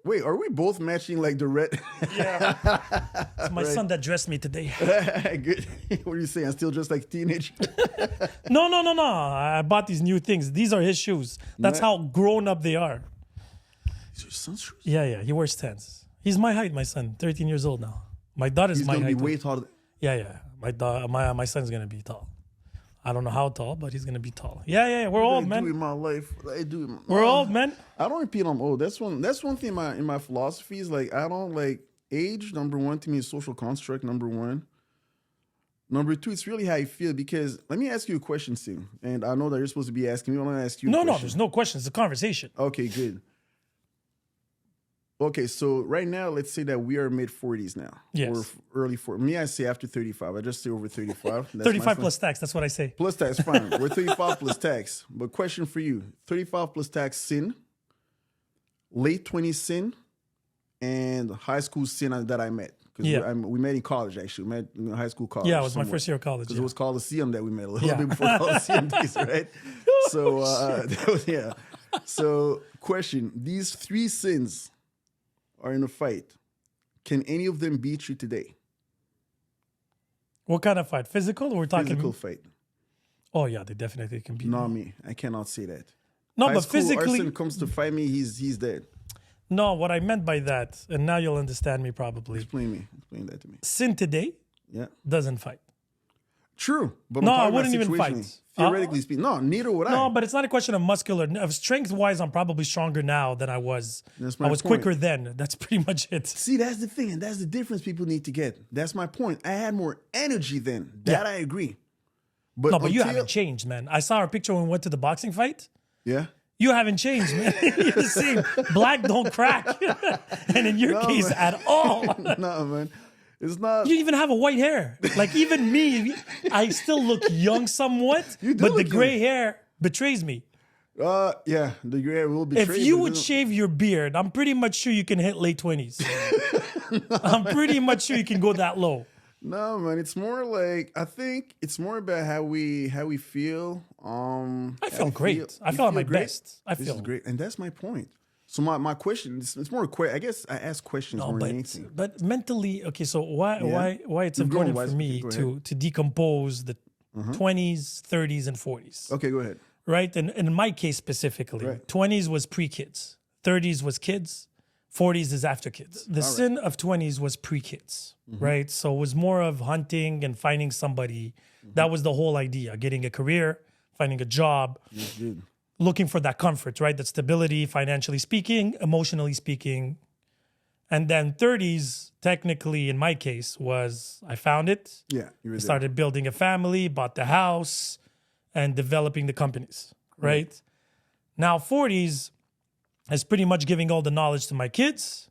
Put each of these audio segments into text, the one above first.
Wait, are we both matching like the red? Yeah. It's my son that dressed me today. Good. What are you saying? I'm still dressed like a teenager? No. I bought these new things. These are his shoes. That's how grown up they are. These are your son's shoes? Yeah. He wears 10s. He's my height, my son. 13 years old now. My daughter's He's my gonna height. be way taller. Yeah. My son's gonna be tall. I don't know how tall, but he's gonna be tall. Yeah. We're old, man. I do in my life. I do. In my, We're old, man. I don't repeat I'm old. That's one thing in my philosophy is like I don't like age. Number one to me is social construct. Number one. Number two, it's really how you feel. Because let me ask you a question, Sim. And I know that you're supposed to be asking me. I want to ask you. No, there's no question. It's a conversation. Okay, good. Okay, so right now, let's say that we are mid-40s now. Yes. Or early 40s. Me, I say after 35. I just say over 35. That's 35 plus tax. That's what I say. Plus tax, fine. We're 35 plus tax. But question for you. 35 plus tax sin, late 20s sin, and high school sin that I met. Because we met in college, actually. We met in high school college. Yeah, it was my first year of college. Because it was Coliseum that we met a little bit before Coliseum days, right? So, that was, yeah. So, question. These three sins are in a fight. Can any of them beat you today? What kind of fight? Physical? Or we're talking Physical fight. Oh yeah, they definitely can beat Not me. me. I cannot say that. No, High but school, physically. Arsene comes to fight me, he's dead. No, what I meant by that, and now you'll understand me probably. Explain that to me. Sin today doesn't fight. True. But No, I'm I talking wouldn't about even fight. situationally. Theoretically speaking. No, neither would I. No, but it's not a question of muscular. Strength-wise, I'm probably stronger now than I was. That's I my was point. quicker then. That's pretty much it. See, that's the thing, and that's the difference people need to get. That's my point. I had more energy then. That I agree. But No, but you haven't changed, man. I saw our picture when we went to the boxing fight. Yeah? You haven't changed, man. You're the same. Black don't crack. And in your case, man. at all. No, man. It's not. You even have a white hair. Like even me, I still look young somewhat, You do but the look gray hair betrays me. Yeah, the gray will be. If you would shave your beard, I'm pretty much sure you can hit late 20s. I'm pretty much sure you can go that low. No, man. It's more like I think it's more about how we feel. I feel great. I feel at my best. I This feel is great, and that's my point. So my question, it's more. I guess I ask questions more than anything. But mentally, okay. So why it's Keep going, important Wise. for me Go ahead. to decompose the 20s, 30s, and 40s. Okay, go ahead. Right, and in my case specifically, Right. 20s was pre-kids, 30s was kids, 40s is after kids. The sin of 20s was pre-kids, right? So it was more of hunting and finding somebody. That was the whole idea: getting a career, finding a job. Good. Looking for that comfort, right? That stability, financially speaking, emotionally speaking. And then 30s, technically, in my case, was I found it. Yeah, you were there. Started building a family, bought the house, and developing the companies, right? Now 40s is pretty much giving all the knowledge to my kids.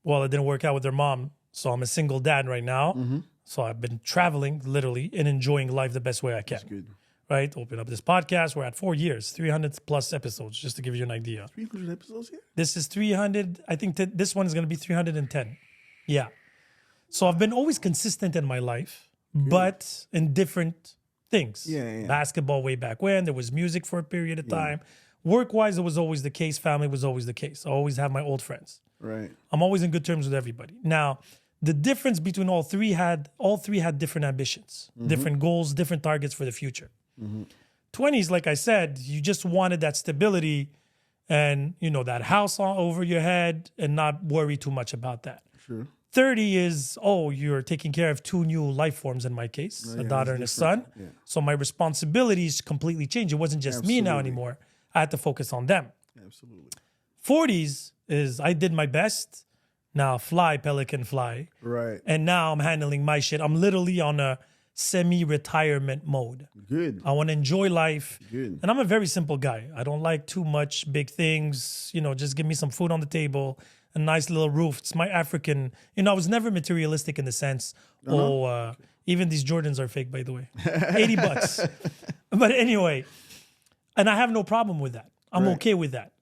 Well, it didn't work out with their mom, so I'm a single dad right now. So I've been traveling, literally, and enjoying life the best way I can. Good. Right? Open up this podcast. We're at 4 years, 300 plus episodes, just to give you an idea. 300 episodes here. This is 300. I think this one is going to be 310. Yeah. So I've been always consistent in my life, but in different things. Yeah. Basketball way back when. There was music for a period of time. Work-wise, it was always the case. Family was always the case. I always have my old friends. Right. I'm always in good terms with everybody. Now, the difference between all three had different ambitions, different goals, different targets for the future. 20s, like I said, you just wanted that stability and, that house over your head and not worry too much about that. Sure. 30 is, you're taking care of two new life forms in my case, a daughter and a son. Yeah. So my responsibilities completely changed. It wasn't just me now anymore. I had to focus on them. Absolutely. 40s is I did my best. Now fly, pelican, fly. Right. And now I'm handling my shit. I'm literally on a semi-retirement mode. Good. I want to enjoy life. Good. And I'm a very simple guy. I don't like too much big things. Just give me some food on the table, a nice little roof. It's my African. I was never materialistic in the sense, even these Jordans are fake, by the way. $80. But anyway, and I have no problem with that. I'm okay with that.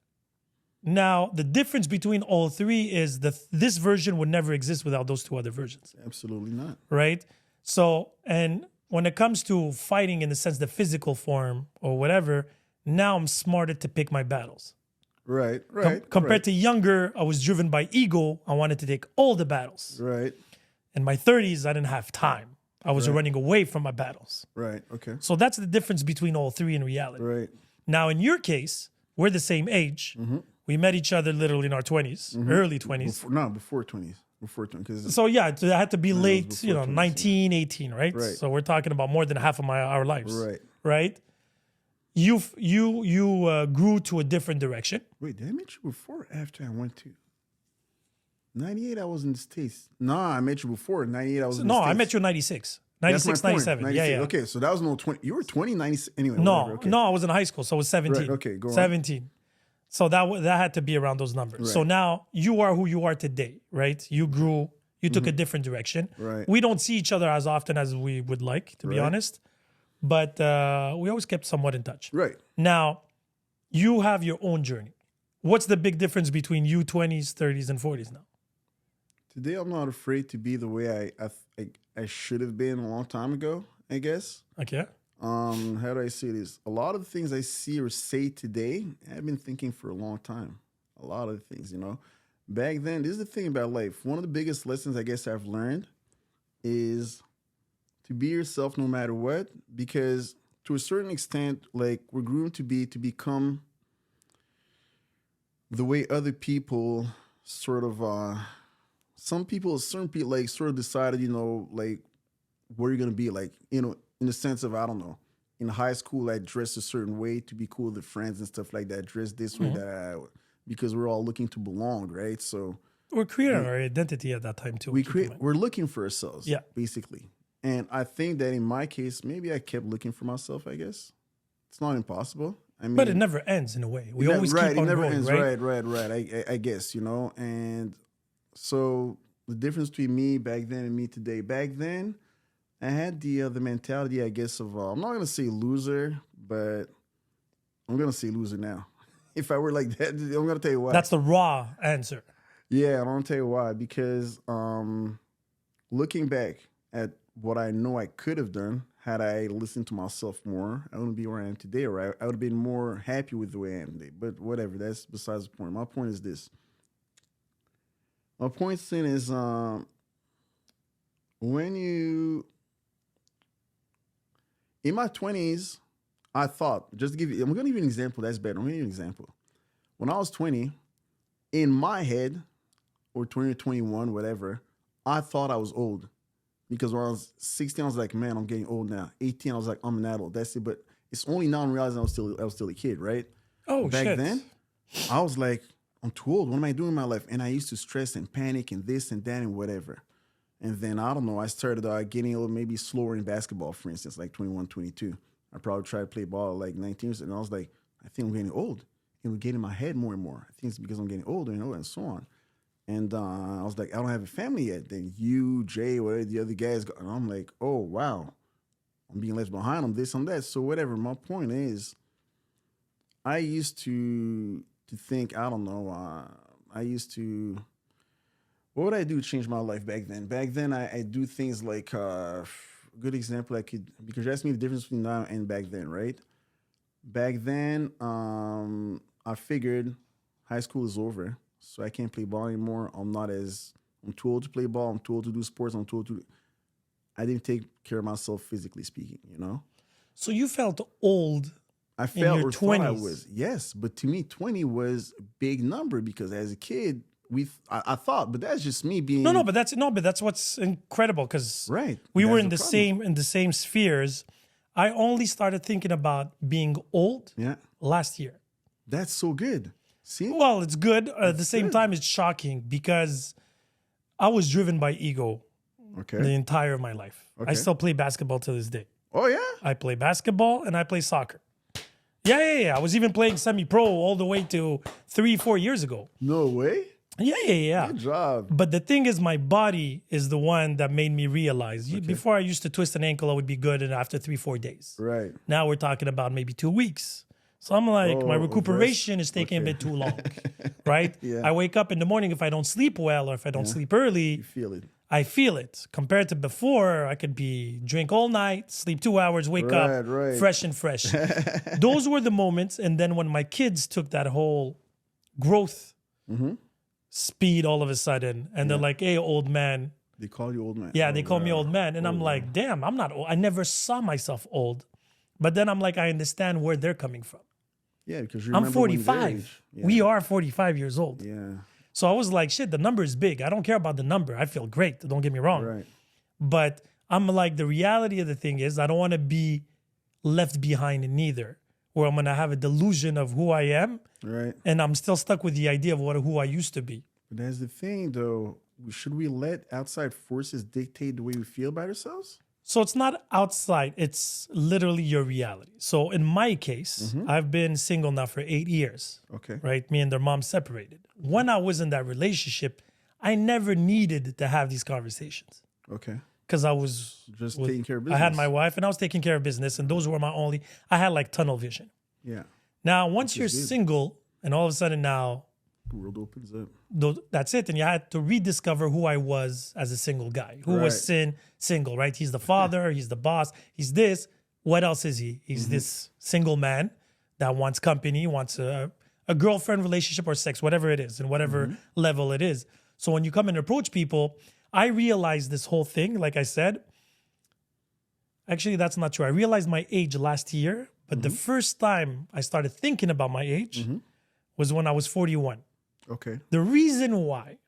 Now, the difference between all three is that this version would never exist without those two other versions. Absolutely not. Right? So, and when it comes to fighting in the sense the physical form or whatever, now I'm smarter to pick my battles. Right. Compared to younger, I was driven by ego. I wanted to take all the battles. Right. In my 30s, I didn't have time. I was running away from my battles. Right. Okay. So that's the difference between all three in reality. Right. Now, in your case, we're the same age. We met each other literally in our 20s, early 20s. Before 20s. Before 20s. 'Cause So yeah, it had to be late, before 20s, 19, 18, right? Right. So we're talking about more than half of our lives. Right. Right? You grew to a different direction. Wait, did I meet you before or after I went to 98? I was in the States. Nah, I met you before. 98, I was in the No, States. I met you in 96. That's my 96, point. 97. 96. Yeah. Okay, so that was no 20. You were 20, 96. Anyway. No, whatever, okay. no, I was in high school, so I was 17. Right, okay, go on. 17. So that had to be around those numbers. So Right. now you are who you are today, right? You grew, you took a different direction. Right. We don't see each other as often as we would like, to be Right. honest. But we always kept somewhat in touch. Right. Now, you have your own journey. What's the big difference between you 20s, 30s, and 40s now? Today, I'm not afraid to be the way I should have been a long time ago, I guess. Okay. How do I say this? A lot of the things I see or say today, I've been thinking for a long time. A lot of the things, Back then, this is the thing about life. One of the biggest lessons I guess I've learned is to be yourself no matter what, because to a certain extent, like we're groomed to become the way other people sort of certain people like sort of decided, like where you're gonna be, like, in the sense of, I don't know, in high school I dressed a certain way to be cool with friends and stuff like that, dress this way, that, because we're all looking to belong, right? So We're creating our identity at that time too. we're looking for ourselves, Yeah. basically. And I think that in my case, maybe I kept looking for myself, I guess. It's not impossible. I mean, But it never ends in a way. We Yeah, always right, keep it on never going, ends. right? Right. I guess, and so the difference between me back then and me today. Back then, I had the mentality, I guess, of I'm not gonna say loser, but I'm gonna say loser now. If I were like that, I'm gonna tell you why. That's the raw answer. Yeah, I'm gonna tell you why. Because looking back at what I know I could have done had I listened to myself more, I wouldn't be where I am today, or I would have been more happy with the way I am today. But whatever, that's besides the point. My point is this. My point then is when you in my 20s, I thought, just to give you, I'm gonna give you an example that's better. I'm gonna give you an example. When I was 20, in my head, or 20 or 21, whatever, I thought I was old. Because when I was 16, I was like, man, I'm getting old now. 18, I was like, I'm an adult. That's it. But it's only now I'm realizing I was still a kid, right? Oh, Back shit. then, I was like, I'm too old. What am I doing in my life? And I used to stress and panic and this and that and whatever. And then, I don't know, I started getting a little maybe slower in basketball, for instance, like 21, 22. I probably tried to play ball at like 19, and I was like, I think I'm getting old. It would get in my head more and more. I think it's because I'm getting older, and so on. And I was like, I don't have a family yet. Then you, Jay, whatever the other guys go. And I'm like, oh, wow. I'm being left behind on this, on that. So whatever. My point is, I used to think, I don't know, what would I do to change my life back then? Back then, I do things like, good example, because you asked me the difference between now and back then, right? Back then, I figured high school is over. So I can't play ball anymore. I'm too old to play ball. I'm too old to do sports. I didn't take care of myself physically speaking, So you felt old I felt your or thought I 20s. was. Yes, but to me, 20 was a big number because as a kid, I thought, but that's just me being No, but that's what's incredible because right. we were That's in the same spheres. I only started thinking about being old Yeah, last year. that's so good. See, Well, it's good. At the same good. time, it's shocking because I was driven by ego the okay. entire of my life. I Okay. still play basketball to this day. Oh yeah, I play basketball and I play soccer. Yeah. I was even playing semi-pro all the way to 3-4 years ago. no way. Yeah. Good job. But the thing is, my body is the one that made me realize. Before I used to twist an ankle, I would be good, and after 3-4 days. Right. Now we're talking about maybe 2 weeks. So I'm like, my recuperation is taking a bit too long, right? Yeah. I wake up in the morning, if I don't sleep well or if I don't sleep early, You feel it. I feel it. Compared to before, I could be drink all night, sleep 2 hours, wake up Right. fresh and fresh. Those were the moments. And then when my kids took that whole growth speed all of a sudden, and they're like, "Hey, old man." They call you old man. Yeah, they call me old man. And I'm like, damn, I'm not old. I never saw myself old. But then I'm like, I understand where they're coming from. Yeah, because you I'm remember when their 45. age. Yeah. We are 45 years old. Yeah. So I was like, shit, the number is big. I don't care about the number. I feel great. Don't get me wrong. Right. But I'm like, the reality of the thing is, I don't want to be left behind neither, where I'm going to have a delusion of who I am. Right. And I'm still stuck with the idea of who I used to be. But that's the thing, though. Should we let outside forces dictate the way we feel about ourselves? So it's not outside, it's literally your reality. So in my case, I've been single now for 8 years, Okay. right? Me and their mom separated. When I was in that relationship, I never needed to have these conversations Okay. because I was Just taking care of business. I had my wife and I was taking care of business, and those were my only, I had like tunnel vision. Yeah. Now, once you're good. single and all of a sudden now, The world opens up. that's it. And you had to rediscover who I was as a single guy. Who was single, right? He's the father, he's the boss, he's this. What else is he? He's this single man that wants company, wants a girlfriend relationship or sex, whatever it is, and whatever level it is. So when you come and approach people, I realized this whole thing, like I said, actually, that's not true. I realized my age last year, but the first time I started thinking about my age was when I was 41. Okay. The reason why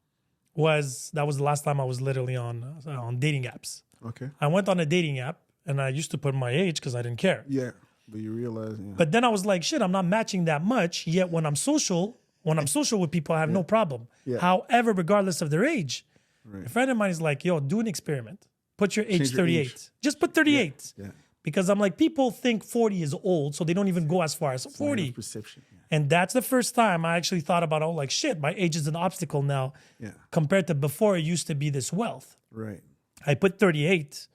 was that was the last time I was literally on dating apps. Okay. I went on a dating app and I used to put my age because I didn't care. Yeah. But you realize, yeah. But then I was like, shit, I'm not matching that much. Yet when I'm social with people, I have no problem. Yeah. However, regardless of their age, Right. a friend of mine is like, yo, do an experiment. Put your age Change your 38. age. Just put 38. Yeah. Because I'm like, people think 40 is old, so they don't even go as far as 40. Perception. Yeah. And that's the first time I actually thought about, oh, like, shit, my age is an obstacle now. Yeah. Compared to before, it used to be this wealth. Right. I put 38.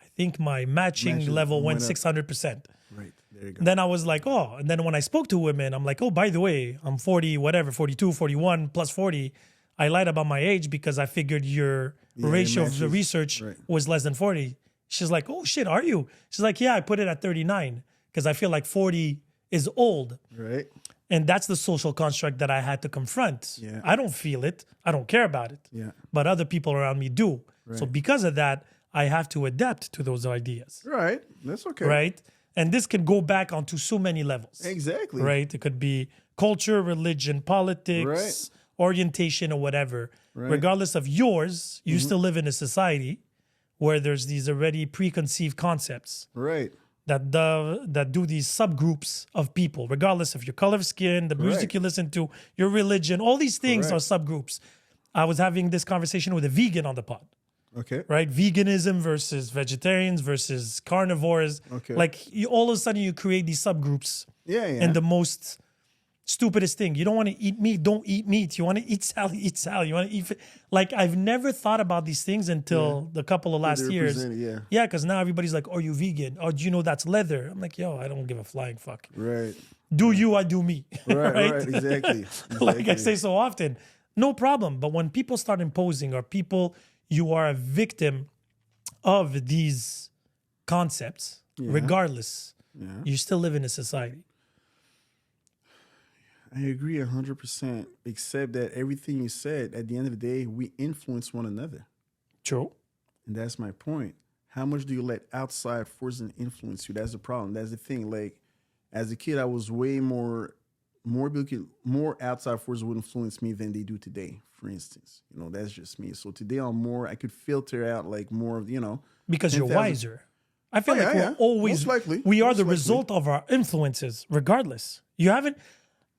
I think my matching level went went up. 600%. Right. There you go. Then I was like, oh, and then when I spoke to women, I'm like, oh, by the way, I'm 40, whatever, 42, 41 plus 40. I lied about my age because I figured your ratio of the matches. research Right. was less than 40. She's like, oh, shit, are you? She's like, yeah, I put it at 39 because I feel like 40 is old. Right. And that's the social construct that I had to confront. Yeah. I don't feel it. I don't care about it. Yeah. But other people around me do. So Right. because of that, I have to adapt to those ideas. Right. That's okay. Right? And this can go back onto so many levels. Exactly. Right? It could be culture, religion, politics, orientation, or whatever. Right. Regardless of yours, you still live in a society where there's these already preconceived concepts Right. that do these subgroups of people, regardless of your color of skin, the music you listen to, your religion, all these things are subgroups. I was having this conversation with a vegan on the pod, Okay. right? Veganism versus vegetarians versus carnivores. Okay. Like all of a sudden you create these subgroups. Yeah. Yeah. And the most stupidest thing, you don't want to eat meat, don't eat meat. You want to eat salad, eat salad. You want to eat, like I've never thought about these things until the couple of last they years. represent it, yeah. Yeah, because now everybody's like, are you vegan? Oh, do you know that's leather? I'm like, yo, I don't give a flying fuck. Right. Do you, I do me. Right. Right. Exactly. Like I say so often, no problem. But when people start imposing, or people, you are a victim of these concepts, regardless, you still live in a society. I agree 100%, except that everything you said, at the end of the day, we influence one another. True. And that's my point. How much do you let outside forces influence you? That's the problem. That's the thing. Like, as a kid, I was way more outside forces would influence me than they do today, for instance. You know, that's just me. So today I could filter out like more of, Because you're 10,000 wiser. I feel like we're always, Most likely. we are Most the likely. result of our influences, regardless. You haven't,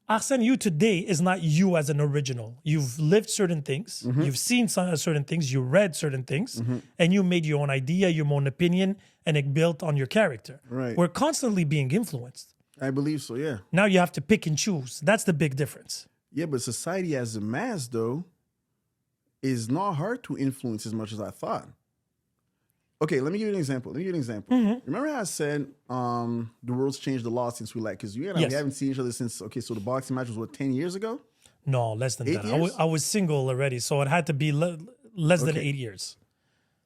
Arsene, you today is not you as an original. You've lived certain things, you've seen certain things, you read certain things, and you made your own idea, your own opinion, and it built on your character. Right. We're constantly being influenced. I believe so, yeah. Now you have to pick and choose. That's the big difference. Yeah, but society as a mass, though, is not hard to influence as much as I thought. Okay, let me give you an example. Remember how I said the world's changed a lot since we because you and I, Yes. we haven't seen each other since, so the boxing match was, 10 years ago? No, less than 8 that. years? I was single already, so it had to be less than Okay. 8 years.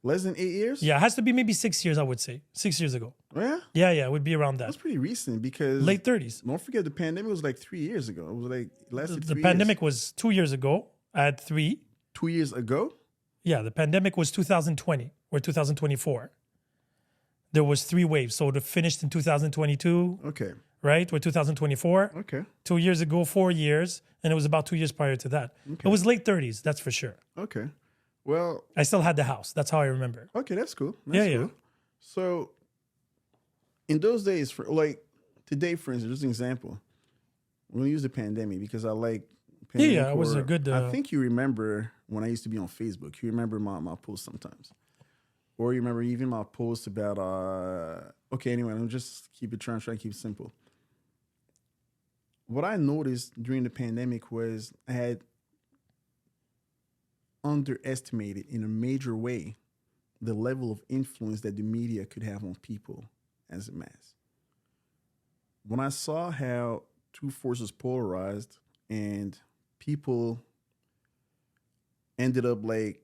Less than 8 years? Yeah, it has to be maybe 6 years, I would say. 6 years ago. Oh, yeah? Yeah, it would be around that. That's pretty recent because Late 30s. don't forget the pandemic was like 3 years ago. It was like it lasted The 3 pandemic years. was 2 years ago. I had 3. 2 years ago? Yeah, the pandemic was 2020 or 2024. There was 3 waves. So it finished in 2022, Okay. right? Or 2024. Okay. 2 years ago, 4 years. And it was about 2 years prior to that. It was late 30s, that's for sure. Okay. Well, I still had the house. That's how I remember. okay, that's cool. That's Yeah. cool. So in those days, for like today, for instance, just an example. We're gonna use the pandemic because I like pandemic. It was a good, I think you remember when I used to be on Facebook. You remember my posts sometimes. Or you remember even my posts about okay, anyway, I'll just keep it trying to keep it simple. What I noticed during the pandemic was I had underestimated in a major way the level of influence that the media could have on people as a mass. When I saw how two forces polarized and people ended up like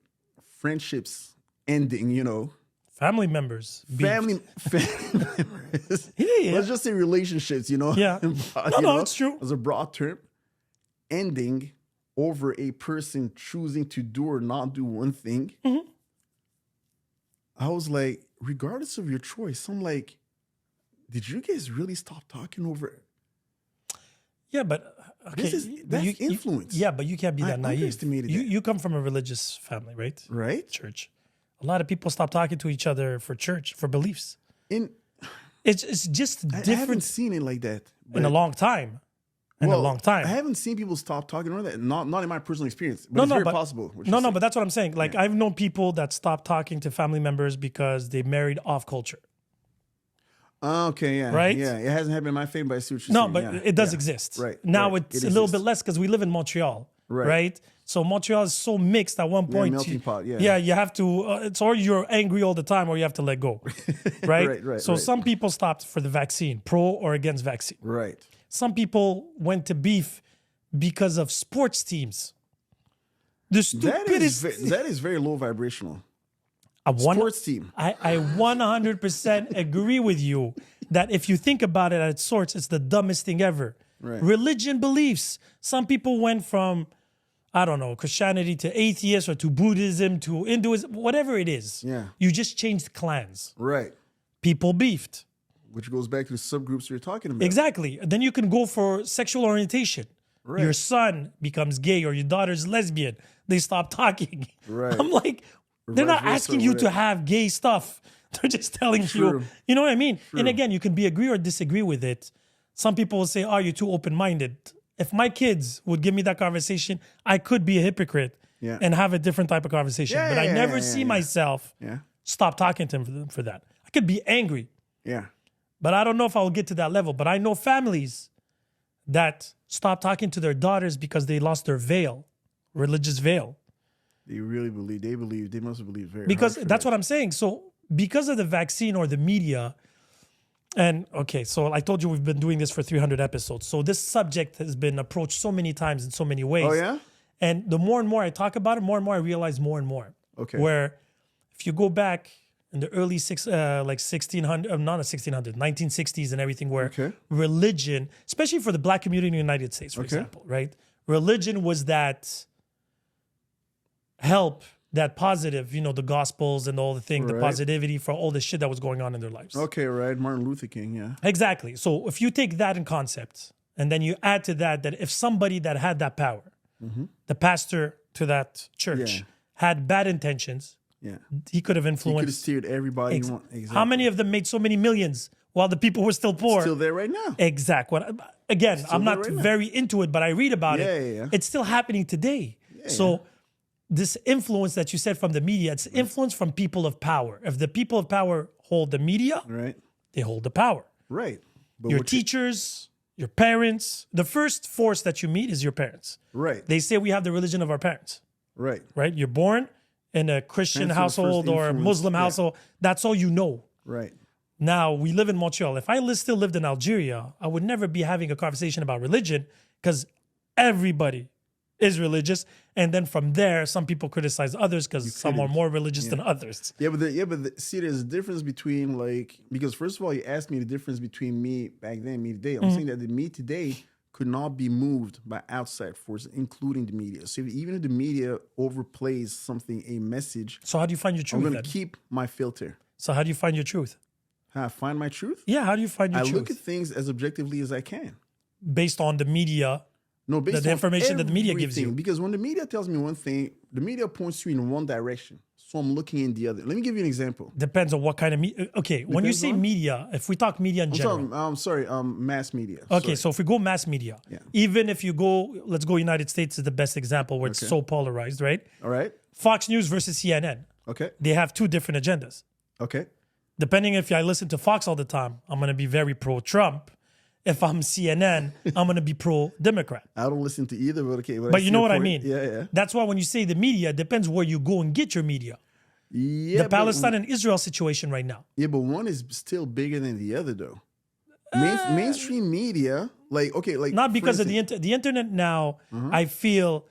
friendships ending, Family members. beefed. family members. Yeah. Let's just say relationships, Yeah. No, it's true. As a broad term, ending over a person choosing to do or not do one thing. Mm-hmm. I was like, regardless of your choice, I'm like, did you guys really stop talking over it? Yeah, but okay. That's influence. Yeah, but you can't be I that naive. underestimated that. You come from a religious family, right? Right? Church. A lot of people stop talking to each other for church, for beliefs. And It's just I haven't different seen it like that. in a long time. In a long time. I haven't seen people stop talking about that. Not in my personal experience. But it's very possible. But that's what I'm saying. Like I've known people that stopped talking to family members because they married off culture. Okay, yeah. Right? Yeah, it hasn't happened in my favor, but I see what you're No, saying. but Yeah, it does yeah. exist. Right. Now right. it's It a little exists. bit less because we live in Montreal. Right. Right. So Montreal is so mixed at one point. melting pot, yeah. Yeah, you have to, it's or you're angry all the time or you have to let go. Right? Right, So right. some people stopped for the vaccine, pro or against vaccine. Right. Some people went to beef because of sports teams. The stupidest. That is very low vibrational. One- Sports team. I 100% agree with you that if you think about it at its source, it's the dumbest thing ever. Right. Religion beliefs. Some people went from, I don't know, Christianity to atheist or to Buddhism to Hinduism, whatever it is. Yeah. You just changed clans. Right. People beefed. Which goes back to the subgroups you're talking about. Exactly. Then you can go for sexual orientation. Right. Your son becomes gay or your daughter's lesbian. They stop talking. Right. I'm like, they're not vice versa, asking you to whatever. have gay stuff. They're just telling True. you know what I mean? And again, you can be agree or disagree with it. Some people will say, oh, you're too open-minded. If my kids would give me that conversation, I could be a hypocrite Yeah. and have a different type of conversation. Yeah, but I yeah, never yeah, see yeah. myself Yeah. stop talking to them for that. I could be angry, Yeah. but I don't know if I'll get to that level. But I know families that stop talking to their daughters because they lost their veil, religious veil. They really believe. They must have believed very Because hard for that's that. what I'm saying. So because of the vaccine or the media, and okay, so I told you we've been doing this for 300 episodes. So this subject has been approached so many times in so many ways. Oh, yeah? And the more and more I talk about it, more and more I realize more and more. Okay. Where if you go back in the early 1600, not 1600, 1960s and everything, where Okay. religion, especially for the black community in the United States, for example, right? Religion was that help, that positive, the gospels and all the thing, the Right. positivity for all the shit that was going on in their lives. Okay, right. Martin Luther King, yeah. Exactly. So if you take that in concept and then you add to that if somebody that had that power, the pastor to that church, Yeah. had bad intentions, Yeah. he could have He could have influenced. steered everybody. Exactly. How many of them made so many millions while the people were still poor? Still there right now. Exact. Again, I'm there not right now. very into it, but I read about Yeah, it. yeah, yeah. It's still happening today. So this influence that you said from the media, it's influence from people of power. If the people of power hold the media, Right. they hold the power. Right. But Your what you- teachers, your parents, the first force that you meet is your parents. Right. They say we have the religion of our parents, Right. right? You're born in a Christian Parents are the household first or a influence. Muslim Yeah. household. That's all you know. Right. Now, we live in Montreal. If I still lived in Algeria, I would never be having a conversation about religion because everybody is religious, and then from there, some people criticize others because some are more religious than others. Yeah, but see, there's a difference between like, because first of all, you asked me the difference between me back then and me today. I'm saying that the me today could not be moved by outside forces, including the media. So even if the media overplays something, a message, So how do you find your I'm truth going then? to keep my filter. So how do you find your truth? How I find my truth? Yeah, how do you find your I truth? look at things as objectively as I can. Based on the media, No, based the on information that the media gives you. everything. Because when the media tells me one thing, the media points you in one direction. So I'm looking in the other. Let me give you an example. depends on what kind of media. Okay, when you Depends say on? media, if we talk media in general. Mass media. Okay, so if we go mass media, even if you go, let's go United States is the best example where it's so polarized, right? All right. Fox News versus CNN. Okay. They have two different agendas. Okay. Depending if I listen to Fox all the time, I'm going to be very pro-Trump. If I'm CNN, I'm going to be pro-Democrat. I don't listen to either, but okay. But you know what I mean? Yeah. That's why when you say the media, it depends where you go and get your media. Yeah. The Palestine and Israel situation right now. Yeah, but one is still bigger than the other, though. Mainstream media, like, okay, like. Not for because of instance- the internet now, I feel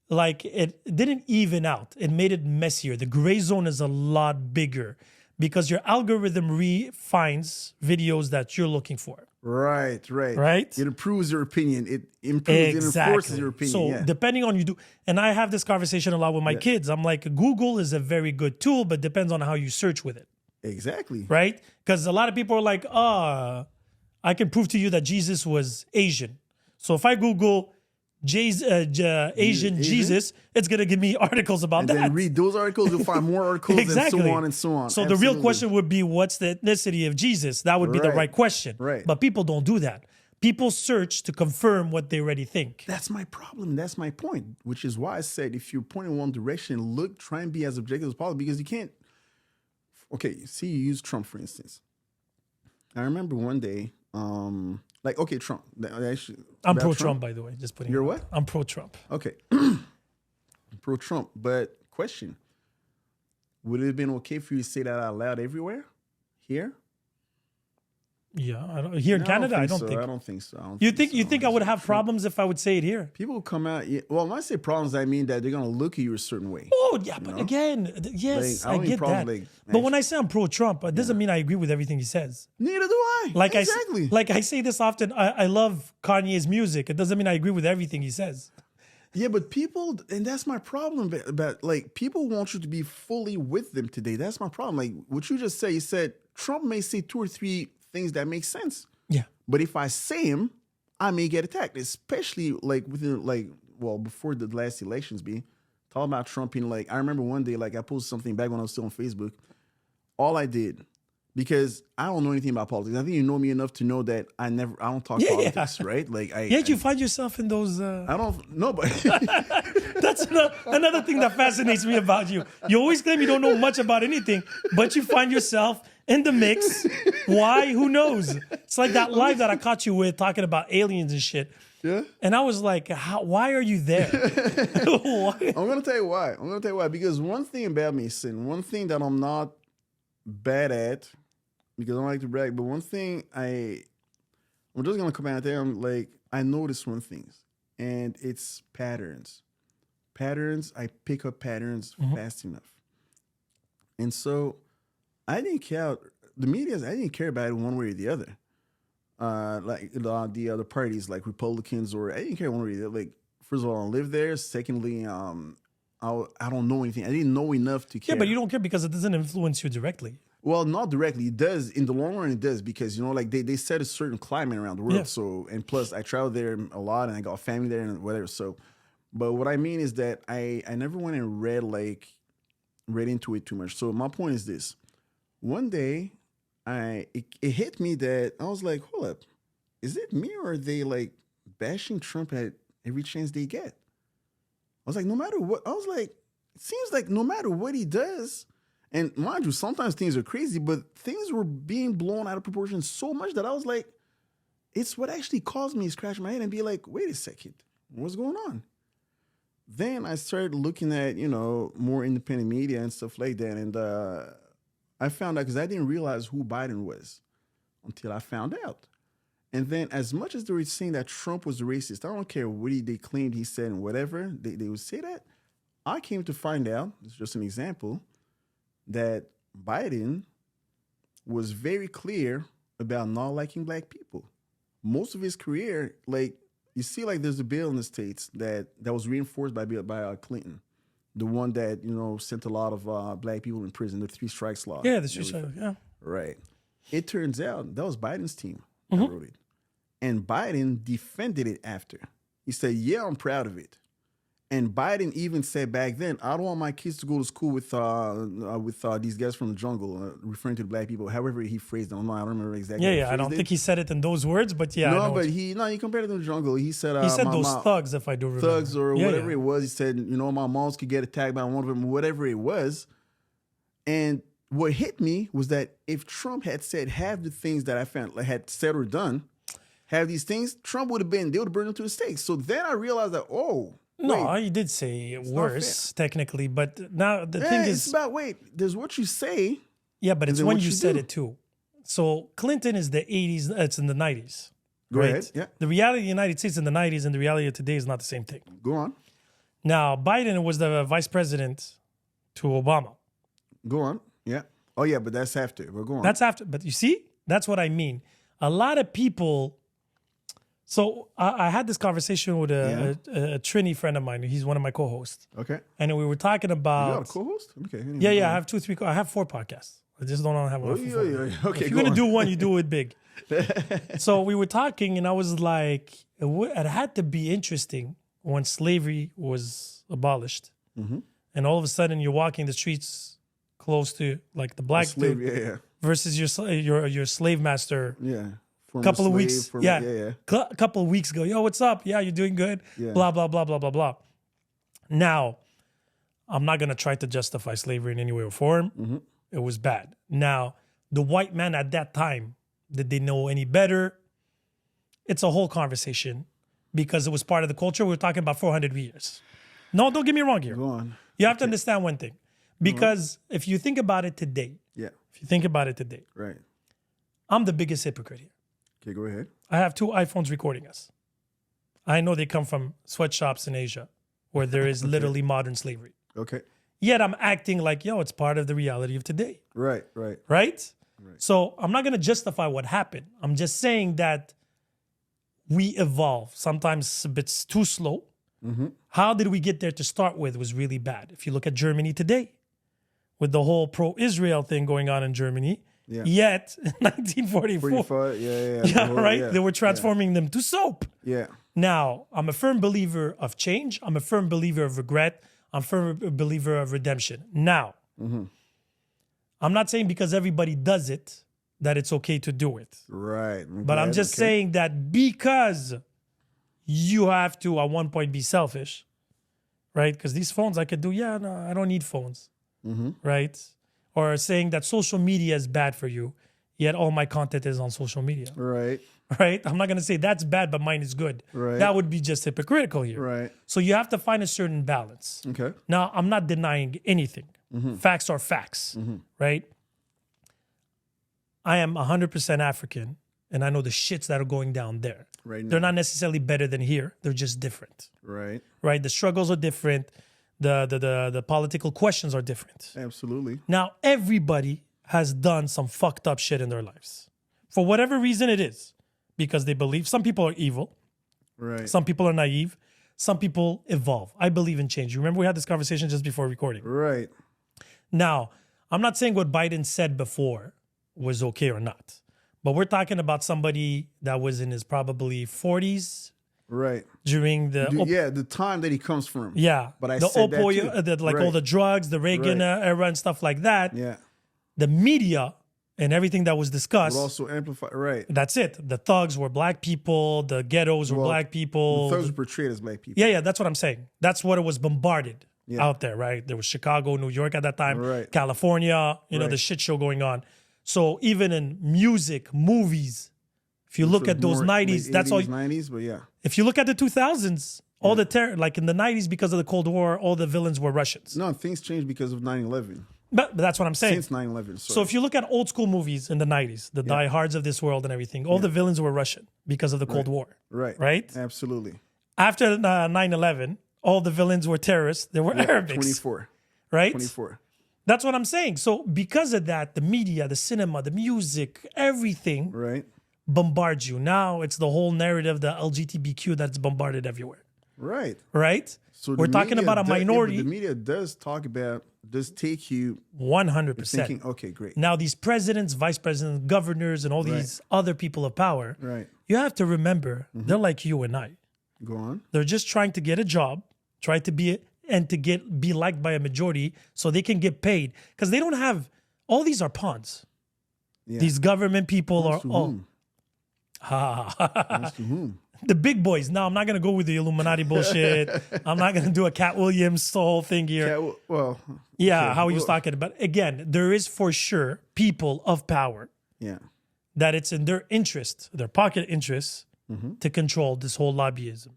like it didn't even out. It made it messier. The gray zone is a lot bigger because your algorithm refines videos that you're looking for. Right. Right? It improves your opinion. It improves, it enforces your opinion. So depending on you do, and I have this conversation a lot with my kids. I'm like, Google is a very good tool, but depends on how you search with it. Exactly. Right? Because a lot of people are like, I can prove to you that Jesus was Asian. So if I Google Asian Jesus, it's going to give me articles about And that. then read those articles, you'll find more articles Exactly. and so on and so on. So the real question would be, what's the ethnicity of Jesus? That would be the Right. right question. Right. But people don't do that. People search to confirm what they already think. That's my problem. That's my point, which is why I said if you're pointing in one direction, try and be as objective as possible because you can't. Okay, see, you use Trump, for instance. I remember one day, Trump. I'm pro-Trump, by the way. Just putting. You're it out what? there. I'm pro-Trump. Okay. Pro-Trump. But question, would it have been okay for you to say that out loud everywhere? Here? Yeah, here in No, Canada, I don't so. think. I don't think so. You think I would have problems if I would say it here? People who come out. Well, when I say problems, I mean that they're gonna look at you a certain way. Oh yeah, but again, yes, Like, I I don't get need problems, that. like, But when I say I'm pro-Trump, it doesn't mean I agree with everything he says. Neither do I. Like exactly. I say this often. I love Kanye's music. It doesn't mean I agree with everything he says. Yeah, but people, and that's my problem. But like, people want you to be fully with them today. That's my problem. Like what you just said. You said Trump may say 2 or 3 things that make sense. Yeah. But if I say him, I may get attacked, especially like before the last elections being talking about Trump being like, I remember one day, like I posted something back when I was still on Facebook. All I did, because I don't know anything about politics. I think you know me enough to know that I don't talk politics, right? Like Yet you find yourself in those. I don't know, but That's another thing that fascinates me about you. You always claim you don't know much about anything, but you find yourself in the mix. Why? Who knows? It's like that live that I caught you with talking about aliens and shit. Yeah. And I was like, why are you there? Why? I'm gonna tell you why. Because one thing about me, Sin, one thing that I'm not bad at, because I don't like to brag, but one thing I'm just gonna come out there. I'm like, I notice one thing, and it's patterns. I pick up patterns fast enough, and so I didn't care. The media, I didn't care about it one way or the other. Like the other parties, like Republicans, or I didn't care one way or the other. Like, first of all, I live there. Secondly, I don't know anything. I didn't know enough to care. Yeah, but you don't care because it doesn't influence you directly. Well, not directly. It does. In the long run, it does because, like they set a certain climate around the world. Yeah. So, and plus I travel there a lot and I got family there and whatever. So, but what I mean is that I never went and read into it too much. So my point is this. One day it hit me that I was like, hold up, is it me or are they like bashing Trump at every chance they get? I was like, no matter what, it seems like no matter what he does, and mind you, sometimes things are crazy, but things were being blown out of proportion so much that I was like, it's what actually caused me to scratch my head and be like, wait a second, what's going on? Then I started looking at, more independent media and stuff like that. And I found out, because I didn't realize who Biden was until I found out. And then, as much as they were saying that Trump was racist, I don't care what they claimed he said and whatever, they would say that. I came to find out, it's just an example, that Biden was very clear about not liking black people. Most of his career, like, you see, like, there's a bill in the States that was reinforced by Clinton. The one that, sent a lot of black people in prison, the 3 strikes law. Yeah, the 3 strikes, yeah. Right. It turns out that was Biden's team that wrote it. And Biden defended it after. He said, yeah, I'm proud of it. And Biden even said back then, I don't want my kids to go to school with these guys from the jungle, referring to the black people. However he phrased it. I don't remember exactly. Yeah, I don't think he said it in those words, but yeah. No, but he compared it to the jungle. He said those thugs, if I do remember. Thugs or whatever it was. He said, my moms could get attacked by one of them, whatever it was. And what hit me was that if Trump had said half the things that I found had said or done, have these things, Trump they would have burned them to the stake. So then I realized that, no, he did say worse, technically. But now the thing is... It's about, there's what you say. Yeah, but it's when you said it too. So Clinton is the 80s, it's in the 90s. Go ahead, yeah. The reality of the United States in the 90s and the reality of today is not the same thing. Go on. Now, Biden was the vice president to Obama. Go on, yeah. Oh, yeah, but that's after. But go on. That's after. But you see, that's what I mean. A lot of people... So I had this conversation with a Trini friend of mine. He's one of my co-hosts. Okay. And we were talking about... You got a co-host? Okay. Anyway, I have 2, 3... I have 4 podcasts. I just don't have one. Okay, if you're going to do one, you do it big. So we were talking, and I was like, it had to be interesting when slavery was abolished. Mm-hmm. And all of a sudden, you're walking the streets close to, like, the black dude versus your slave master. Yeah. Couple of weeks ago, yo, what's up? Yeah, you're doing good. Yeah. Blah, blah, blah, blah, blah, blah. Now, I'm not going to try to justify slavery in any way or form. Mm-hmm. It was bad. Now, the white man at that time, did they know any better? It's a whole conversation because it was part of the culture. We're talking about 400 years. No, don't get me wrong here. Go on. You have to understand one thing. Because if you think about it today, right, I'm the biggest hypocrite here. Okay, go ahead. I have 2 iPhones recording us. I know they come from sweatshops in Asia where there is literally modern slavery. Okay. Yet I'm acting like, it's part of the reality of today. Right. Right? So I'm not going to justify what happened. I'm just saying that we evolve. Sometimes a bit too slow. Mm-hmm. How did we get there to start with was really bad. If you look at Germany today, with the whole pro-Israel thing going on in Germany, yet, in 1944, they were transforming them to soap. Yeah. Now, I'm a firm believer of change. I'm a firm believer of regret. I'm a firm believer of redemption. Now, I'm not saying because everybody does it that it's okay to do it. Right. But I'm just saying that because you have to, at one point, be selfish, right? Because these phones I could do, I don't need phones, right? Or saying that social media is bad for you, yet all my content is on social media. Right. I'm not going to say that's bad, but mine is good. Right. That would be just hypocritical here. Right. So you have to find a certain balance. Okay. Now, I'm not denying anything. Facts are facts, right? I am 100% African, and I know the shits that are going down there. Right now. They're not necessarily better than here. They're just different. Right. The struggles are different. The political questions are different. Absolutely. Now, everybody has done some fucked up shit in their lives. For whatever reason it is. Because they believe. Some people are evil. Right. Some people are naive. Some people evolve. I believe in change. You remember we had this conversation just before recording. Right. Now, I'm not saying what Biden said before was okay or not. But we're talking about somebody that was in his probably 40s. Right. During the time that he comes from. Yeah. But I the said opioid, that too. all the drugs, the Reagan era and stuff like that. Yeah. The media and everything that was discussed. Would also amplify. Right. That's it. The thugs were black people. The ghettos were black people. The thugs were portrayed as black people. Yeah. That's what I'm saying. That's what it was bombarded out there, right? There was Chicago, New York at that time. California, the shit show going on. So even in music, movies, if you look at those 90s, that's 80s, all. 90s, but yeah. If you look at the 2000s, like in the 90s, because of the Cold War, all the villains were Russians. No, things changed because of 9/11. But that's what I'm saying. Since 9/11. So if you look at old school movies in the 90s, the Die Hards of this world and everything, all the villains were Russian because of the Cold War. Right. Right? Absolutely. After 9/11, all the villains were terrorists. They were Arabics. 24. Right? 24. That's what I'm saying. So because of that, the media, the cinema, the music, everything Right. bombards you. Now it's the whole narrative, the LGBTQ that's bombarded everywhere. Right. Right? So We're the talking media about a does- minority. the media does talk about, does take you 100%. thinking, okay, great. Now, these presidents, vice presidents, governors, and all these other people of power, Right. you have to remember they're like you and I. Go on. They're just trying to get a job, try to be be liked by a majority so they can get paid. Because they don't have, all these are pawns. Yeah. These government people are To all whom? As to whom? the big boys. Now, I'm not going to go with the Illuminati bullshit. I'm not going to do a Cat Williams whole thing here. Yeah, well, Yeah, okay, how he was well, talking about. Again, there is for sure people of power yeah. that it's in their interest, their pocket interest, to control this whole lobbyism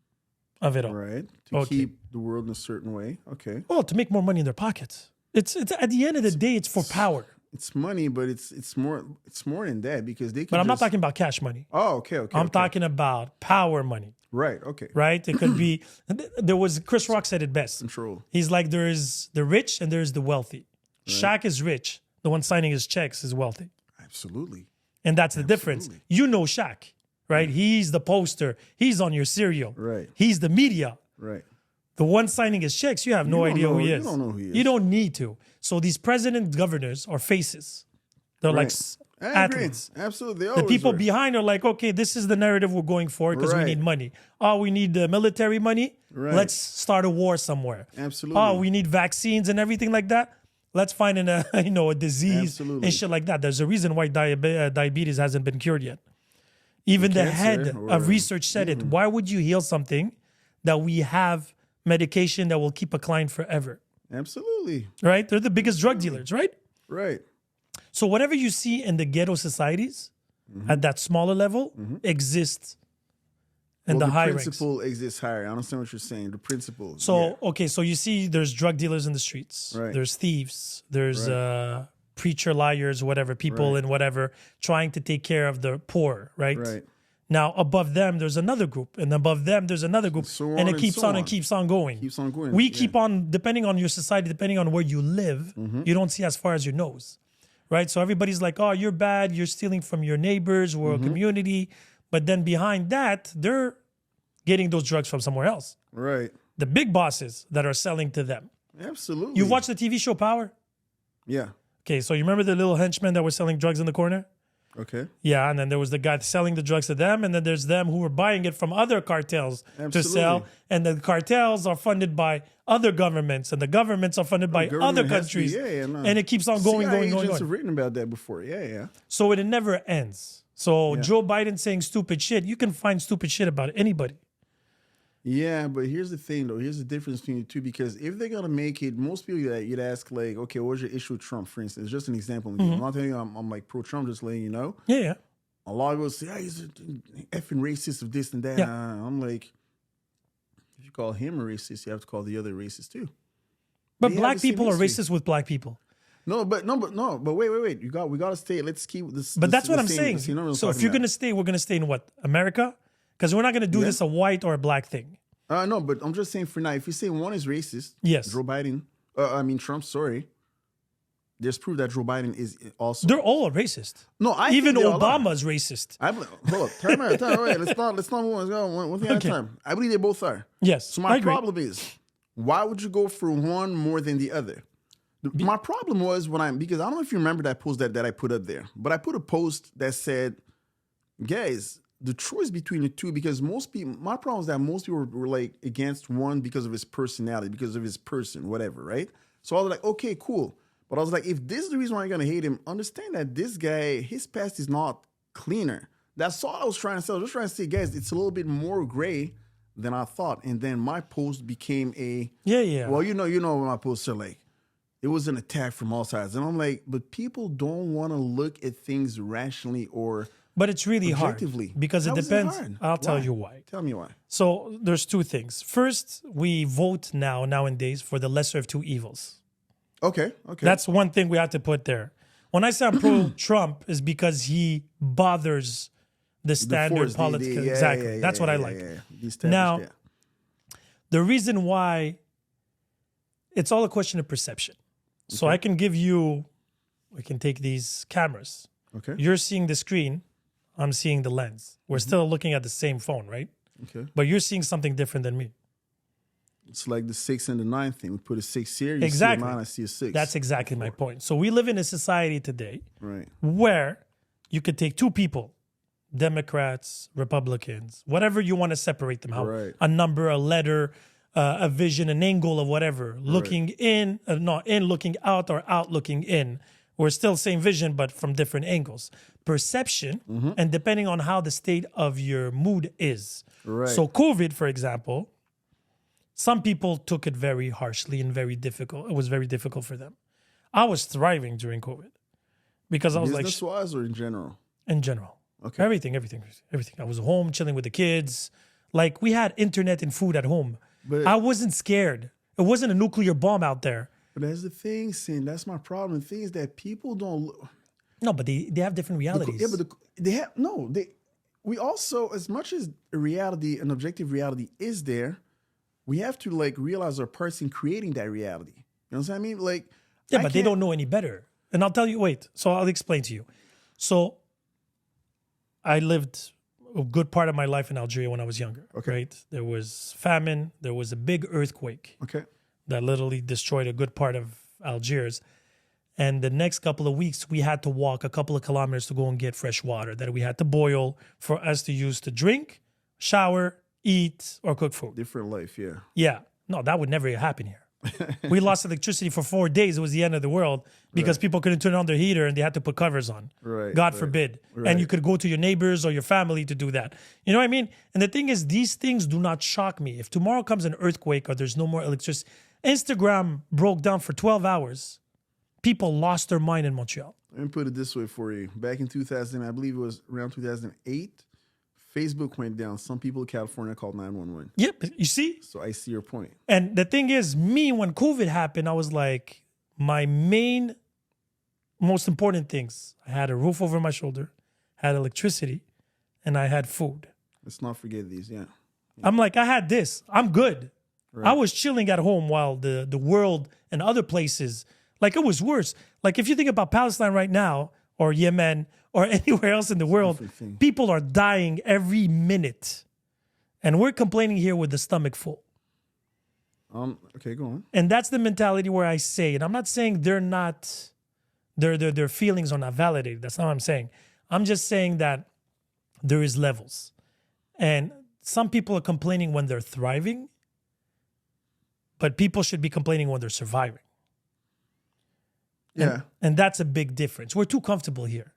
of it all. Right. To Okay. keep the world in a certain way. Okay. Well, to make more money in their pockets. It's at the end of the day, it's for power. It's money, but it's more than that because they can But I'm not just- talking about cash money. Oh, okay, okay. I'm okay. talking about power money, Right, okay. right? It could be, there was, Chris Rock said it best. Control. He's like, there's the rich and there's the wealthy. Shaq is rich. The one signing his checks is wealthy. Absolutely. And that's the difference. You know Shaq, right? He's the poster. He's on your cereal. Right. He's the media. Right. The one signing his checks, you have no don't idea who know- he you is. don't know who he is. You don't need to. So these president governors are faces. They're like I agree. athletes. Absolutely. They The always people were. behind are like, okay, this is the narrative we're going for because we Right. need money. Oh, we need the military money. Right. Let's start a war somewhere. Absolutely. Oh, we need vaccines and everything like that. Let's find a disease Absolutely. and shit like that. There's a reason why diabetes hasn't been cured yet. Even the Cancer head or of research said it. Why would you heal something that we have medication that will keep a client forever? Absolutely. Right? They're the biggest drug dealers, right? Right. So whatever you see in the ghetto societies at that smaller level exists in Well, the high ranks. principle exists higher. I understand what you're saying. The principle. So okay, so you see there's drug dealers in the streets. Right. There's thieves. There's preacher liars, whatever, people Right. and whatever trying to take care of the poor, right? Right. Now above them there's another group, and above them there's another group, So and on it and keeps so on and on. keeps on going. Keeps on going. We yeah. keep on, depending on your society, depending on where you live, you don't see as far as your nose, right? So everybody's like, oh, you're bad, you're stealing from your neighbors or a community. But then behind that, they're getting those drugs from somewhere else. Right. The big bosses that are selling to them. Absolutely. You've watched the TV show Power? Yeah. Okay, so you remember the little henchmen that were selling drugs in the corner? Okay. Yeah, and then there was the guy selling the drugs to them, and then there's them who were buying it from other cartels to sell. Absolutely. And the cartels are funded by other governments, and the governments are funded by Government other has to be- countries. no. And it keeps on going, CIA going, going, agents going. have written about that before. Yeah, yeah. So it never ends. So Joe Biden saying stupid shit, you can find stupid shit about anybody. Yeah, but here's the thing, though. Here's the difference between the two. Because if they're gonna make it, most people you'd ask like, okay, what's your issue with Trump? For instance, just an example. I'm not telling you I'm like pro-Trump. Just letting you know. Yeah, yeah. A lot of people say, "Ah, he's an effing racist of this and that." Yeah. I'm like, if you call him a racist, you have to call the other racist too. But They have black the same people are history. racist with black people. But wait. We got to stay. Let's keep this. But that's what I'm saying. So if you're going to stay, we're going to stay in what? America? Because we're not going to do this a white or a black thing. No, but I'm just saying for now, if you say one is racist, Yes. Joe Biden, Trump, sorry, there's proof that Joe Biden is also. They're all racist. No, I Even think they all are. Obama's racist. Hold up, time out. Wait, let's not move on. Let's go one thing at Okay. a time. I believe they both are. Yes. So I my agree. problem is, why would you go for one more than the other? My problem was because I don't know if you remember that post that I put up there, but I put a post that said, guys, the choice between the two, because most people, my problem is that most people were like against one because of his personality, because of his person, whatever, right? So I was like, okay, cool. But I was like, if this is the reason why you're gonna hate him, understand that this guy, his past is not cleaner. That's all I was trying to say. I was just trying to say, guys, it's a little bit more gray than I thought. And then my post became a Yeah. well, you know what my posts are like. It was an attack from all sides. And I'm like, but people don't want to look at things rationally or But it's really hard objectively. because it How is depends. hard? I'll tell Why? you why. Tell me why. So there's two things. First, we vote nowadays for the lesser of two evils. Okay. Okay. That's one thing we have to put there. When I say I'm pro-Trump, is because he bothers the standard force, politics. yeah, Exactly. yeah, That's yeah, what I yeah, like. yeah. The established, Now, yeah. the reason why, it's all a question of perception. So I can give you, we can take these cameras. Okay. You're seeing the screen, I'm seeing the lens. We're still looking at the same phone, right? Okay. But you're seeing something different than me. It's like the 6 and the 9 thing. We put a 6 here, you Exactly. see a 9, I see a 6. That's exactly my point. So we live in a society today right. where you could take two people, Democrats, Republicans, whatever you want to separate them, how Right. a number, a letter, a vision, an angle of whatever, looking in, not in, looking out, or out looking in. We're still same vision, but from different angles. Perception, and depending on how the state of your mood is. Right. So COVID, for example, some people took it very harshly and very difficult. It was very difficult for them. I was thriving during COVID because I was like, Business-wise or in general? in general, Okay. everything. I was home chilling with the kids. Like we had internet and food at home. But- I wasn't scared. It wasn't a nuclear bomb out there. But that's the thing, Sin. That's my problem. The thing is that people don't... No, but they have different realities. Yeah, but they have... No, we also, as much as a reality, an objective reality is there, we have to like realize our parts in creating that reality. You know what I mean? Like, yeah, but they don't know any better. And I'll tell you, wait, so I'll explain to you. So I lived a good part of my life in Algeria when I was younger, right? There was famine. There was a big earthquake Okay. that literally destroyed a good part of Algiers. And the next couple of weeks, we had to walk a couple of kilometers to go and get fresh water that we had to boil for us to use to drink, shower, eat, or cook food. Different life, yeah. Yeah. No, that would never happen here. We lost electricity for 4 days. It was the end of the world because people couldn't turn on their heater and they had to put covers on. Right, God right, forbid. right. And you could go to your neighbors or your family to do that. You know what I mean? And the thing is, these things do not shock me. If tomorrow comes an earthquake or there's no more electricity, Instagram broke down for 12 hours. People lost their mind in Montreal. Let me put it this way for you. Back in 2000, I believe it was around 2008, Facebook went down. Some people in California called 911. Yep. You see? So I see your point. And the thing is, me, when COVID happened, I was like, my main, most important things, I had a roof over my shoulder, had electricity, and I had food. Let's not forget these, yeah. I'm like, I had this. I'm good. I was chilling at home while the world and other places, like it was worse. Like if you think about Palestine right now, or Yemen, or anywhere else in the world, people are dying every minute. And we're complaining here with the stomach full. Okay, go on. And that's the mentality where I say, and I'm not saying they're not, their feelings are not validated. That's not what I'm saying. I'm just saying that there is levels. And some people are complaining when they're thriving, but people should be complaining when they're surviving. Yeah. And that's a big difference. We're too comfortable here,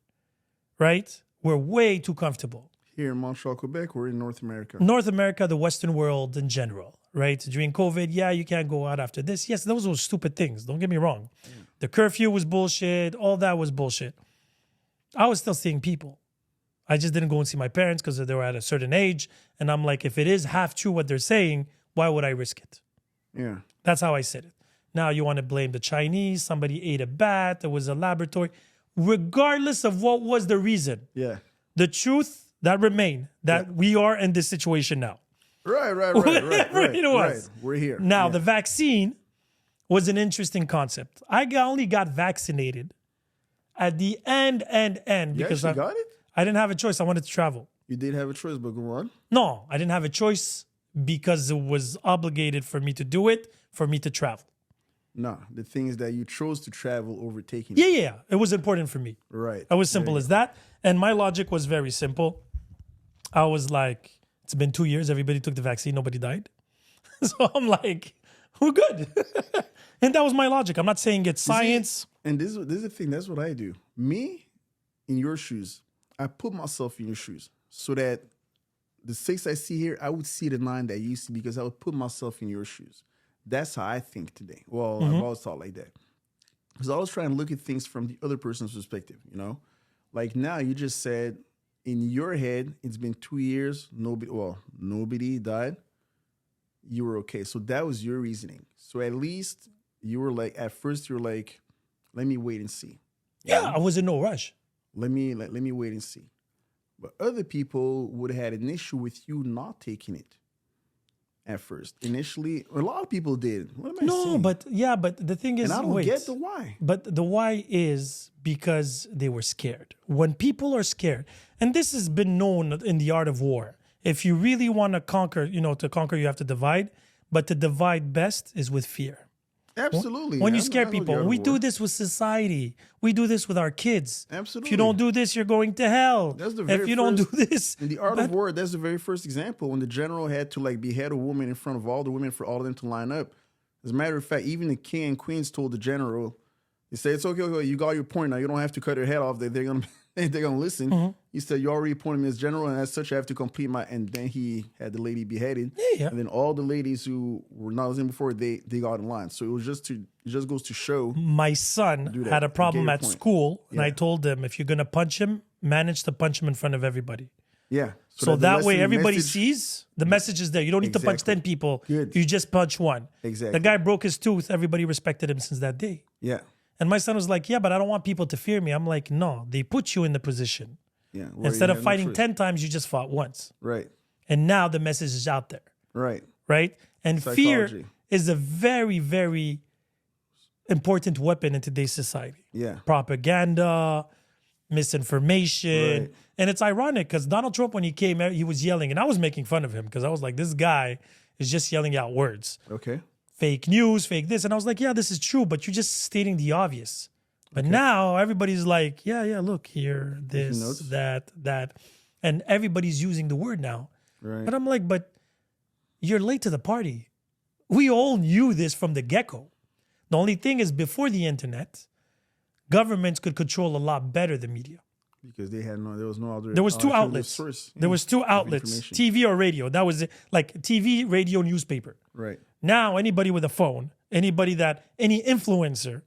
right? We're way too comfortable. Here in Montreal, Quebec, or in North America? North America, the Western world in general, right? During COVID, yeah, you can't go out after this. Yes, those were stupid things. Don't get me wrong. The curfew was bullshit. All that was bullshit. I was still seeing people. I just didn't go and see my parents because they were at a certain age. And I'm like, if it is half true what they're saying, why would I risk it? Yeah. That's how I said it. Now you want to blame the Chinese. Somebody ate a bat. There was a laboratory. Regardless of what was the reason, Yeah. the truth that remained that we are in this situation now. Right. Whatever it was. Right. We're here. Now, the vaccine was an interesting concept. I only got vaccinated at the end You because actually got it? I didn't have a choice. I wanted to travel. You did have a choice, but go on. No, I didn't have a choice because it was obligated for me to do it, for me to travel. No, the thing is that you chose to travel over taking Yeah. It was important for me. Right. It was simple as that. And my logic was very simple. I was like, it's been 2 years. Everybody took the vaccine. Nobody died. So I'm like, we're good. And that was my logic. I'm not saying it's science. And this is the thing. That's what I do. Me, in your shoes, I put myself in your shoes so that the 6 I see here, I would see the 9 that you see because I would put myself in your shoes. That's how I think today. Well, I've always thought like that. Because I was trying to look at things from the other person's perspective, you know? Like now you just said in your head, it's been 2 years, nobody died. You were okay. So that was your reasoning. So at least you were like, at first you're like, let me wait and see. Yeah, I was in no rush. Let me wait and see. But other people would have had an issue with you not taking it at first. Initially, a lot of people did. What am I saying? But the thing is, And I don't wait. get the why. But the why is because they were scared. When people are scared, and this has been known in the art of war, if you really want to conquer, to conquer, you have to divide. But to divide best is with fear. Absolutely. When you I scare know the people, art of we war. do this with society. We do this with our kids. Absolutely. If you don't do this, you're going to hell. That's the very If you don't do first- this, In the art of war, that's the very first example when the general had to like behead a woman in front of all the women for all of them to line up. As a matter of fact, even the king and queens told the general, he said, "It's okay, you got your point now. You don't have to cut their head off. They're gonna they're gonna listen." Mm-hmm. He said, "You already appointed me as general, and as such, I have to complete my." And then he had the lady beheaded. Yeah. And then all the ladies who were not listening before, they got in line. So it just goes to show. my son that. had a problem I at get your point. school, and I Yeah. told him, if you're going to punch him, manage to punch him in front of everybody. Yeah. So the that way lesson everybody message- sees the message is there. You don't need to punch Exactly. 10 people. Good. You just punch one. Exactly. The guy broke his tooth. Everybody respected him since that day. Yeah. And my son was like, yeah, but I don't want people to fear me. I'm like, no, they put you in the position. Yeah. where Instead you of have no fighting choice. 10 times, you just fought once. Right. And now the message is out there, Right. right? And fear Psychology. is a very, very important weapon in today's society. Yeah. Propaganda, misinformation. Right. And it's ironic because Donald Trump, when he came out, he was yelling, and I was making fun of him because I was like, this guy is just yelling out words. Okay. Fake news, fake this. And I was like, yeah, this is true, but you're just stating the obvious. But now everybody's like, yeah, look here, this, notes. that. And everybody's using the word now. Right. But I'm like, but you're late to the party. We all knew this from the get-go. The only thing is, before the internet, governments could control a lot better the media. Because there was no other. There was two alternative outlets. source, There was two of outlets, information. TV or radio. That was it. Like TV, radio, newspaper. Right. Now, anybody with a phone, any influencer,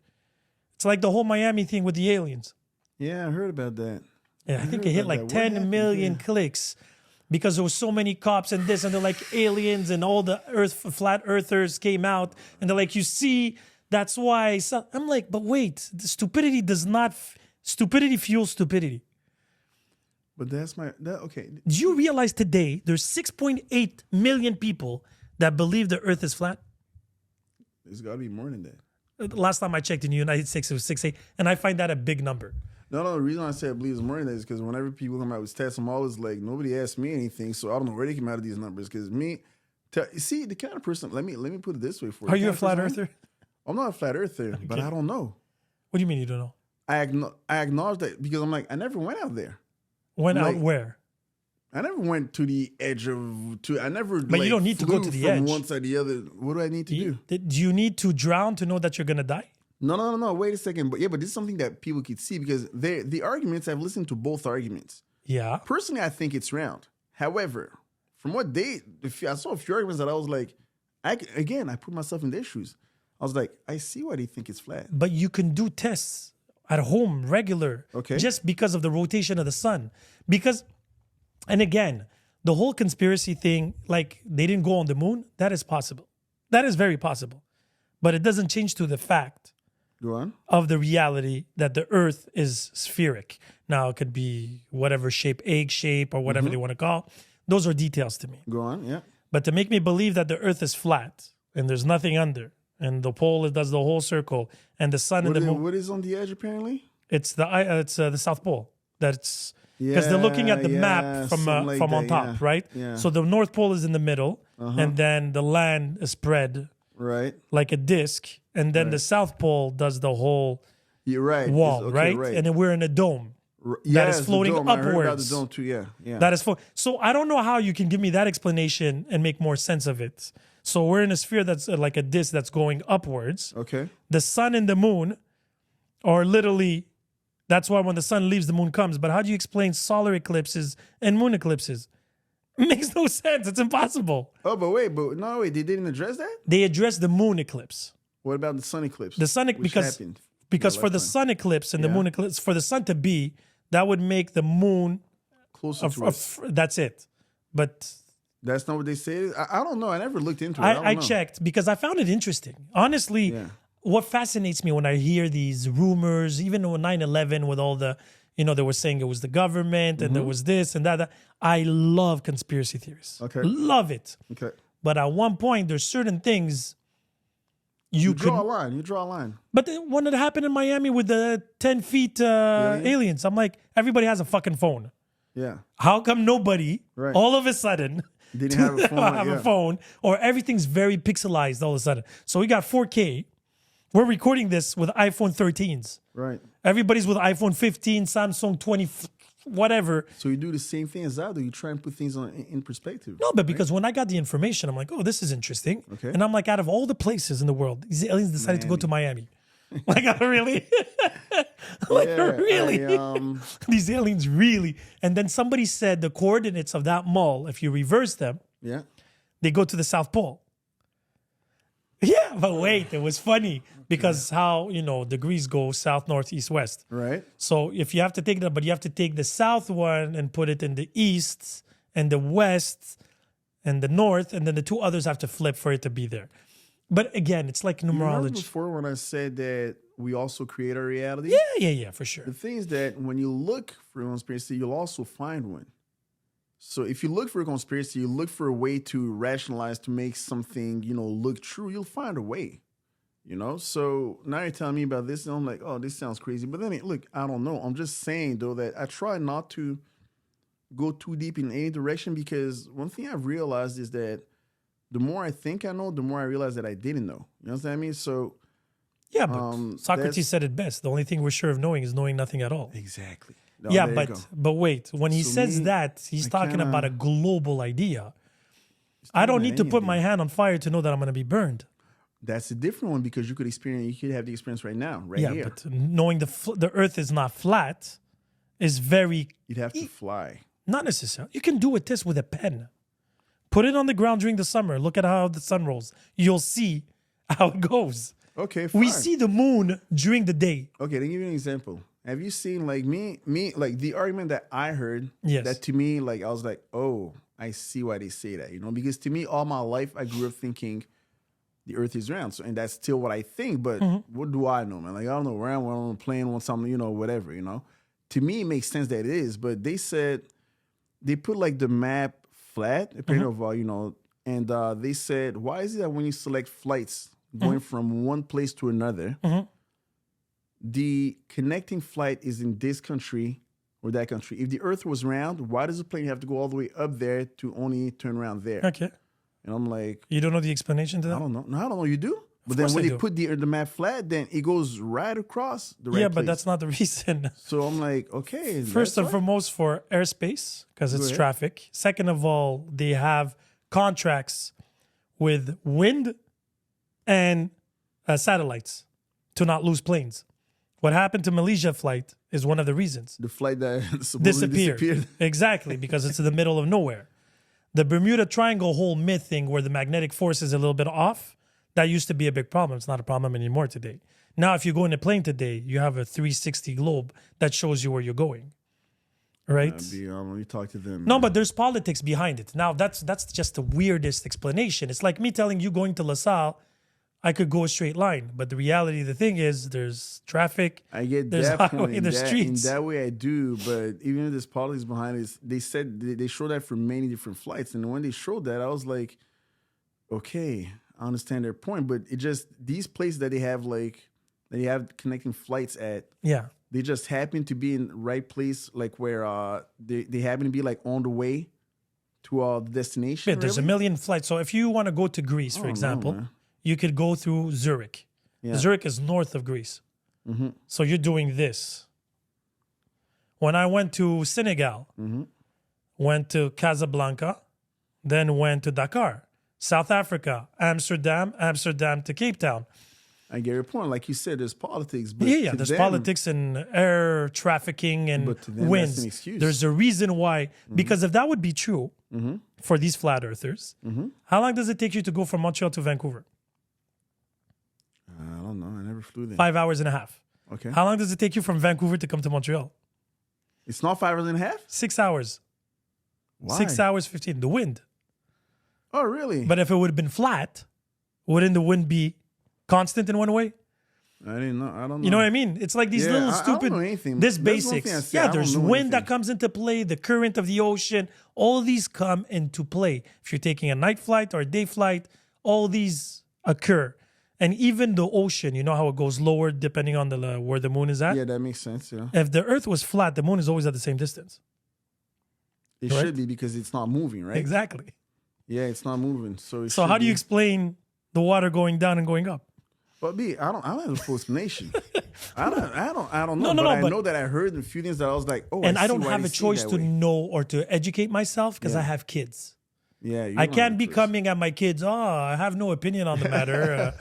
it's like the whole Miami thing with the aliens. Yeah, I heard about that. Yeah, I think heard it hit about like that. What 10 happened million there? clicks because there was so many cops and this, and they're like aliens, and all the flat earthers came out, and they're like, you see, that's why. So, I'm like, but wait, the stupidity stupidity fuels stupidity. But that's okay. Do you realize today there's 6.8 million people that believe the earth is flat? There's got to be more than that. Last time I checked in the United States, it was 6.8, and I find that a big number. No, the reason I say I believe it's more than that is because whenever people come out with stats, I'm always like, nobody asked me anything, so I don't know where they came out of these numbers. Because see, the kind of person, let me put it this way for you. Are you The a kind of flat person earther? I'm not a flat earther, but I don't know. What do you mean you don't know? I acknowledge that because I'm like, I never went out there. Went out Like- where? I never went to the edge I never. But you don't need to go flew to the from edge. one side to the other. What do I need to do? Do you need to drown to know that you're gonna die? No. Wait a second. But this is something that people could see because the arguments. I've listened to both arguments. Yeah. Personally, I think it's round. However, from what I saw a few arguments that I was like, I put myself in their shoes. I was like, I see why they think it's flat. But you can do tests at home, regular, Okay. just because of the rotation of the sun. And again, the whole conspiracy thing, like they didn't go on the moon, that is possible. That is very possible. But it doesn't change to the fact Go on. of the reality that the earth is spheric. Now, it could be whatever shape, egg shape, or whatever they want to call. Those are details to me. Go on. Yeah. But to make me believe that the earth is flat and there's nothing under, and the pole does the whole circle, and the sun and the moon, What is on the edge apparently? it's the South Pole. That's because they're looking at the map from something like on that, top, yeah. right? Yeah. So the North Pole is in the middle, and then the land is spread Right. like a disc, and then the South Pole does the whole You're right. wall, Okay, right? And then we're in a dome. Yes, is floating the dome. I heard about upwards. the dome too. Yeah. That is so I don't know how you can give me that explanation and make more sense of it. So we're in a sphere that's like a disc that's going upwards. Okay. The sun and the moon are literally, that's why when the sun leaves, the moon comes. But how do you explain solar eclipses and moon eclipses? It makes no sense. It's impossible. Oh, they didn't address that. They address the moon eclipse. What about the sun eclipse? The sun Which happened because in for our the lifetime. sun eclipse and the Yeah. moon eclipse, for the sun to be, that would make the moon, Closer to us. that's it. But That's not what they say. I don't know. I never looked into it. I I don't know. checked because I found it interesting. Honestly, Yeah. what fascinates me when I hear these rumors, even with 9/11, with all the, they were saying it was the government and there was this and that. I love conspiracy theories. Okay. Love it. Okay. But at one point, there's certain things you could. Draw a line. You draw a line. But when it happened in Miami with the 10 feet aliens, I'm like, everybody has a fucking phone. Yeah. How come nobody, Right. all of a sudden, Didn't have a phone. have yeah. a phone, or everything's very pixelized all of a sudden? So we got 4K. We're recording this with iPhone 13s. Right. Everybody's with iPhone 15, Samsung 20, whatever. So you do the same thing as I do. You try and put things in perspective. No, but because when I got the information, I'm like, oh, this is interesting. Okay. And I'm like, out of all the places in the world, these aliens decided to go to Miami. Like, really? Like, Yeah, really? These aliens really? And then somebody said the coordinates of that mall, if you reverse them, Yeah. they go to the South Pole. Yeah, but wait, it was funny because how, degrees go south, north, east, west. Right. So if you have to take that, but you have to take the south one and put it in the east and the west and the north, and then the two others have to flip for it to be there. But again, it's like Remember numerology. before when I said that we also create our reality? Yeah, for sure. The thing is that when you look for a conspiracy, you'll also find one. So if you look for a conspiracy, you look for a way to rationalize, to make something, look true, you'll find a way. So now you're telling me about this, and I'm like, oh, this sounds crazy. But then, look, I don't know. I'm just saying, though, that I try not to go too deep in any direction, because one thing I've realized is that the more I think I know, the more I realize that I didn't know. You know what I mean? So Yeah, but Socrates said it best. The only thing we're sure of knowing is knowing nothing at all. exactly. No, Yeah, there you go. but wait. When he So says me, that, he's I talking kinda- about a global idea. I don't about need to any put idea. my hand on fire to know that I'm going to be burned. That's a different one, because you could have the experience right now, right Yeah, here. but knowing the Earth is not flat is very You'd have to fly. not necessary. You can do with this with a pen. Put it on the ground during the summer. Look at how the sun rolls. You'll see how it goes. Okay, fine. We see the moon during the day. Okay, let me give you an example. Have you seen like me like the argument that I heard? Yes. That to me, like I was like, oh, I see why they say that. Because to me, all my life I grew up thinking the Earth is round. So, and that's still what I think. But what do I know, man? Like I don't know where I'm on a plane on something, whatever. To me, it makes sense that it is. But they said they put like the map flat, apparently of and they said, why is it that when you select flights going from one place to another, the connecting flight is in this country or that country? If the Earth was round, why does the plane have to go all the way up there to only turn around there? Okay. And I'm like, You don't know the explanation to that? I don't know. No, I don't know. You do? But then course when I they do. put the map flat, then it goes right across the right Yeah, place. but that's not the reason. So I'm like, okay. First and that's why. foremost, for airspace, because it's ahead. traffic. Second of all, they have contracts with wind and satellites to not lose planes. What happened to Malaysia flight is one of the reasons. The flight that supposedly disappeared. Exactly, because it's in the middle of nowhere. The Bermuda Triangle whole myth thing where the magnetic force is a little bit off, that used to be a big problem. It's not a problem anymore today. Now, if you go in a plane today, you have a 360 globe that shows you where you're going. Right? You talk to them. No, but there's politics behind it. Now, that's just the weirdest explanation. It's like me telling you going to LaSalle, I could go a straight line. But the reality of the thing is there's traffic. I get there's that highway, point. In there's that, streets. in that way, I do. But even if there's politics behind it, they said they showed that for many different flights. And when they showed that, I was like, okay, I understand their point. But it just, these places that they have connecting flights at, Yeah. they just happen to be in the right place, like where they happen to be like on the way to the destination. Yeah, there's a million flights. So if you want to go to Greece, for example, man. you could go through Zurich. Yeah. Zurich is north of Greece. So you're doing this. When I went to Senegal, went to Casablanca, then went to Dakar. South Africa, Amsterdam to Cape Town. I get your point. Like you said, there's politics. But Yeah, to there's them- politics and air trafficking and But to them, that's winds. an excuse. There's a reason why. Because if that would be true for these flat earthers, how long does it take you to go from Montreal to Vancouver? I don't know. I never flew there. 5 hours and a half. Okay. How long does it take you from Vancouver to come to Montreal? It's not 5 hours and a half? 6 hours. Why? 6 hours, 15. The wind. Oh, really? But if it would have been flat, wouldn't the wind be constant in one way? I didn't know. I don't know. You know what I mean? It's like these Yeah, little I stupid, don't know anything. this That's one thing I basics. say, I Yeah, don't there's know wind that anything. comes into play, the current of the ocean. All of these come into play. If you're taking a night flight or a day flight, all these occur. And even the ocean, you know how it goes lower depending on the where the moon is at? Yeah, that makes sense. Yeah, If the earth was flat, the moon is always at the same distance. it Correct? should be because it's not moving, right? Exactly. Yeah, it's not moving. So So how do you explain the water going down and going up? But I don't have a full explanation. I don't know. No, but I but- know that I heard a few things that I was like, oh, And I see don't why have they a say choice that to way. know or to educate myself because I Yeah. have kids. Yeah, you I don't can't have be a choice. coming at my kids. Oh, I have no opinion on the matter.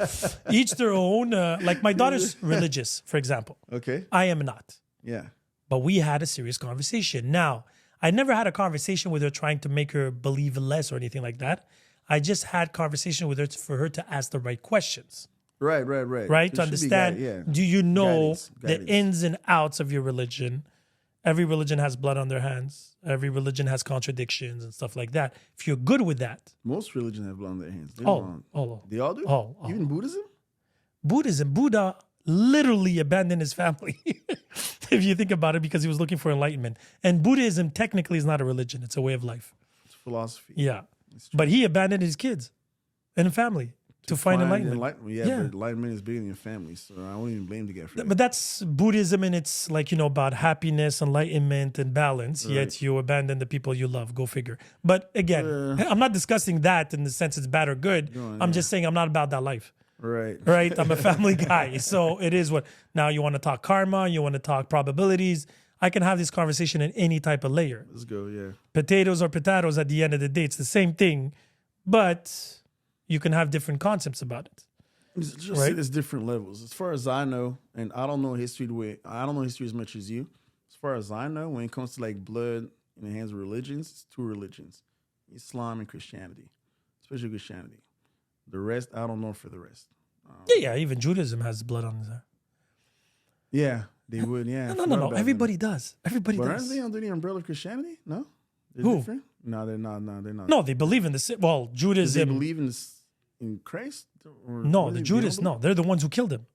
Each their own. Like my daughter's religious, for example. Okay. I am not. Yeah. But we had a serious conversation. Now, I never had a conversation with her trying to make her believe less or anything like that. I just had conversation with her for her to ask the right questions, Right. right? To There should be understand, yeah. do you know Guidance. the ins and outs of your religion? Every religion has blood on their hands. Every religion has contradictions and stuff like that. If you're good with that, Most religions have blood on their hands. They oh, don't. oh, They all do? oh. Even Buddhism? Buddha literally abandoned his family, if you think about it, because he was looking for enlightenment. And Buddhism technically is not a religion, it's a way of life. It's philosophy. Yeah. But he abandoned his kids and family to find enlightenment. Yeah, Yeah. but enlightenment is bigger than your family, so I won't even blame the guy for that. But that's Buddhism, and it's like, about happiness, enlightenment, and balance. Yet Right. you abandon the people you love. Go figure. But again, I'm not discussing that in the sense it's bad or good. I'm just saying I'm not about that life. Right. Right? I'm a family guy. So it is what. Now you want to talk karma, you want to talk probabilities. I can have this conversation in any type of layer. Let's go, yeah. Potatoes or potatoes at the end of the day. It's the same thing, but you can have different concepts about it. It's just Right. there's different levels. As far as I know, and I don't know history I don't know history as much as you. As far as I know, when it comes to like blood in the hands of religions, it's two religions. Islam and Christianity. Especially Christianity. The rest, I don't know for the rest. Yeah, even Judaism has blood on it. Yeah, they would, yeah. I No. forgot about them. Everybody does. Everybody But aren't does. they under the umbrella of Christianity? No? They're Who? different? No, they're not. No, they're not. No, they believe in the well, Do they Judaism. believe in this, in Christ? Or No, what the they Judas. don't No, they're the ones who killed him.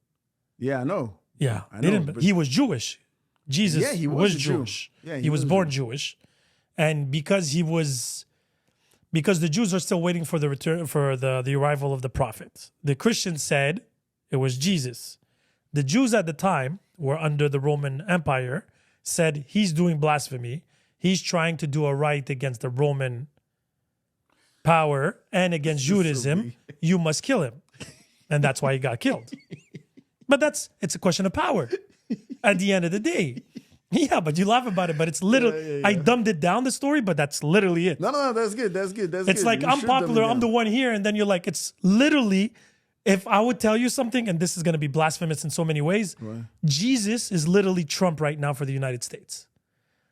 believe? Yeah, I know. Yeah, I they know, didn't. but- He was Jewish. Jesus Yeah, he was a Jew. Jewish. Yeah, he was a born Jew. Jewish, and because the Jews are still waiting for the return for the arrival of the prophet. The Christians said it was Jesus. The Jews at the time were under the Roman Empire. Said he's doing blasphemy. He's trying to do a right against the Roman power and against Judaism. You must kill him, and that's why he got killed. But it's a question of power at the end of the day. Yeah, but you laugh about it, but it's literally, I dumbed it down the story, but that's literally it. No, that's good. That's good. That's It's good. like, You I'm should dumb popular, it I'm the down. one here, and then you're like, it's literally, if I would tell you something, and this is going to be blasphemous in so many ways, Jesus is literally Trump right now for the United States,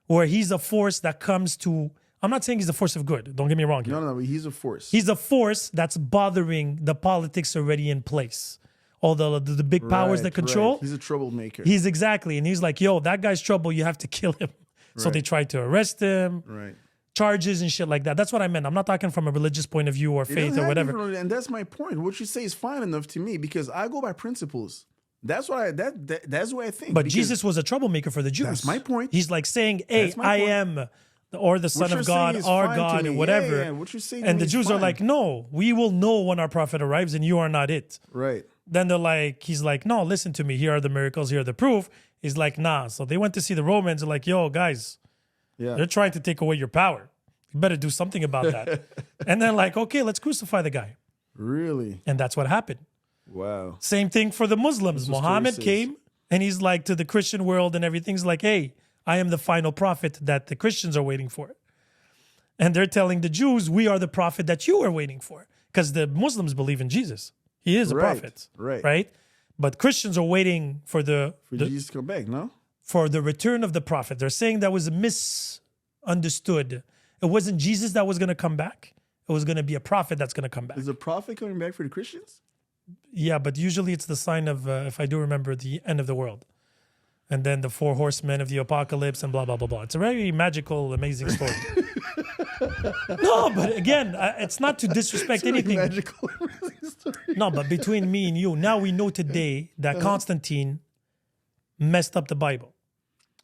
where he's a force that comes to, I'm not saying he's a force of good, don't get me wrong here. No, but he's a force. He's a force that's bothering the politics already in place. All the big powers that control. Right. He's a troublemaker. He's exactly. And he's like, yo, that guy's trouble. You have to kill him. So Right. they tried to arrest him, right. charges and shit like that. That's what I meant. I'm not talking from a religious point of view or It faith doesn't or have whatever. even- and that's my point. What you say is fine enough to me because I go by principles. That's what that's what I think. But because Jesus was a troublemaker for the Jews. That's my point. He's like saying, hey, That's my I point. am, or the Son you're of God, saying is our fine to God, me. and Yeah, whatever. yeah, what you're saying to And me the is Jews are fine. like, no, we will know when our prophet arrives and you are not it. right. Then they're like, he's like, no, listen to me. Here are the miracles. Here are the proof. He's like, nah. So they went to see the Romans and like, yo, guys, Yeah. they're trying to take away your power. You better do something about that. And then like, okay, let's crucify the guy. Really? And that's what happened. Wow. Same thing for the Muslims. what Muhammad story says. came and he's like to the Christian world and everything's like, hey, I am the final prophet that the Christians are waiting for. And they're telling the Jews, we are the prophet that you are waiting for. Because the Muslims believe in Jesus. He is a Right, prophet. right. Right? But Christians are waiting for For Jesus to come back, no? for the return of the prophet. They're saying that was misunderstood. It wasn't Jesus that was going to come back. It was going to be a prophet that's going to come back. Is the prophet coming back for the Christians? Yeah, but usually it's the sign of, if I do remember, the end of the world. And then the 4 horsemen of the apocalypse and blah, blah, blah, blah. It's a very magical, amazing story. No, but again, it's not to disrespect anything. Magical. No, but between me and you, now we know today that Constantine messed up the Bible.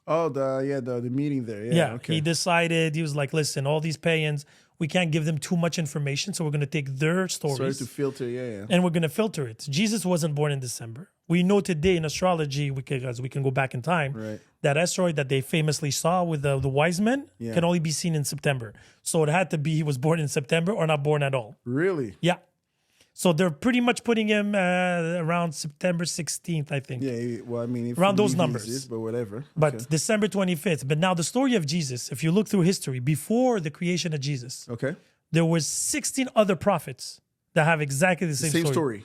Oh, the meeting there. Yeah. Yeah, Okay. he decided, he was like, listen, all these pagans, we can't give them too much information, so we're going to take their Sorry stories to filter. Yeah. and we're going to filter it. Jesus wasn't born in December. We know today in astrology, as we can go back in time, Right. that asteroid that they famously saw with the wise men Yeah. can only be seen in September. So it had to be he was born in September or not born at all. Really? Yeah. So they're pretty much putting him around September 16th, I think. Yeah. Well, I mean, if Around you those believe he numbers. exists, but whatever. But Okay. December 25th. But now the story of Jesus, if you look through history, before the creation of Jesus, Okay. there was 16 other prophets that have exactly the same, Same story.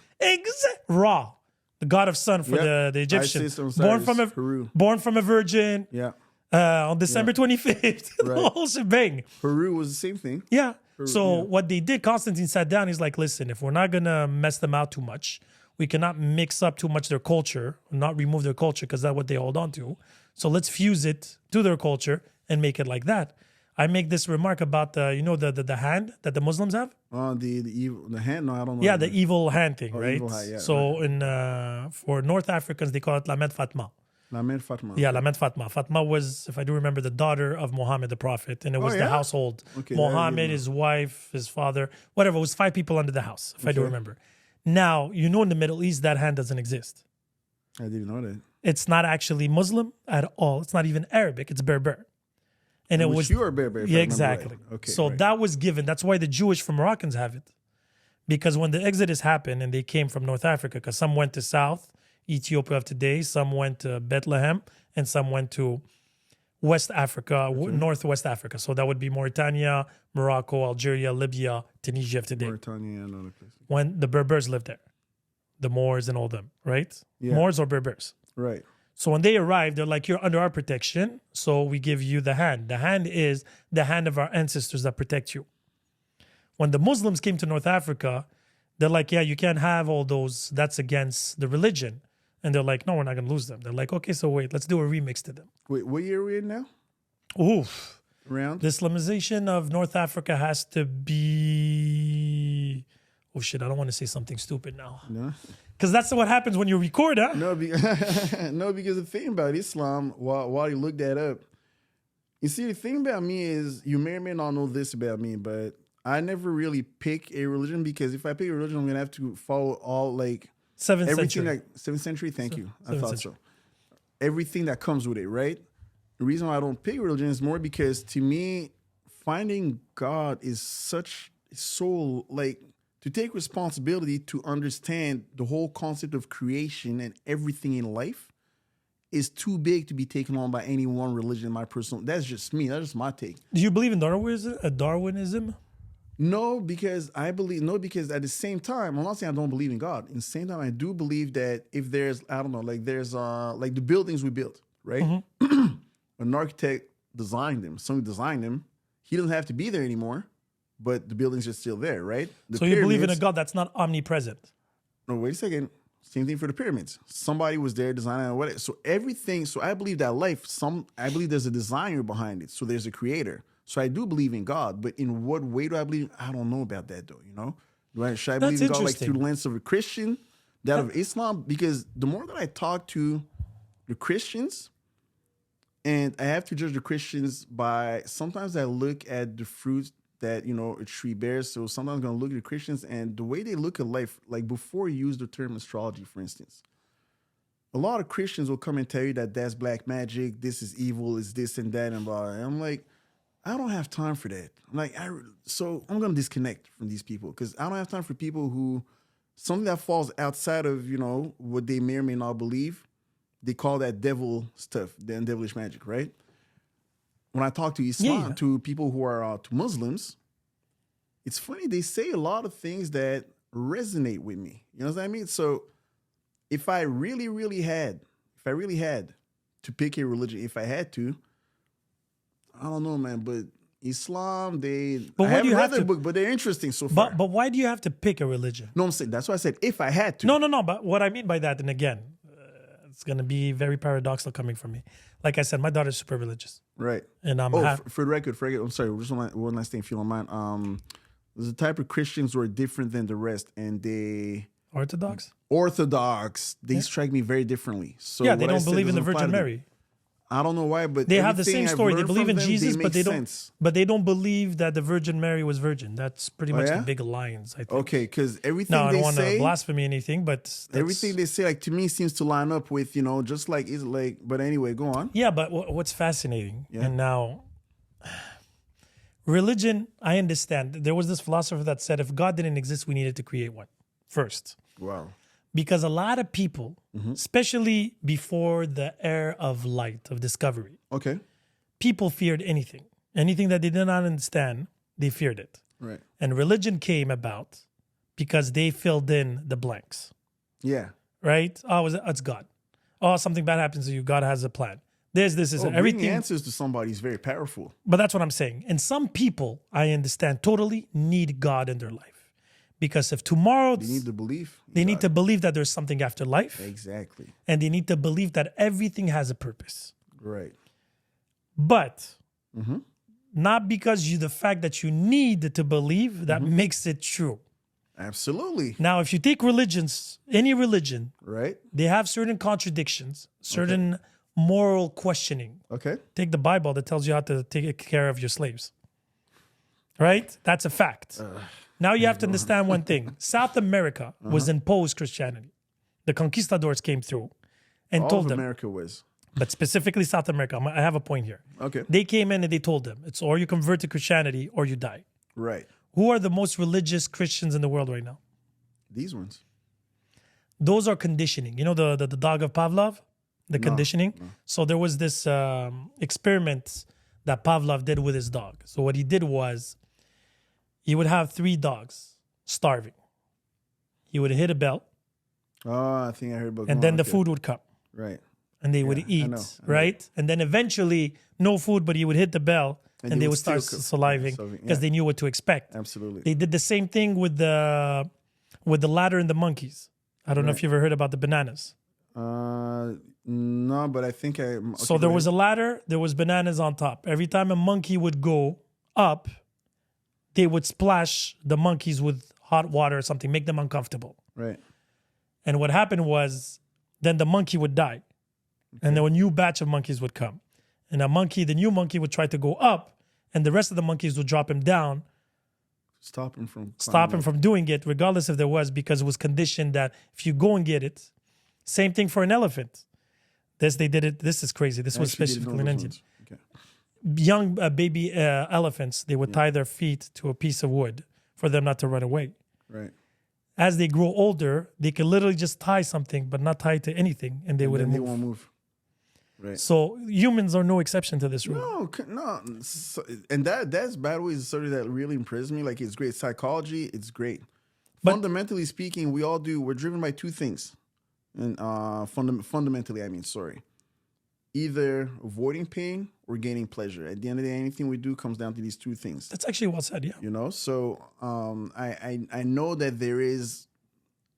Ra, the god of sun for Yep. the Egyptians. Isis, Osiris, Haru. Born from a virgin Yeah. on December 25th. The Right. whole shebang. Peru was the same thing. Yeah. So yeah. what they did, Constantine sat down. He's like, listen, if we're not going to mess them out too much, we cannot mix up too much their culture, not remove their culture because that's what they hold on to. So let's fuse it to their culture and make it like that. I make this remark about the hand that the Muslims have. The hand. No, I don't know. Yeah, the evil hand thing, right? evil hand, yeah, so for North Africans, they call it La Mère Fatma. La Mère Fatima. Yeah, La Mère Fatma. Fatma was, if I do remember, the daughter of Muhammad the Prophet, and it was the yeah? household. Okay, Muhammad, his wife, his father, whatever. It was 5 people under the house, if I do remember. Now, in the Middle East, that hand doesn't exist. I didn't know that. It's not actually Muslim at all. It's not even Arabic. It's Berber. And it Which was you are Berber. if I yeah, remember exactly. right. Okay. So right. that was given. That's why the Jewish from Moroccans have it. Because when the Exodus happened and they came from North Africa, because some went to South Ethiopia of today, some went to Bethlehem, and some went to West Africa, Northwest Africa. So that would be Mauritania, Morocco, Algeria, Libya, Tunisia of today. Mauritania and other places. When the Berbers lived there, the Moors and all them, right? Yeah. Moors or Berbers. Right. So when they arrived, they're like, you're under our protection, so we give you the hand. The hand is the hand of our ancestors that protect you. When the Muslims came to North Africa, they're like, yeah, you can't have all those. That's against the religion. And they're like, no, we're not going to lose them. They're like, okay, so wait, let's do a remix to them. Wait, what year are we in now? Oof. Around? The Islamization of North Africa has to be... Oh, shit, I don't want to say something stupid now. No. Because that's what happens when you record, huh? No, no, because the thing about Islam, while you look that up, you see, the thing about me is, you may or may not know this about me, but I never really pick a religion, because if I pick a religion, I'm going to have to follow all, like, 7th everything century. 7th century, thank you. I 7th thought century. so. Everything that comes with it, right? The reason why I don't pick religion is more because, to me, finding God is so, like, to take responsibility to understand the whole concept of creation and everything in life is too big to be taken on by any one religion. That's just me. That's just my take. Do you believe in Darwinism? No, because at the same time, I'm not saying I don't believe in God. In the same time, I do believe that if there's, I don't know, like there's like the buildings we built, right? Mm-hmm. An architect designed them. Somebody designed them. He doesn't have to be there anymore, but the buildings are still there, right? So you believe in a God that's not omnipresent? No, wait a second. Same thing for the pyramids. Somebody was there designing whatever. So everything. So I believe that life. I believe there's a designer behind it. So there's a creator. So I do believe in God, but in what way do I believe? I don't know about that though. Should I believe in God like through the lens of a Christian, that of Islam? Because the more that I talk to the Christians, and I have to judge the Christians by, sometimes I look at the fruits that a tree bears. So sometimes I'm going to look at the Christians and the way they look at life, like before you use the term astrology, for instance. A lot of Christians will come and tell you that that's black magic, this is evil, it's this and that, and blah. And I'm like, I don't have time for that. So I'm going to disconnect from these people, because I don't have time for people who, something that falls outside of, what they may or may not believe, they call that devil stuff, then devilish magic, right? When I talk to Islam, to people who are to Muslims, it's funny, they say a lot of things that resonate with me. You know what I mean? So if I really had to pick a religion, if I had to, I don't know, man, but Islam, I haven't read their book, but they're interesting so far. But why do you have to pick a religion? No, I'm saying, that's why I said if I had to. No, but what I mean by that, and again, it's going to be very paradoxical coming from me. Like I said, my daughter's super religious. Right. And I'm for the record, I'm sorry, just one last thing, if you don't mind. There's a type of Christians who are different than the rest, and they Orthodox. They strike me very differently. So Yeah, they what I don't said believe in the doesn't apply Virgin to them. Mary. I don't know why, but They have the same everything I've story. They learned believe from in them, Jesus, they but make they sense. don't believe that the Virgin Mary was virgin. That's pretty much yeah? the big alliance, I think. Okay, because everything No, I they don't want to say, blaspheme anything, but everything they say, like to me, seems to line up with just like is like. But anyway, go on. Yeah, but what's fascinating, and now religion, I understand. There was this philosopher that said if God didn't exist, we needed to create one first. Wow. Because a lot of people, especially before the era of light, of discovery, Okay. people feared anything. Anything that they did not understand, they feared it. Right. And religion came about because they filled in the blanks, Yeah. right? Oh, it's God. Oh, something bad happens to you. God has a plan. This is Bringing everything. answers to somebody is very powerful. But that's what I'm saying. And some people, I understand, totally need God in their life. Because if tomorrow They need to believe. they need to believe that there's something after life, Exactly. and they need to believe that everything has a purpose. Right. But not because the fact that you need to believe that makes it true. Absolutely. Now, if you take religions, any religion, Right. they have certain contradictions, certain moral questioning. Okay. Take the Bible that tells you how to take care of your slaves. Right? That's a fact. Now you have to understand one thing. South America was imposed Christianity. The conquistadors came through and All told of them, America was. but specifically South America, I have a point here. Okay. They came in and they told them, it's or you convert to Christianity or you die. Right. Who are the most religious Christians in the world right now? These ones. Those are conditioning. You know the dog of Pavlov? The conditioning? So there was this experiment that Pavlov did with his dog. So what he did was he would have 3 dogs starving. He would hit a bell, Oh, I think I heard about. and then the food would come, Right. and they would I eat, know. right? And then eventually, no food, but he would hit the bell, and they they would would start still saliving saliving, because yeah. they knew what to expect. Absolutely. They did the same thing with the ladder and the monkeys. I don't know if you ever heard about the bananas. No, but I think I. So there was a ladder, there was bananas on top. Every time a monkey would go up, they would splash the monkeys with hot water or something, make them uncomfortable. Right. And what happened was, then the monkey would die. And then a new batch of monkeys would come. And the new monkey would try to go up, and the rest of the monkeys would drop him down, Stop him from. stop him from doing it, regardless if there was, because it was conditioned that if you go and get it, same thing for an elephant. They did it. This is crazy. This was specifically in India. Okay. Young baby elephants, they would tie their feet to a piece of wood for them not to run away. Right. As they grow older, they could literally just tie something, but not tie it to anything, and they wouldn't They move. won't move. Right. So humans are no exception to this rule. No. And that's by the way is something that really impressed me. Like it's great psychology. It's great. But- Fundamentally speaking, we're driven by 2 things. And fundamentally, I mean, either avoiding pain or gaining pleasure. At the end of the day, anything we do comes down to these 2 things. That's actually well said, yeah. So I know that there is,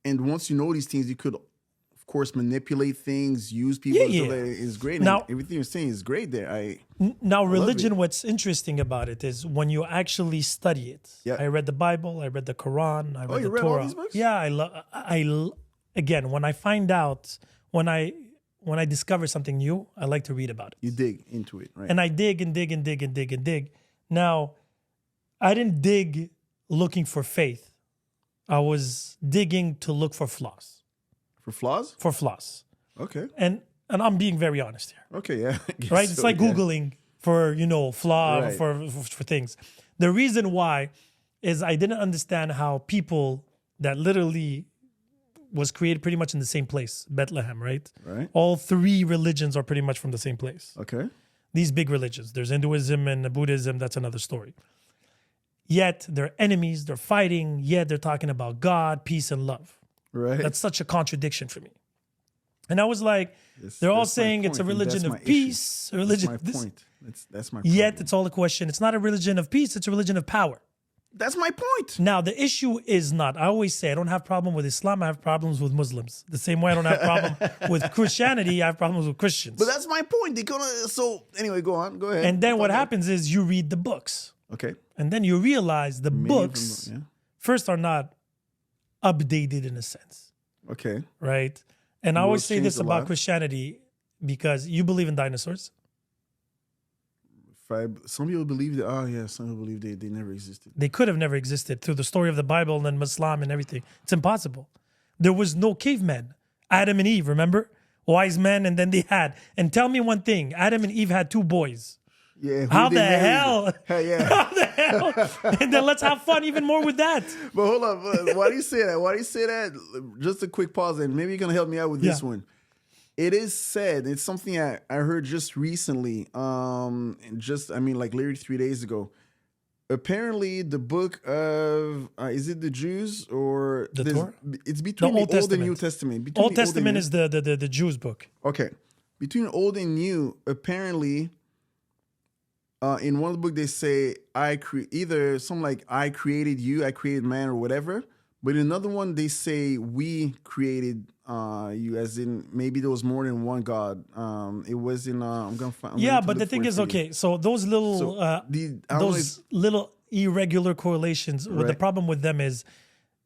and once you know these things, you could, of course, manipulate things, use people. Yeah. So that it's great. Now- and everything you're saying is great there. Now, it. religion, what's interesting about it is when you actually study it. Yeah. I read the Bible, I read the Quran, I read you the read all Torah. these books? Yeah, again, when I find out, when I discover something new, I like to read about it. You dig into it, right? And I dig and dig and dig and dig and dig. Now, I didn't dig looking for faith. I was digging to look for flaws. For flaws? For flaws. Okay. And I'm being very honest here. Okay, yeah. I guess Right? so, It's like yeah. Googling for, flaw Right. for things. The reason why is I didn't understand how people that literally was created pretty much in the same place, Bethlehem, right? Right. All 3 religions are pretty much from the same place. Okay. These big religions. There's Hinduism and Buddhism. That's another story. Yet they're enemies. They're fighting. Yet they're talking about God, peace, and love. Right. That's such a contradiction for me. And I was like, That's- they're all that's my saying it's a point, and religion that's of my issue. peace, a religion. That's my this. point. That's my Yet problem. it's all a question. It's not a religion of peace. It's a religion of power. That's my point. Now, the issue is not, I always say, I don't have problem with Islam. I have problems with Muslims. The same way I don't have problem with Christianity. I have problems with Christians. But that's my point. So anyway, go on. Go ahead. And then what happens is you read the books. Okay. And then you realize the Many of them, books yeah. first are not updated in a sense, Okay. right? And I The always world's say this changed a about lot. Christianity because you believe in dinosaurs. Some people believe that. Oh yeah, some people believe they never existed. They could have never existed through the story of the Bible and then Islam and everything. It's impossible. There was no cavemen. Adam and Eve, remember? Wise men, and then they had. And tell me one thing: Adam and Eve had 2 boys. Yeah. How they the married. hell? Hell yeah. How the hell? And then let's have fun even more with that. But hold up. Why do you say that? Why do you say that? Just a quick pause, and maybe you're gonna help me out with this Yeah. one. It is said. It's something I heard just recently. Like literally 3 days ago. Apparently, the book of is it the Jews or The there's- Torah? It's between The the Old Old and Testament. New Testament. Between Old the and Testament New- is the Jews book. Okay. Between Old and New, apparently, in one book they say either something like I created you, I created man, or whatever. But in another one they say we created you, as in maybe there was more than one God. It was in I'm gonna find. Yeah, but the thing is, okay, so those little So, I don't know those little irregular correlations. Well, the Right. problem with them is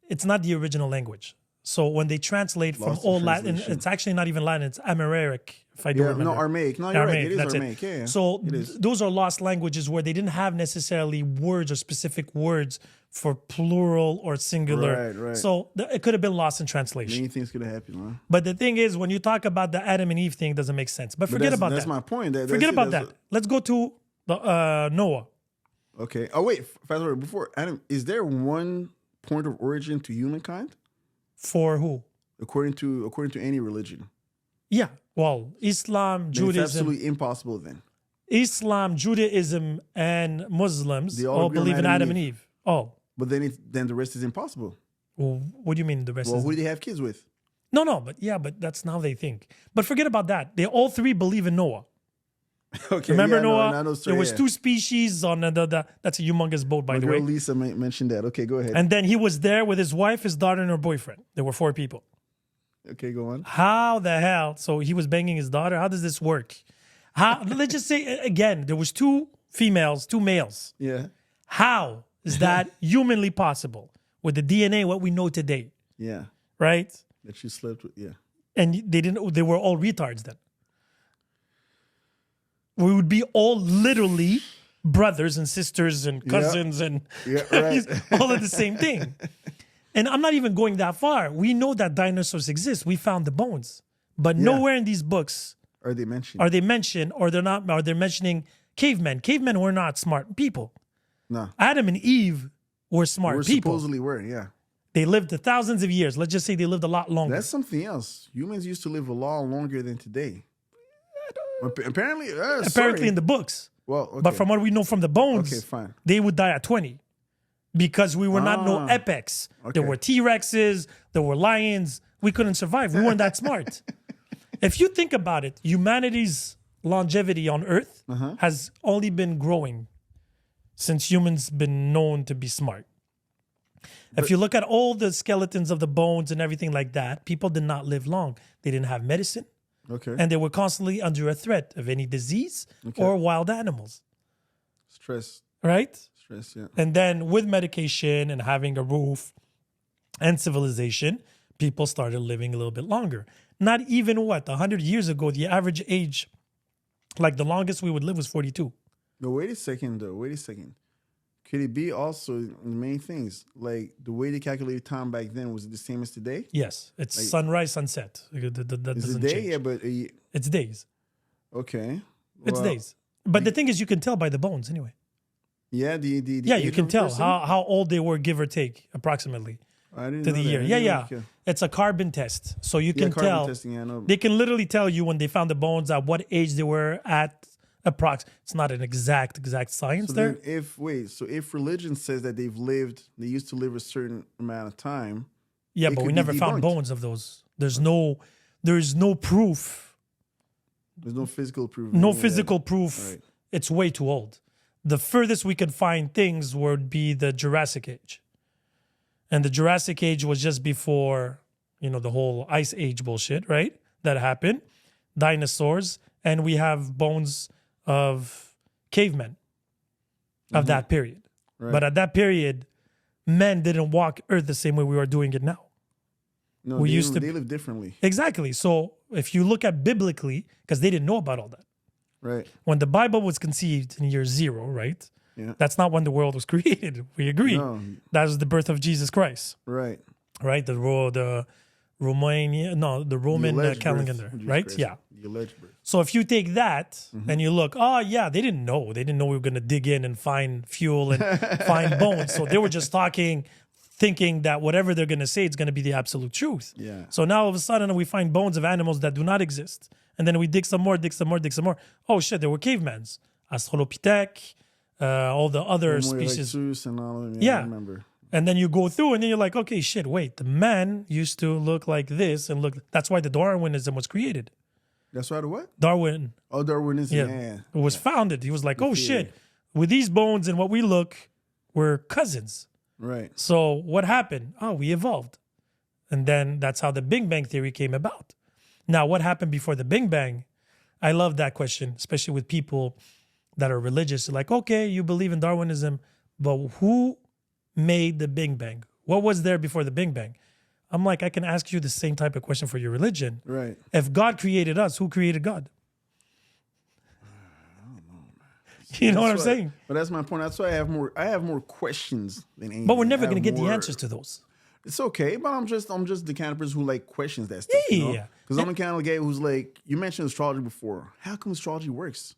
it's not the original language. So when they translate from Lost in Old Latin, translation. it's actually not even Latin. It's Amharic, if I don't Yeah, remember. no, Aramaic. No, you're right. It is that's Aramaic. Yeah, So it is. those are lost languages where they didn't have necessarily words or specific words for plural or singular. Right. So it could have been lost in translation. Many things could have happened, huh? But the thing is, when you talk about the Adam and Eve thing, it doesn't make sense. But forget about That's that. my point. Forget about that. Let's go to the Noah. Okay. Oh wait, fast forward. Before Adam, is there one point of origin to humankind For who? according to any religion? Yeah. Well, Islam, Then it's Judaism, absolutely impossible. Then Judaism, and Muslims They all all agree on believe in Adam Adam and and Eve. Oh, but then the rest is impossible. well, what do you mean the rest Well, is? who do they have kids with? No, but that's not how they think. But forget about that. They all 3 believe in Noah. Okay, Remember yeah, Noah? no, There was 2 species on that's a humongous boat, by My the girl way. Lisa mentioned that. Okay, go ahead. And then he was there with his wife, his daughter, and her boyfriend. There were 4 people. Okay, go on. How the hell? So he was banging his daughter. How does this work? How? Let's just say again, there was 2 females, 2 males. Yeah, How is that humanly possible with the DNA what we know today, yeah. right? That she slept with. Yeah. And they were all retards then. We would be all literally brothers and sisters and cousins and Yeah, right. all of the same thing. And I'm not even going that far. We know that dinosaurs exist. We found the bones. But nowhere in these books Are they mentioned? are they mentioned, or they're mentioning cavemen. Cavemen were not smart people. No. Adam and Eve were smart We're people. supposedly were. Yeah. They lived thousands of years. Let's just say they lived a lot longer. That's something else. Humans used to live a lot longer than today. Apparently, Apparently in the books. Well, okay. But from what we know from the bones, Okay, fine. they would die at 20 because we were not no epics. There okay. were T-Rexes, there were lions. We couldn't survive. We weren't that smart. If you think about it, humanity's longevity on Earth has only been growing since humans been known to be smart. If you look at all the skeletons of the bones and everything like that, people did not live long. They didn't have medicine. Okay. And they were constantly under a threat of any disease or wild animals, Stress, right? yeah. And then with medication and having a roof and civilization, people started living a little bit longer. Not even 100 years ago, the average age, like the longest we would live was 42. No, wait a second, though. Wait a second. Could it be also many things? Like the way they calculated time back then, was it the same as today? Yes, it's sunrise, sunset. That Is doesn't it day? change. Yeah, but It's days. okay. It's Well, days. But the thing is, you can tell by the bones anyway. Yeah, the Yeah, you age can of a tell person? how old they were, give or take, approximately I didn't to know the that. year. I Yeah, didn't know yeah. that. It's a carbon test, so you Yeah, can carbon tell. testing. Yeah, I know. They can literally tell you when they found the bones at what age they were at. It's not an exact science So there. then if religion says that they used to live a certain amount of time. Yeah, it but we could be never found debunked. bones of those. There's no proof. There's no physical proof. No of any of that. physical proof. Right. It's way too old. The furthest we could find things would be the Jurassic Age. And the Jurassic Age was just before, the whole Ice Age bullshit, right? That happened. Dinosaurs. And we have bones of cavemen. of that period. Right. But at that period, men didn't walk earth the same way we are doing it now. No, We they, used to they live differently. Exactly. So if you look at biblically, because they didn't know about all that. Right. When the Bible was conceived in year 0, right? Yeah. That's not when the world was created. We agree. No. That was the birth of Jesus Christ, Right. right? The Roman alleged calendar, birth of Jesus right? Christ. Yeah. The alleged birth. So if you take that and you look, oh yeah, they didn't know. They didn't know we were going to dig in and find fuel and find bones. So they were just talking, thinking that whatever they're going to say is going to be the absolute truth. Yeah. So now all of a sudden we find bones of animals that do not exist. And then we dig some more, dig some more, dig some more. Oh shit, there were cavemans. Australopithec, all the other Homo species. erectus and all of them. Yeah. I remember. And then you go through and then you're like, okay, shit, wait. The man used to look like this and look. That's why the Darwinism was created. That's right. What? Darwin. Oh, Darwinism. Yeah. Yeah. It was founded. He was like, oh theory. shit, with these bones and what we look, we're cousins. Right. So what happened? Oh, we evolved. And then that's how the Big Bang Theory came about. Now, what happened before the Big Bang? I love that question, especially with people that are religious. Like, okay, you believe in Darwinism, but who made the Big Bang? What was there before the Big Bang? I'm like, I can ask you the same type of question for your religion. Right. If God created us, who created God? I don't know, man. You know what I'm That's why- saying? But that's my point. That's why I have more questions than anything. But we're never I have going to get the more- answers to those. It's okay, but I'm just the kind of person who like questions that stuff. Yeah. Because I'm the kind of guy who's like, you mentioned astrology before. How come astrology works?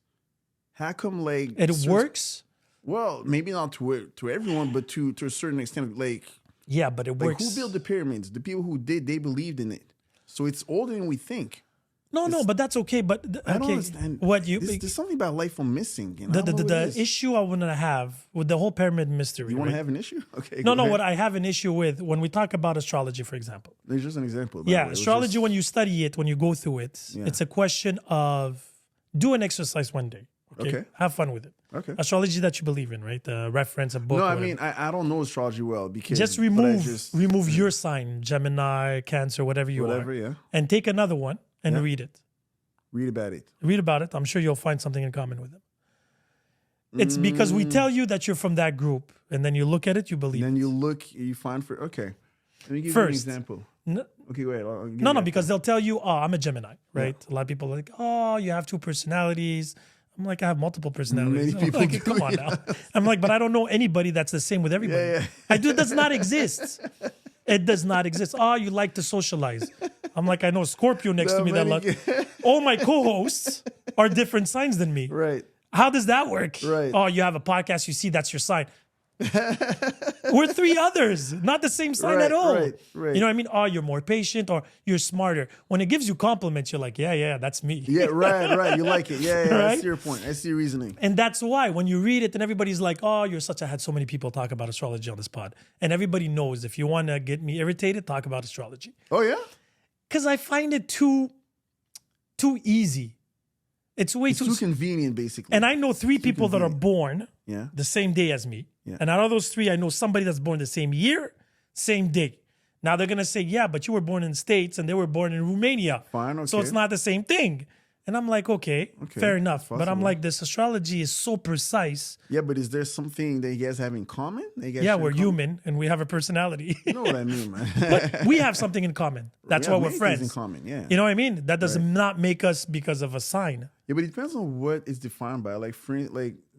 How come like It works. Well, maybe not to everyone, but to a certain extent. Like Yeah, but it works. who built the pyramids? The people who did, they believed in it. So it's older than we think. No, but that's okay. But I don't okay, understand. what you There's something about life I'm missing. And the I don't know what it is. issue I want to have with the whole pyramid mystery. You want to right? have an issue? Okay. No, go no. ahead. What I have an issue with when we talk about astrology, for example. There's just an example. by the Yeah, way. It was astrology. just- When you study it, when you go through it, Yeah. it's a question of do an exercise one day. Okay. Have fun with it. Okay. Astrology that you believe in, right? Reference a book. No, or I whatever. mean I don't know astrology well because just but I remove just- remove your sign, Gemini, Cancer, whatever you whatever. are, Yeah. and take another one and Yeah. read it. Read about it. Read about it. I'm sure you'll find something in common with them. It's because we tell you that you're from that group, and then you look at it, you believe. Then it. you look, you find for okay. Let me give you an First. example. No, Okay, wait. I'll give no, you a- because they'll tell you, "Oh, I'm a Gemini," right? A lot of people are like, "Oh, you have two personalities." I'm like, I have multiple personalities. Many I'm people like, do, come on now. I'm like, but I don't know anybody that's the same with everybody. Yeah, yeah. I do. It does not exist. It does not exist. Oh, you like to socialize. I'm like, I know a Scorpio next to me that many- all my co-hosts are different signs than me. Right. How does that work? Right. Oh, you have a podcast, you see that's your sign. We're three others, not the same sign Right, at all. right, right. You know what I mean? Oh, you're more patient or you're smarter. When it gives you compliments, you're like, yeah, that's me. Yeah, right. You like it. Yeah, I Right? see your point. I see your reasoning. And that's why when you read it and everybody's like, oh, I had so many people talk about astrology on this pod. And everybody knows if you want to get me irritated, talk about astrology. Oh yeah? Because I find it too easy. It's way It's too convenient, basically. And I know three people that are born yeah. the same day as me. Yeah. And out of those three, I know somebody that's born the same year, same day. Now they're going to say, yeah, but you were born in the States and they were born in Romania. Fine, So okay. it's not the same thing. And I'm like, okay, fair enough. But I'm possible. like, this astrology is so precise. Yeah, but is there something that you guys have in common? That you guys Yeah, share we're in common? human and we have a personality. You know what I mean, man. But we have something in common. That's We why have we're many friends. things in common, yeah. You know what I mean? That does not make us because of a sign. Yeah, but it depends on what is defined by. Like,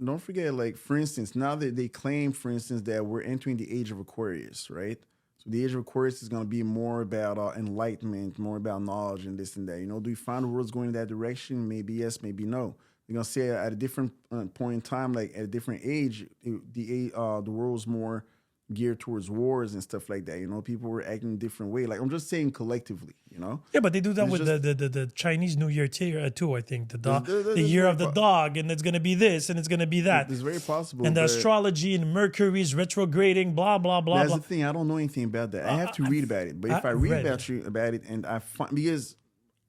don't forget, like, for instance, now that they claim, for instance, that we're entering the age of Aquarius, right? So the age of Aquarius is going to be more about enlightenment, more about knowledge and this and that. You know, do we find the world's going in that direction? Maybe yes, maybe no. You're going to say at a different point in time, like at a different age, the world's more geared towards wars and stuff like that. You know, people were acting a different way. Like, I'm just saying collectively, you know? Yeah, but they do that It's with just- the Chinese New Year too, I think. The There's year very of the dog, and it's going to be this, and it's going to be that. It's very possible. And the but astrology and Mercury's retrograding, blah, blah, blah, that's blah. the thing. I don't know anything about that. I have to read about it. But if I I've read read about it and I find, because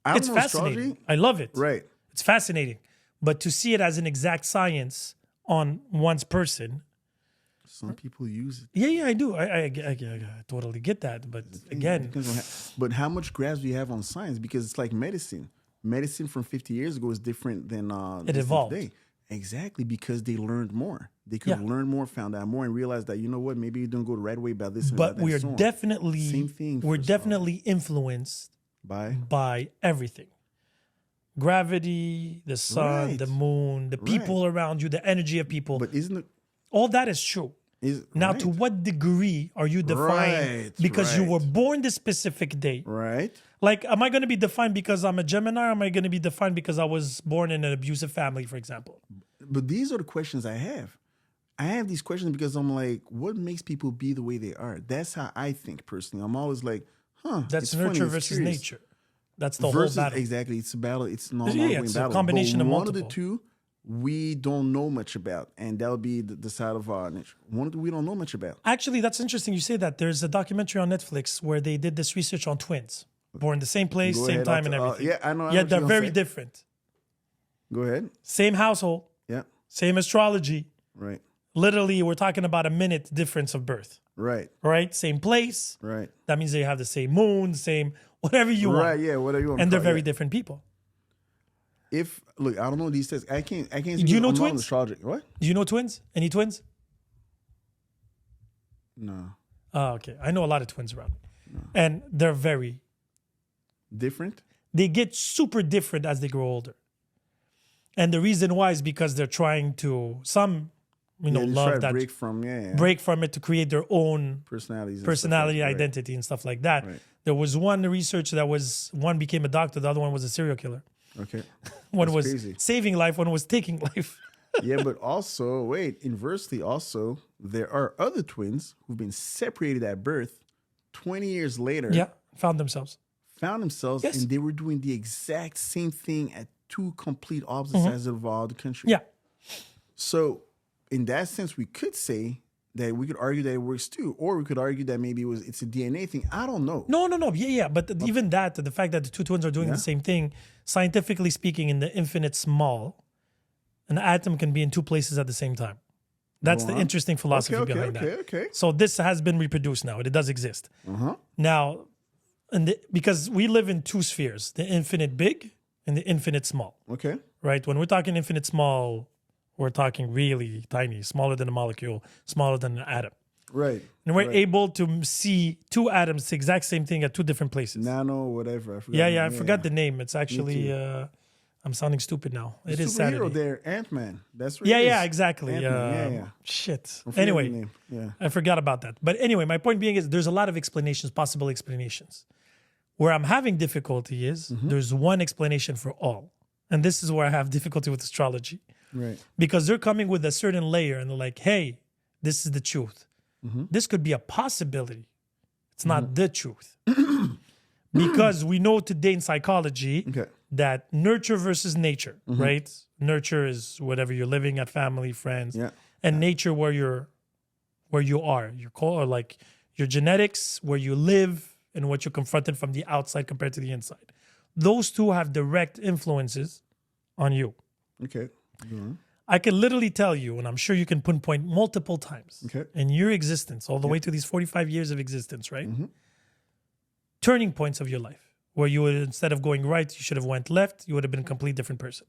I don't It's know fascinating. astrology. I love it. Right. It's fascinating. But to see it as an exact science on one's person, Some people use it. yeah, I do. I totally get that. But again, Depends on but how much grasp do you have on science? Because it's like medicine. Medicine from 50 years ago is different than It evolved. today. Exactly, because they learned more. they could learn more, found out more, and realize that, you know what, maybe you don't go the right way about this and But about that. we are and so on. definitely Same thing we're for definitely influenced By by everything. Gravity, the sun, Right. the moon, the people around you, the energy of people. but isn't it All that is true. Now, to what degree are you defined because you were born this specific day? right? Like, am I going to be defined because I'm a Gemini, or am I going to be defined because I was born in an abusive family, for example? But these are the questions I have. I have these questions because I'm like, what makes people be the way they are? That's how I think personally. I'm always like, That's it's nurture funny, it's versus curious. nature. That's the Versus, whole battle. exactly, it's a battle. It's not an Yeah, ongoing it's a battle. combination but of one of the multiple. two, we don't know much about, and that'll be the side of our nature. One of the we don't know much about. Actually, that's interesting you say that. There's a documentary on Netflix where they did this research on twins, born the same place, Go same ahead, time, I'll and t- everything. yeah, I know. I know Yet what they're you're gonna very say. different. Go ahead. Same household, Yeah. same astrology. Right. Literally, we're talking about a minute difference of birth, Right. right? Same place. Right. That means they have the same moon, same whatever you Right. want. Yeah. Whatever you want. And to they're call it, very yeah. different people. If look, I don't know these tests. I can't. Do you know I'm not an twins? astrologer. What? Do you know twins? Any twins? No. Oh, okay. I know a lot of twins around me. And they're very, Different. they get super different as they grow older. And the reason why is because they're trying to, some, Yeah, they try love to that, break from from it to create their own personalities, and personality, stuff like that. identity, and stuff like that. Right. There was one research that was, one became a doctor, the other one was a serial killer. Okay. One That's was crazy. saving life, one was taking life. Yeah, but also, wait, inversely, also, there are other twins who've been separated at birth 20 years later, Yeah, found themselves. found themselves, Yes. and they were doing the exact same thing at two complete opposite sides of the country. Mm-hmm. Yeah. So, in that sense, we could say that we could argue that it works too, or we could argue that maybe it's a DNA thing. I don't know. No. Yeah. But even that, the fact that the two twins are doing the same thing, scientifically speaking, in the infinite small, an atom can be in two places at the same time. That's Go the on. interesting philosophy behind that. Okay. So this has been reproduced now. It does exist. Uh-huh. Now, because we live in two spheres, the infinite big and the infinite small, Okay. right? When we're talking infinite small, we're talking really tiny, smaller than a molecule, smaller than an atom. Right. And we're right. able to see two atoms, the exact same thing at two different places. Nano, whatever. I forgot Yeah, I forgot the name. It's actually, too. I'm sounding stupid now. It is superhero Saturday. there, Ant-Man. That's what Yeah, exactly. Ant-Man, yeah. Shit. I forget Anyway, the name. Yeah. I forgot about that. But anyway, my point being is there's a lot of explanations, possible explanations. Where I'm having difficulty is there's one explanation for all. And this is where I have difficulty with astrology. Right. Because they're coming with a certain layer and they're like, hey, this is the truth. This could be a possibility. It's not the truth. Because we know today in psychology Okay. that nurture versus nature, right? Nurture is whatever you're living at, family, friends, Yeah. and nature where you are. Your core, like your genetics, where you live, and what you're confronted from the outside compared to the inside. Those two have direct influences on you. Okay. Go on. I can literally tell you, and I'm sure you can pinpoint multiple times Okay. in your existence, all the way to these 45 years of existence, right? Turning points of your life, where you would, instead of going right, you should have went left. You would have been a complete different person.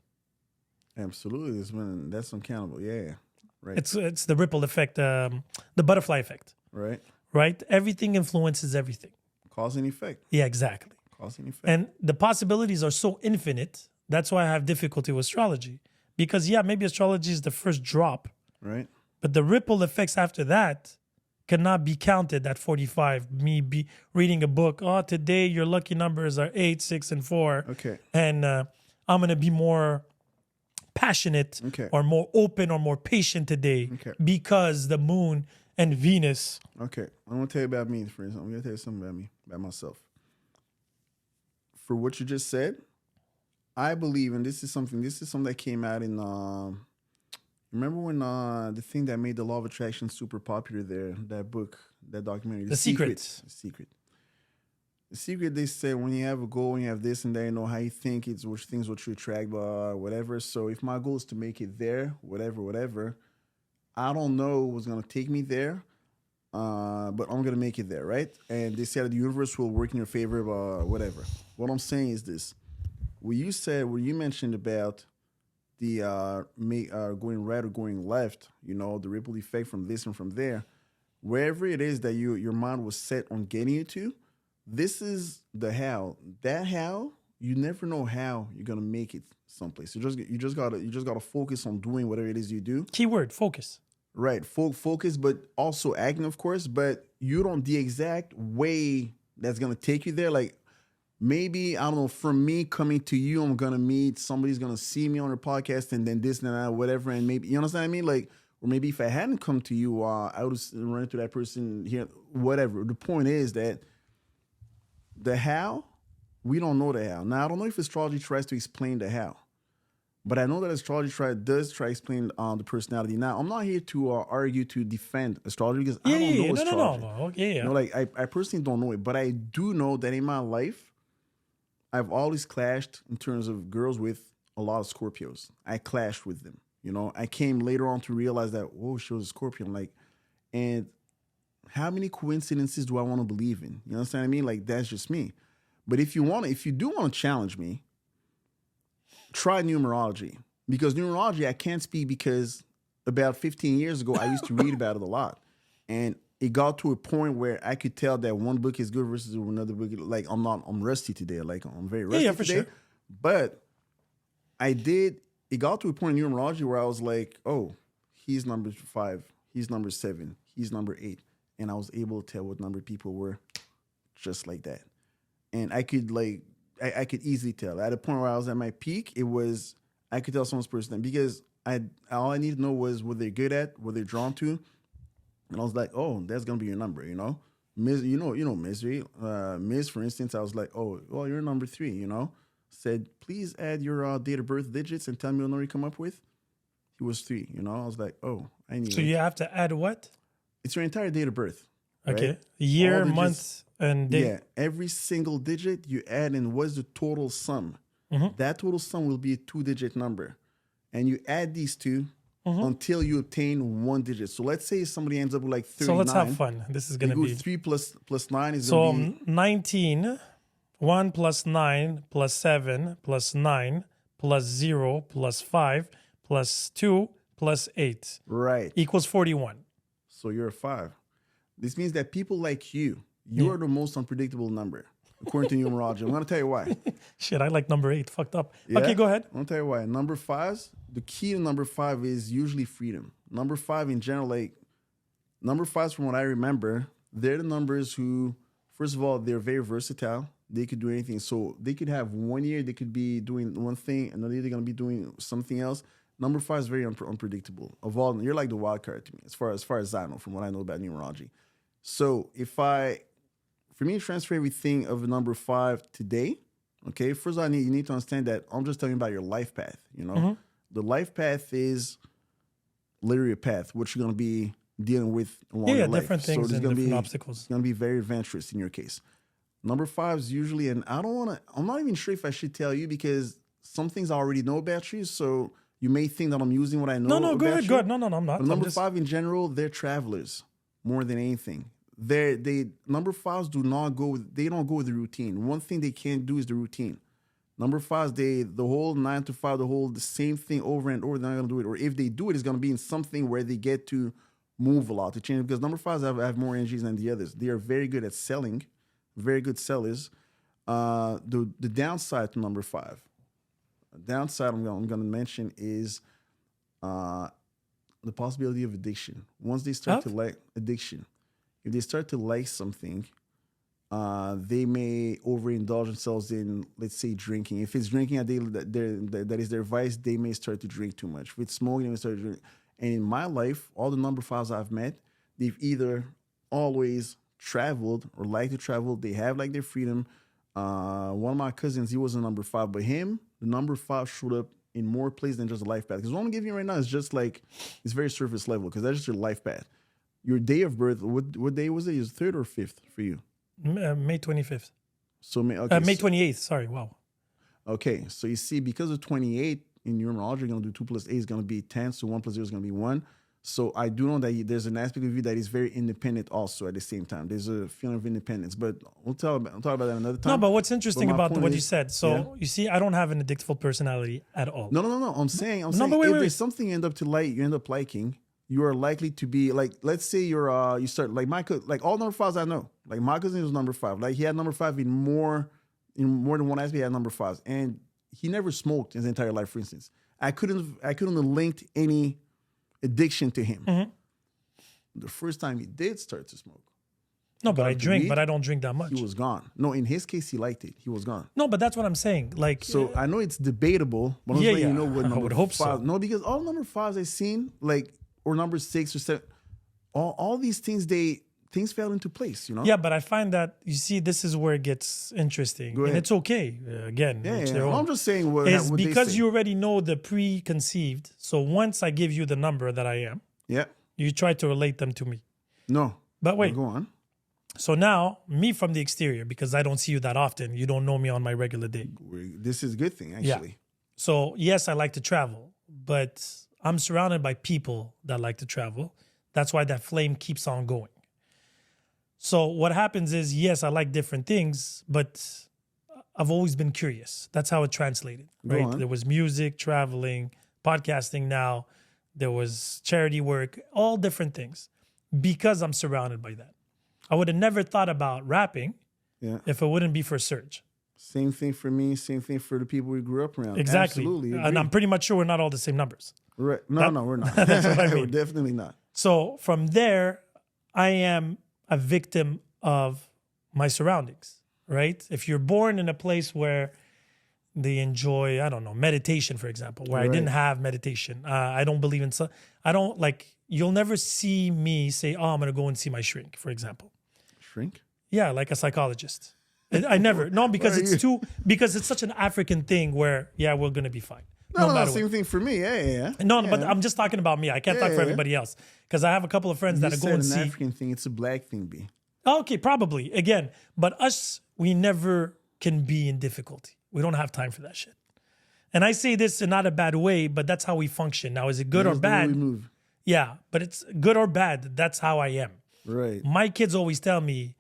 Absolutely. That's uncountable. Yeah. Right. It's the ripple effect, the butterfly effect, right. right? Everything influences everything. Cause and effect. Yeah, exactly. Cause and effect. And the possibilities are so infinite. That's why I have difficulty with astrology. Because, yeah, maybe astrology is the first drop, right. but the ripple effects after that cannot be counted at 45. Me be reading a book, today your lucky numbers are 8, 6, and 4. Okay. And I'm going to be more passionate Okay. or more open or more patient today Okay. because the moon and Venus. Okay. I'm gonna tell you about me, for instance. I'm gonna tell you something about me, about myself. For what you just said, I believe, and this is something that came out in remember when the thing that made the law of attraction super popular there, that book, that documentary, The Secret. The Secret, they say when you have a goal, when you have this and that, you know how you think, it's which things what you attract, whatever. So if my goal is to make it there, whatever, I don't know what's gonna take me there, but I'm gonna make it there, right? And they said the universe will work in your favor, whatever. What I'm saying is this: what you mentioned about the going right or going left, the ripple effect from this and from there, wherever it is that your mind was set on getting you to, this is the how. That how, you never know how you're gonna make it someplace. You just gotta focus on doing whatever it is you do. Keyword, focus. Right, focus, but also acting, of course. But you don't the exact way that's gonna take you there. Like maybe I don't know. From me coming to you, I'm gonna meet somebody's gonna see me on your podcast, and then this and that, whatever. And maybe you understand what I mean. Like, or maybe if I hadn't come to you, I would have run into that person here. Whatever. The point is that the how, we don't know the how. Now I don't know if astrology tries to explain the how. But I know that astrology does try to explain the personality. Now, I'm not here to argue to defend astrology because I don't know astrology. No. Okay, yeah. Like I personally don't know it, but I do know that in my life, I've always clashed in terms of girls with a lot of Scorpios. I clashed with them. I came later on to realize that, whoa, she was a Scorpio. And how many coincidences do I want to believe in? You understand what I mean? Like, that's just me. But if you do want to challenge me, try numerology, because numerology I can't speak because about 15 years ago I used to read about it a lot, and it got to a point where I could tell that one book is good versus another book. Like I'm rusty today. Like I'm very rusty for today. sure. But it got to a point in numerology where I was like, oh, he's number 5, he's number 7, he's number 8, and I was able to tell what number people were, just like that, and I could I could easily tell. At a point where I was at my peak, I could tell someone's personality because all I needed to know was what they're good at, what they're drawn to, and I was like, oh, that's gonna be your number, Miss, Misery, Miss, for instance, I was like, oh, well, you're number 3, Said, please add your date of birth digits and tell me what number you come up with. He was 3, I was like, oh, I knew. So you have to add what? It's your entire date of birth. Okay, right? year, All digits, month, and day. Yeah, every single digit you add in what's the total sum. That total sum will be a 2-digit number. And you add these two until you obtain 1 digit. So let's say somebody ends up with like 39. So let's have fun. This is going to be... 3 plus 9 is so going to be... 19, 1 plus 9 plus 7 plus 9 plus 0 plus 5 plus 2 plus 8. Right. Equals 41. So you're a 5. This means that people like you are the most unpredictable number, according to numerology. I'm going to tell you why. Shit, I like number 8. Fucked up. Yeah? Okay, go ahead. I'm going to tell you why. Number 5s, the key to number 5 is usually freedom. Number 5 in general, number 5s from what I remember, they're the numbers who, first of all, they're very versatile. They could do anything. So they could have 1 year, they could be doing one thing, another year they're going to be doing something else. Number 5 is very unpredictable. You're like the wild card to me, as far as I know, from what I know about numerology. So for me to transfer everything of a number 5 today, okay, first you need to understand that I'm just telling you about your life path, The life path is literally a path, what you're going to be dealing with along your life. Different things and different obstacles. It's going to be very adventurous in your case. Number 5 is usually, and I'm not even sure if I should tell you because some things I already know about you, so you may think that I'm using what I know about go ahead, you. go ahead. No, I'm not. But number 5 in general, they're travelers more than anything. Number 5s they don't go with the routine. One thing they can't do is the routine. Number 5s, the whole 9 to 5, the same thing over and over, they're not gonna do it. Or if they do it, it's gonna be in something where they get to move a lot, to change. Because number 5s have more energies than the others. They are very good at selling, very good sellers. The downside to number 5, I'm gonna mention is the possibility of addiction. Once they start to like addiction, if they start to like something, they may overindulge themselves in, let's say, drinking. If it's drinking that is their vice, they may start to drink too much. If it's smoking, they may start to drink. And in my life, all the number 5s I've met, they've either always traveled or like to travel. They have like their freedom. One of my cousins, he was a number 5, but the number 5 showed up in more places than just a life path. Because what I'm giving you right now is just like, it's very surface level because that's just your life path. Your day of birth, what day was it? Is it 3rd or 5th for you? May 25th. So May 28th. Sorry, wow. Okay, so you see, because of 28 in numerology, you're going to do 2 plus 8 is going to be 10, so 1 plus 0 is going to be 1. So I do know that there's an aspect of you that is very independent also at the same time. There's a feeling of independence, but we'll talk about that another time. No, but what's interesting my about point what you is- said, so yeah. you see, I don't have an addictful personality at all. No. I'm saying but wait, if wait. there's something you end up liking, you are likely to be like, let's say you start like all number fives I know. Like my cousin was number 5. Like he had number 5 in more than one aspect. He had number 5s, and he never smoked his entire life. For instance, I couldn't have linked any addiction to him. Mm-hmm. The first time he did start to smoke, No, but I the drink, weed, but I don't drink that much. he was gone. No, in his case, he liked it. He was gone. No, but that's what I'm saying. Like, So I know it's debatable, but I'm Yeah, just letting yeah. you know what I number would hope so. 5. No, because all number 5s I've seen, like, or number 6 or 7, all these things, things fell into place, you know? yeah, but I find that, you see, this is where it gets interesting. Go And ahead. it's okay. Again, Yeah, each yeah. their Well, own. I'm just saying what Is what they because say. you already know the preconceived. So once I give you the number that I am, Yeah. you try to relate them to me. No. But wait, Go on. so now me from the exterior, because I don't see you that often, you don't know me on my regular day. This is a good thing, actually. So yes, I like to travel, but I'm surrounded by people that like to travel. That's why that flame keeps on going. So what happens is, yes, I like different things, but I've always been curious. That's how it translated, Go right? on. There was music, traveling, podcasting now. There was charity work, all different things, because I'm surrounded by that. I would have never thought about rapping Yeah. if it wouldn't be for Surge. Same thing for me. Same thing for the people we grew up around. Exactly. Absolutely. And agree. I'm pretty much sure we're not all the same numbers. Right. No, we're not. That's what I We're mean. definitely not. So from there, I am a victim of my surroundings, right? If you're born in a place where they enjoy, I don't know, meditation, for example, where I didn't Right. have meditation. I don't believe in, I don't like, you'll never see me say, oh, I'm going to go and see my shrink, for example. Shrink? Yeah, like a psychologist. I never, no, because Why are because it's such an African thing where, yeah, we're going to be fine. No, matter what. same thing for me. Yeah. No, Yeah. but I'm just talking about me. I can't talk for Yeah. everybody else because I have a couple of friends You that go said and an see. African thing. It's a black thing, B. Okay, probably again, but us, we never can be in difficulty. We don't have time for that shit. And I say this in not a bad way, but that's how we function. Now, is it good or That's the way we bad? move. Yeah, but it's good or bad. That's how I am. Right. My kids always tell me,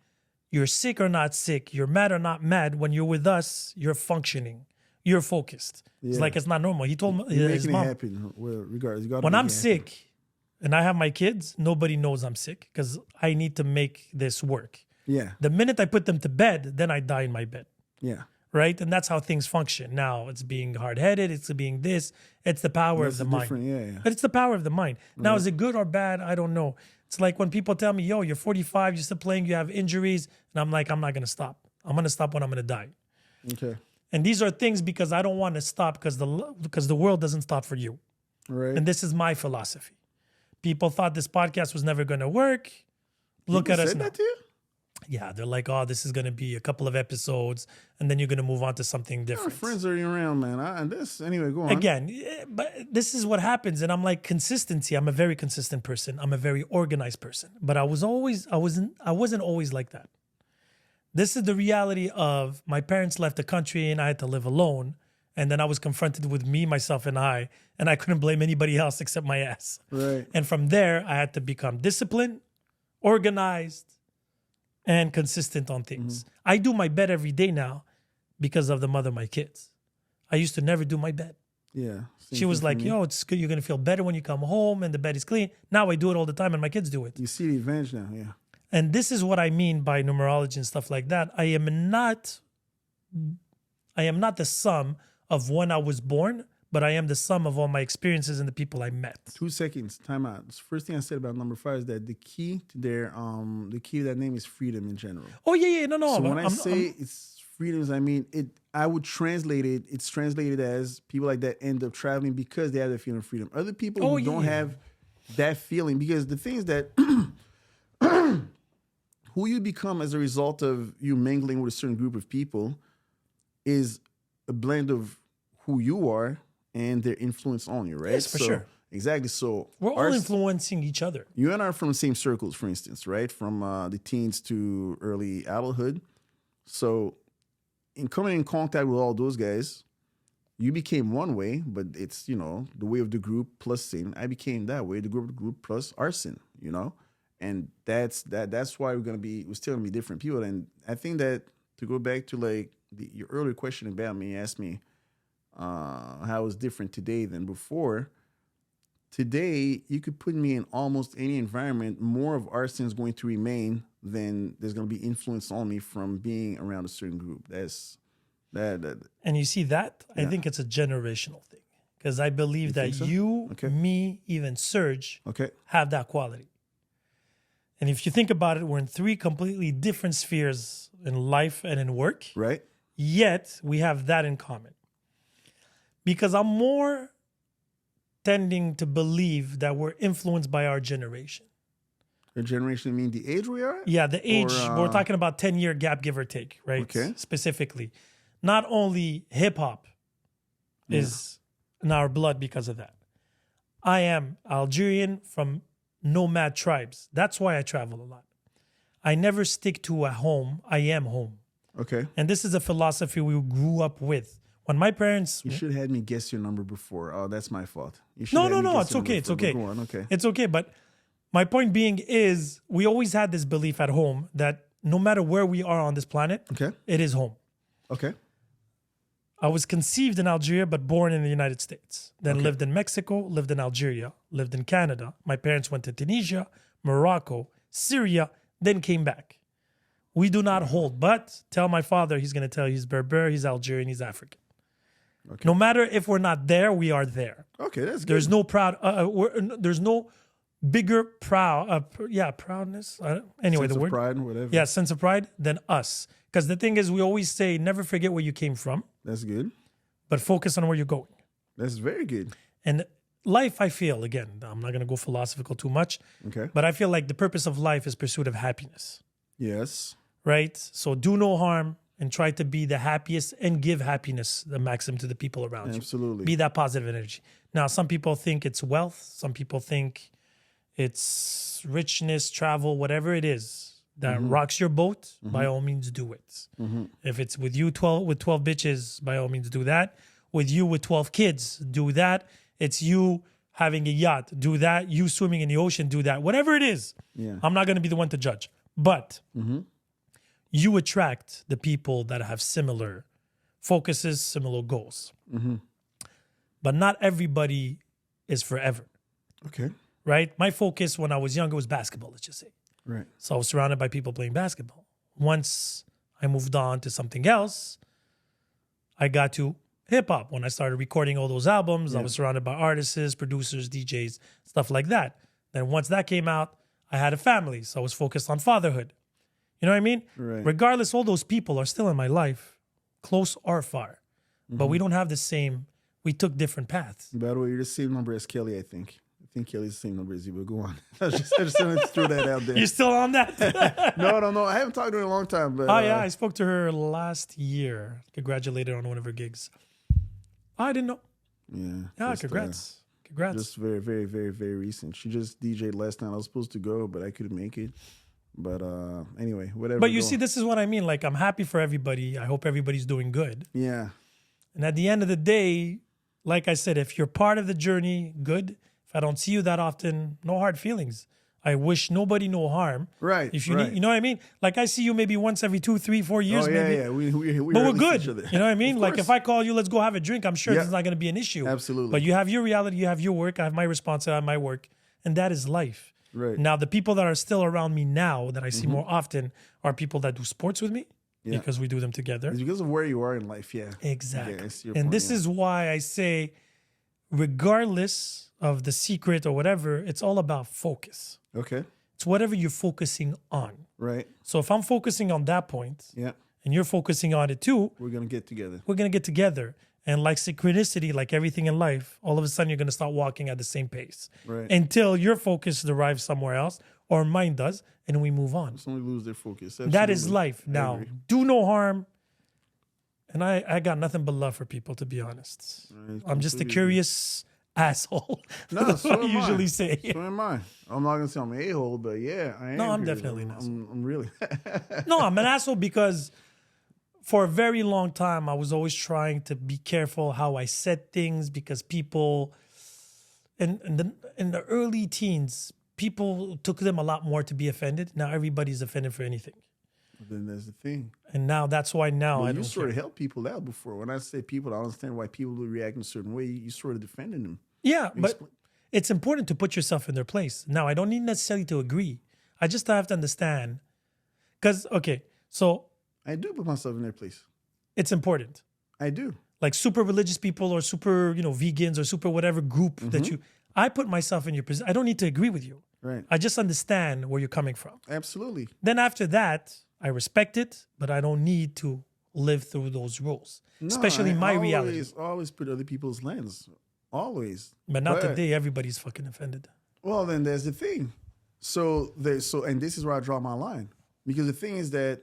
you're sick or not sick, you're mad or not mad. When you're with us, you're functioning, you're focused. It's Yeah. like it's not normal. He told You're his making it mom, happen. Well, regardless, you gotta when make I'm it happen. sick and I have my kids, nobody knows I'm sick because I need to make this work. Yeah. The minute I put them to bed, then I die in my bed, Yeah. right? And that's how things function. Now it's being hard-headed, it's being this, it's the power That's of the mind. different. Yeah. But it's the power of the mind. Now, is it good or bad? I don't know. It's like when people tell me, yo, you're 45, you're still playing, you have injuries. And I'm like, I'm not going to stop. I'm going to stop when I'm going to die. Okay. And these are things because I don't want to stop because the world doesn't stop for you. Right. And this is my philosophy. People thought this podcast was never going to work. Look People at us said now. that to you? Yeah, they're like, oh, this is going to be a couple of episodes and then you're going to move on to something Our different. friends are around, man. Anyway, go on. Again, but this is what happens. And I'm like, consistency. I'm a very consistent person. I'm a very organized person. But I wasn't always like that. This is the reality of my parents left the country and I had to live alone. And then I was confronted with me, myself, and I couldn't blame anybody else except my ass. Right. And from there, I had to become disciplined, organized, and consistent on things. Mm-hmm. I do my bed every day now because of the mother of my kids. I used to never do my bed. Yeah. Same She was thing for like, me. yo, it's good. You're going to feel better when you come home and the bed is clean. Now I do it all the time and my kids do it. You see the advantage now. Yeah. And this is what I mean by numerology and stuff like that. I am not the sum of when I was born, but I am the sum of all my experiences and the people I met. 2 seconds. Time out. The first thing I said about number 5 is that the key to the key to that name is freedom in general. Oh, yeah, no. So but when I say it's freedoms, I mean it. I would translate it. It's translated as people like that end up traveling because they have that feeling of freedom. Other people who don't have that feeling, because the thing is that who you become as a result of you mingling with a certain group of people is a blend of who you are and their influence on you, right? Yes, for sure. Exactly. So we're all influencing each other. you and I are from the same circles, for instance, right? From the teens to early adulthood. So in coming in contact with all those guys, You became one way, but it's, the way of the group plus sin. I became that way, the group plus Arsene, and that's why we're still gonna be different people. And I think that, to go back to like your earlier question about me, you asked me how it's different today than before. Today, you could put me in almost any environment. More of Arsene is going to remain than there's going to be influence on me from being around a certain group. That's that. And you see that? I Yeah. think it's a generational thing. Because I believe that think so? you, Okay. me, even Serge Okay. have that quality. And if you think about it, we're in three completely different spheres in life and in work. Right. Yet we have that in common. Because I'm more tending to believe that we're influenced by our generation. Your generation, I mean the age we are? Yeah, the age, Or, we're talking about 10-year gap, give or take, right? Okay. Specifically. Not only hip hop is in our blood because of that. I am Algerian from nomad tribes. That's why I travel a lot. I never stick to a home. I am home. Okay. And this is a philosophy we grew up with. When my parents... You should have had me guess your number before. Oh, that's my fault. You should No, have no, had me no. guess It's your okay. number It's before, but okay. Go on. Okay. It's okay. But my point being is we always had this belief at home that no matter where we are on this planet, Okay. it is home. Okay. I was conceived in Algeria, but born in the United States. Then lived in Mexico, lived in Algeria, lived in Canada. My parents went to Tunisia, Morocco, Syria, then came back. We do not hold, but tell my father, he's going to tell you he's Berber, he's Algerian, he's African. Okay. No matter if we're not there, we are there. Okay, that's good. There's no proud. There's no bigger proudness. Anyway, sense the of word pride, whatever. yeah, sense of pride than us. Because the thing is, we always say, never forget where you came from, That's good. but focus on where you're going. That's very good. And life, I feel, again, I'm not going to go philosophical too much, Okay. but I feel like the purpose of life is pursuit of happiness, Yes. right? So do no harm and try to be the happiest and give happiness, the maximum, to the people around you. Absolutely. Be that positive energy. Now, some people think it's wealth. Some people think it's richness, travel, whatever it is that rocks your boat. By all means, do it. If it's with you 12 bitches, by all means, do that. With you with 12 kids, do that. It's you having a yacht, do that. You swimming in the ocean, do that. Whatever it is, Yeah. I'm not going to be the one to judge. But you attract the people that have similar focuses, similar goals. But not everybody is forever, Okay. right? My focus when I was younger was basketball, let's just say. Right. So I was surrounded by people playing basketball. Once I moved on to something else, I got to hip hop. When I started recording all those albums, I was surrounded by artists, producers, DJs, stuff like that. Then once that came out, I had a family. So I was focused on fatherhood. You know what I mean? Right. Regardless, all those people are still in my life, close or far. But we don't have the same, we took different paths. By the way, you're the same number as Kelly, I think. I think Kelly's the same number as you, but go on. I just wanted to throw that out there. You're still on that? No. I haven't talked to her in a long time. But, Oh, yeah. I spoke to her last year. Congratulated her on one of her gigs. I didn't know. Yeah. Yeah, just, congrats. Congrats. Just very, very, very, very recent. She just DJ'd last night. I was supposed to go, but I couldn't make it. But anyway, whatever. But you go see, on. this is what I mean. Like, I'm happy for everybody. I hope everybody's doing good. Yeah. And at the end of the day, like I said, if you're part of the journey, good. If I don't see you that often, no hard feelings. I wish nobody no harm. Right. If you right. need, you know what I mean? Like, I see you maybe once every 2, 3, 4 years, Oh, yeah, maybe. yeah. We But we're rarely see good. each other. You know what I mean? Of Like, course. if I call you, let's go have a drink, I'm sure Yeah. it's not going to be an issue. Absolutely. But you have your reality, you have your work, I have my responsibility, I have my work. And that is life. Right. Now, the people that are still around me now that I see more often are people that do sports with me Yeah. because we do them together. It's because of where you are in life, yeah. Exactly. Yeah, I see your And point, this yeah. is why I say, regardless of the secret or whatever, it's all about focus. Okay. It's whatever you're focusing on. Right. So if I'm focusing on that point Yeah. and you're focusing on it too, We're gonna get together. we're going to get together. And like synchronicity, like everything in life, all of a sudden you're going to start walking at the same pace Right. until your focus derives somewhere else or mine does, and we move on. Somebody lose their focus. That is Absolutely. life. I Now, agree. do no harm. And I got nothing but love for people, to be honest. I'm just a completely curious asshole. No, That's so what I am I. usually say. So am I. I'm not gonna say I'm an a-hole, but yeah, I am. No, I'm curious. definitely an asshole. I'm really. No, I'm an asshole because for a very long time, I was always trying to be careful how I said things because people, in the early teens, people took them a lot more to be offended. Now everybody's offended for anything. But then there's the thing. And now that's why now Well, I you don't sort care. of help people out before. When I say people, I understand why people would react in a certain way. You sort of defending them. Yeah, but Expl- it's important to put yourself in their place. Now, I don't need necessarily to agree. I just have to understand. Because, okay, so I do put myself in their place. it's important. I do. Like super religious people or super, vegans or super whatever group that I put myself in your position. I don't need to agree with you. Right. I just understand where you're coming from. Absolutely. Then after that, I respect it, but I don't need to live through those rules, No, especially I my reality. always put other people's lens. Always. But not today. Everybody's fucking offended. Well, then there's the thing. And this is where I draw my line. Because the thing is that,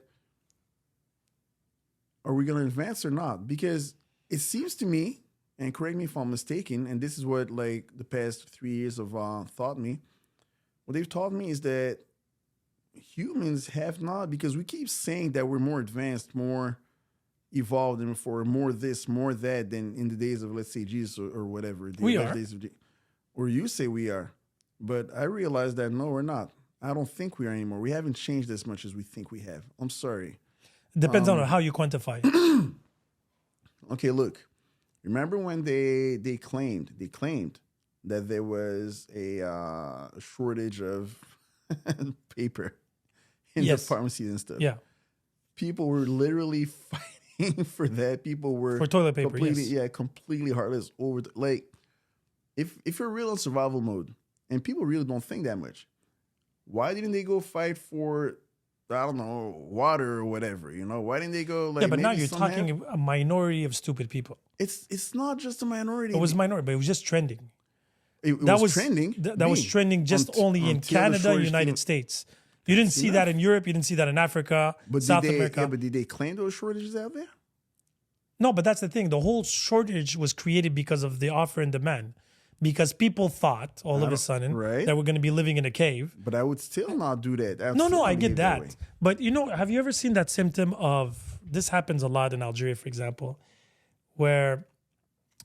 are we going to advance or not? Because it seems to me, and correct me if I'm mistaken, and this is what like the past 3 years have taught me. What they've taught me is that humans have not, because we keep saying that we're more advanced, more evolved than before, more this, more that than in the days of, let's say, Jesus or whatever. We are. Days of, or you say we are. But I realize that no, we're not. I don't think we are anymore. We haven't changed as much as we think we have. I'm sorry. It depends on how you quantify it. Okay, look. Remember when they claimed that there was a shortage of paper in Yes. the pharmacies and stuff. Yeah. People were literally fighting for that. People were For toilet paper, completely, yes. completely heartless over like if you're real in survival mode and people really don't think that much, why didn't they go fight for, I don't know, water or whatever? Why didn't they go like? Yeah, but now maybe you're some talking have- a minority of stupid people. It's not just a minority. It was minority, but it was just trending. It That was trending. That was trending just only in until the Canada, shortage United came- States. You didn't see that in Europe. You didn't see that in Africa, But South did they, America. Yeah, but did they claim those shortages out there? No, but that's the thing. The whole shortage was created because of the offer and demand. Because people thought all of a sudden right. that we're going to be living in a cave. But I would still not do that. No, I get that. that. way. But have you ever seen that symptom of, this happens a lot in Algeria, for example, where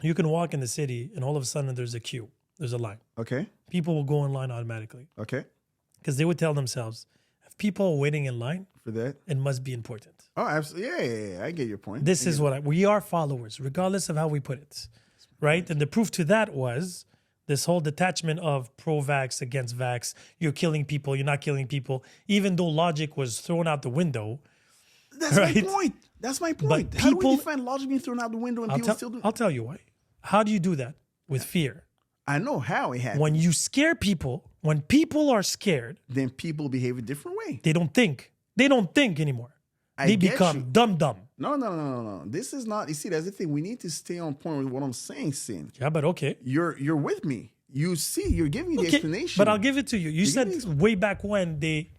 you can walk in the city and all of a sudden there's a queue, there's a line. Okay. People will go in line automatically Okay. because they would tell themselves, if people are waiting in line, For that. it must be important. Oh, absolutely. Yeah. I get your point. This is what we are followers, regardless of how we put it, right? And the proof to that was this whole detachment of pro-vax against vax. You're killing people, you're not killing people, even though logic was thrown out the window. That's right? my point. That's my point. But How do people- we define logic being thrown out the window and people still do? I'll tell you why. How do you do that? With fear. I know how it happens. When you scare people, when people are scared, Then people behave a different way. they don't think. They don't think anymore. I They get become you. dumb. No. This is not. You see, that's the thing. We need to stay on point with what I'm saying, Sin. Yeah, but okay. You're with me. You see, you're giving me the Okay, explanation. but I'll give it to you. You said give me way back when they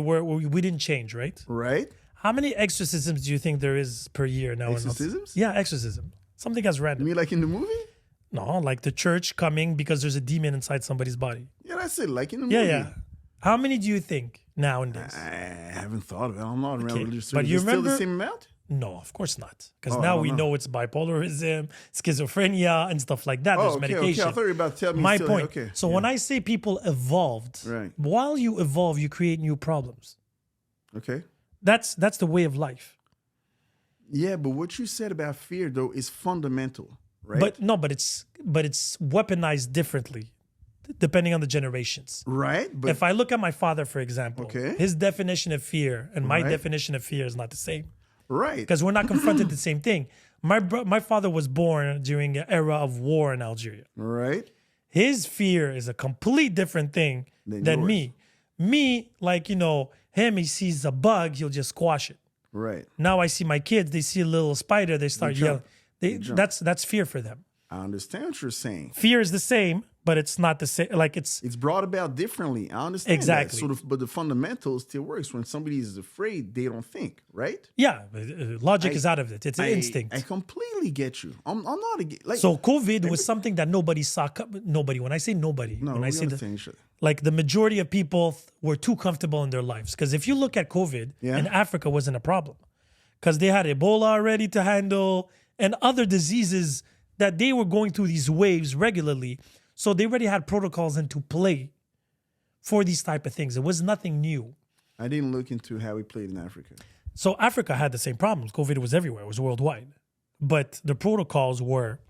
were, we didn't change, right? right. How many exorcisms do you think there is per year now? Exorcisms? Yeah, exorcism. Something as You random. mean like in the movie? No, like the church coming because there's a demon inside somebody's body. Yeah, that's it. Like in the movie. Yeah. How many do you think nowadays? I haven't thought of it. I'm not around religious. but you Is it still the remember- same amount? No, of course not. Because Oh, I now don't we know it's bipolarism, schizophrenia, and stuff like that. There's okay. medication. I thought you were about to tell me. My still, point. Okay. So when I say people evolved, Right. while you evolve, you create new problems. Okay. That's the way of life. Yeah, but what you said about fear though is fundamental, right? But it's weaponized differently depending on the generations. right. But If I look at my father, for example, Okay. his definition of fear and my Right. definition of fear is not the same right. because we're not confronted the same thing. My father was born during an era of war in Algeria. Right. His fear is a complete different thing Than than yours. me. Me, like, him, he sees a bug, he'll just squash it. Right. Now I see my kids, they see a little spider, they start jump. yelling. jump. That's fear for them. I understand what you're saying. Fear is the same, but it's not the same. Like it's Brought about differently. I understand Exactly. that. But the fundamental still works. When somebody is afraid, they don't think, right? yeah, logic is out of it. It's an I instinct. completely get you. I'm not like So COVID was something that nobody saw. Nobody. When I say nobody, no, when we I say understand each other. like the majority of people were too comfortable in their lives. Because if you look at COVID, Yeah. in Africa wasn't a problem. because they had Ebola already to handle and other diseases that they were going through these waves regularly. So they already had protocols into play for these type of things. It was nothing new. I didn't look into how we played in Africa. So Africa had the same problems. COVID was everywhere. It was worldwide. But the protocols were,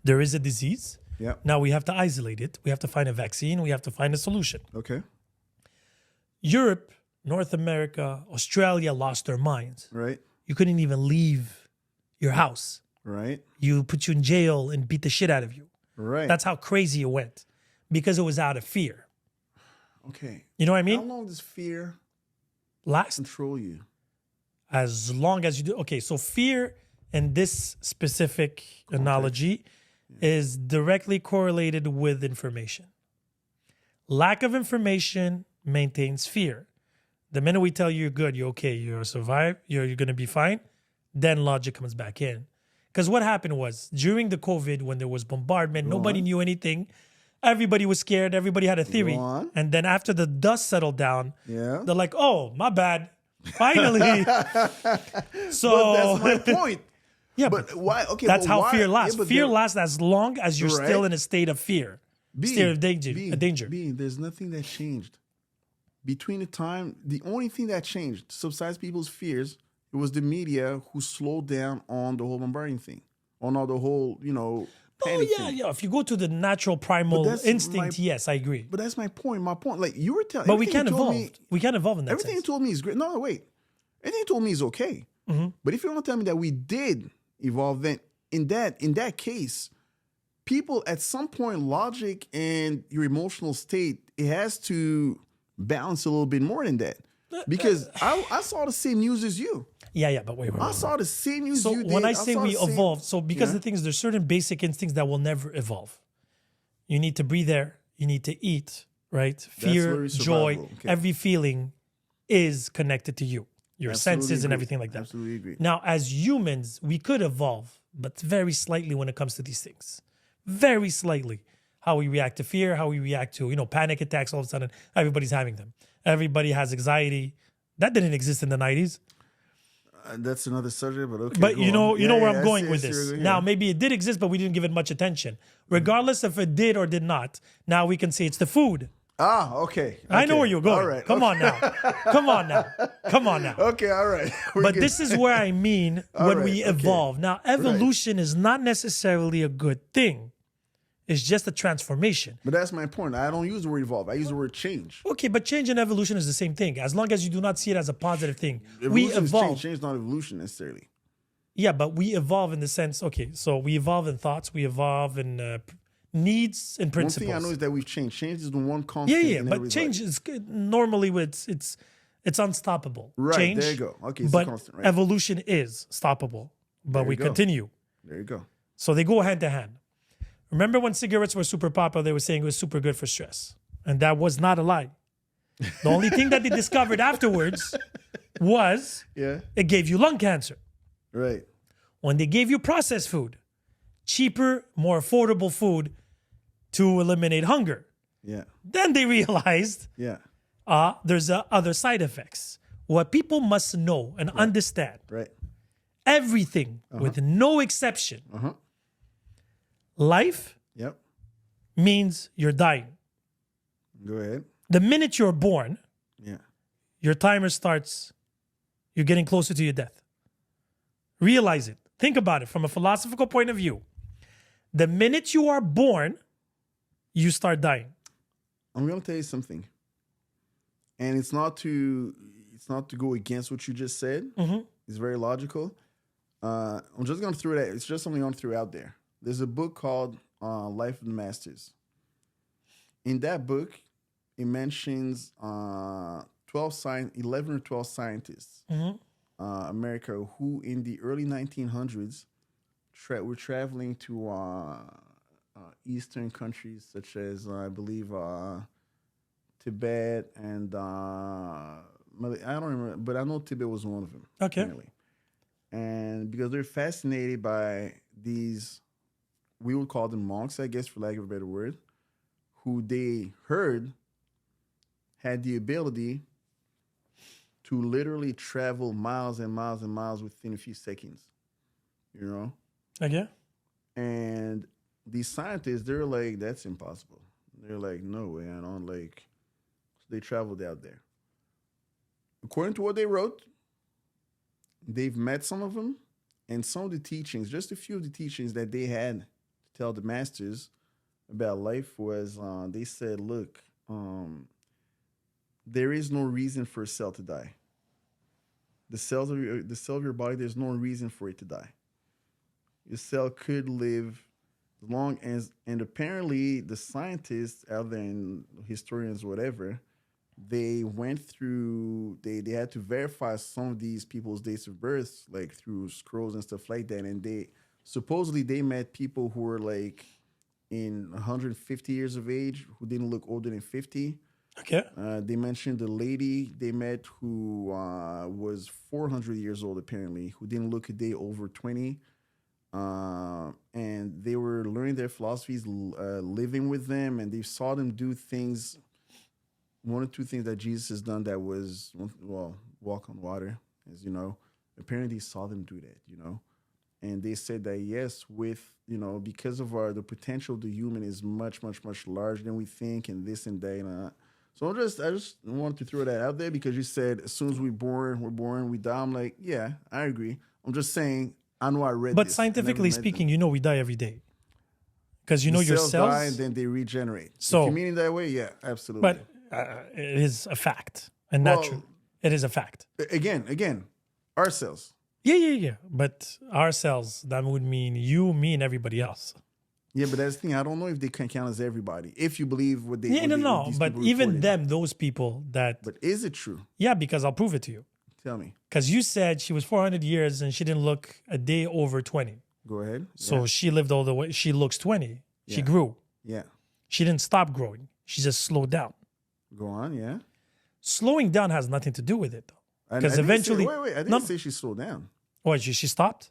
there is a disease. Yeah. Now we have to isolate it. We have to find a vaccine. We have to find a solution. Okay. Europe, North America, Australia lost their minds. Right. You couldn't even leave your house. Right. You put you in jail and beat the shit out of you. Right. That's how crazy it went because it was out of fear. Okay. You know what I How mean? long does fear Last control you? as long as you do. Okay, so fear in this specific analogy is directly correlated with information. Lack of information maintains fear. The minute we tell you you're good, you're okay, you're survive, you're going to be fine, then logic comes back in. Because what happened was during the COVID, when there was bombardment, nobody knew anything. Everybody was scared. Everybody had a theory. on. And then after the dust settled down, Yeah. they're like, oh, my bad. Finally. So But that's my point. yeah, But why? Okay. that's but how why? fear lasts. Yeah, but Fear there- lasts as long as you're Right. still in a state of fear. State of danger. A danger. There's nothing that changed. Between the time, the only thing that changed to subside people's fears, it was the media who slowed down on the whole bombarding thing, on all the whole, Oh panic yeah, thing. yeah. If you go to the natural primal that's instinct, my- yes, I agree. But that's my point. My point, like you were telling, But we everything can't you told evolve. me- We can't evolve in that Everything you sense. told me is great. No, wait. Everything you told me is okay. Mm-hmm. But if you want to tell me that we did evolve, then in that case, people at some point, logic and your emotional state, it has to balance a little bit more than that. Because I saw the same news as you. Yeah, but wait. I saw the same news So you did. when I say saw we the same- evolve, so because Yeah. the thing is, there's certain basic instincts that will never evolve. You need to breathe air. You need to eat, right? Fear, very joy, survival. Okay. every feeling is connected to you, your Absolutely senses and agree. everything like that. Absolutely agree. Now, as humans, we could evolve, but very slightly when it comes to these things. Very slightly. How we react to fear, how we react to, panic attacks all of a sudden. Everybody's having them. Everybody has anxiety. That didn't exist in the 90s. That's another subject, but okay. But go you know, on. you know Yeah, where yeah, I'm I going see- with I see this. where you're Now, going. maybe it did exist, but we didn't give it much attention. Regardless if it did or did not, now we can say it's the food. Okay. I know Okay. where you're going. All right. Come on now. Come on now. Come on now. Okay, all right. We're But good. this is where I mean when right, we okay. evolve. Now, evolution is not necessarily a good thing. It's just a transformation. But that's my point. I don't use the word evolve. I use the word change. Okay, but change and evolution is the same thing. As long as you do not see it as a positive thing. We Evolution is evolve. change. Change is not evolution necessarily. Yeah, but we evolve in the sense, okay, so we evolve in thoughts, we evolve in needs and One principles. thing I know is that we've changed. Change is the one Yeah, constant. yeah, in but everybody's change life. is good. Normally it's unstoppable. Right, Change, there you go. Okay, it's a but constant, right. evolution is stoppable. But There we you go. continue. There you go. So they go hand to hand. Remember when cigarettes were super popular, they were saying it was super good for stress. And that was not a lie. The only thing that they discovered afterwards was Yeah. it gave you lung cancer. Right. When they gave you processed food, cheaper, more affordable food to eliminate hunger. Yeah. Then they realized Yeah. there's other side effects. What people must know and understand, Right. everything with no exception, life Yep. means you're dying. Go ahead. The minute you're born, Yeah. your timer starts, you're getting closer to your death. Realize it. Think about it from a philosophical point of view. The minute you are born, you start dying. I'm gonna tell you something, and it's not to go against what you just said. It's very logical. I'm just gonna throw it. It's just something I'm gonna throw out there. There's a book called Life of the Masters. In that book, it mentions 11 or 12 scientists, America, who in the early 1900s were traveling to Eastern countries such as I believe Tibet and I don't remember, but I know Tibet was one of them. Okay. Apparently. And because they're fascinated by these, we would call them monks, I guess, for lack of a better word, who they heard had the ability to literally travel miles and miles and miles within a few seconds. You know? Okay. And these scientists, they're like, that's impossible. They're like, no way, I don't like. So they traveled out there. According to what they wrote, they've met some of them, and some of the teachings, just a few of the teachings that they had to tell the masters about life was, they said, look, there is no reason for a cell to die. The cell of your body, there's no reason for it to die. Your cell could live as long as, and apparently the scientists out there and historians, whatever, they went through, they had to verify some of these people's dates of birth, like through scrolls and stuff like that. And they supposedly they met people who were like in 150 years of age who didn't look older than 50. Okay. They mentioned the lady they met who was 400 years old, apparently, who didn't look a day over 20. And they were learning their philosophies, living with them, and they saw them do things. One or two things that Jesus has done that was, well, walk on water, as you know. Apparently, saw them do that, you know. And they said that, yes, with, you know, because of the potential of the human is much, much, much larger than we think, and this and that. And so I just wanted to throw that out there because you said as soon as we're born, we die. I'm like, yeah, I agree. I'm just saying, I know I read But this. scientifically speaking, you know we die every day. Because you know your cells die and then they regenerate. So, if you mean it that way, yeah, absolutely. But it is a fact. And natural. It is a fact. Again, our cells. Yeah. But our cells, that would mean you, me, and everybody else. Yeah, but that's the thing. I don't know if they can count as everybody. If you believe what they... Yeah, no. These But people even reported. them, those people that... But is it true? Yeah, because I'll prove it to you. Tell me. Because you said she was 400 years and she didn't look a day over 20. Go ahead. So she lived all the way. She looks 20. She Yeah. grew. Yeah. She didn't stop growing. She just slowed down. Go on, yeah. Slowing down has nothing to do with it, though. I Because didn't eventually... Say, I didn't say she slowed down. What, she stopped?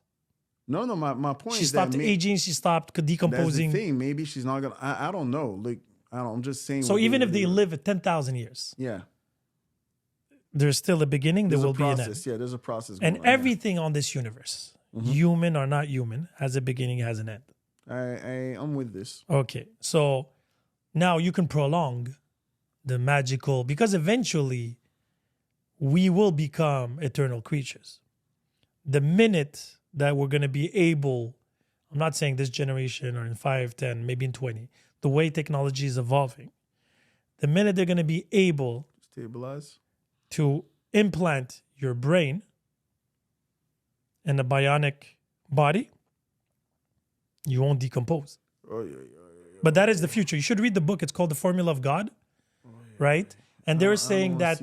No, my point She is stopped that aging. She stopped that's the decomposing. thing. Maybe she's not going to... I don't know. Like, I'm just saying... So what even if they what- live at 10,000 years, Yeah. there's still a beginning. There There's will a be an process. end. Yeah, there's a process going And on, yeah. everything on this universe, human or not human, has a beginning, has an end. I'm with this. Okay, so now you can prolong the magical, because eventually we will become eternal creatures. The minute that we're going to be able, I'm not saying this generation or in 5, 10, maybe in 20, the way technology is evolving, the minute they're going to be able Stabilize. to implant your brain in a bionic body, you won't decompose. Oh, yeah. But that is the future. You should read the book. It's called The Formula of God, right? And they're saying that,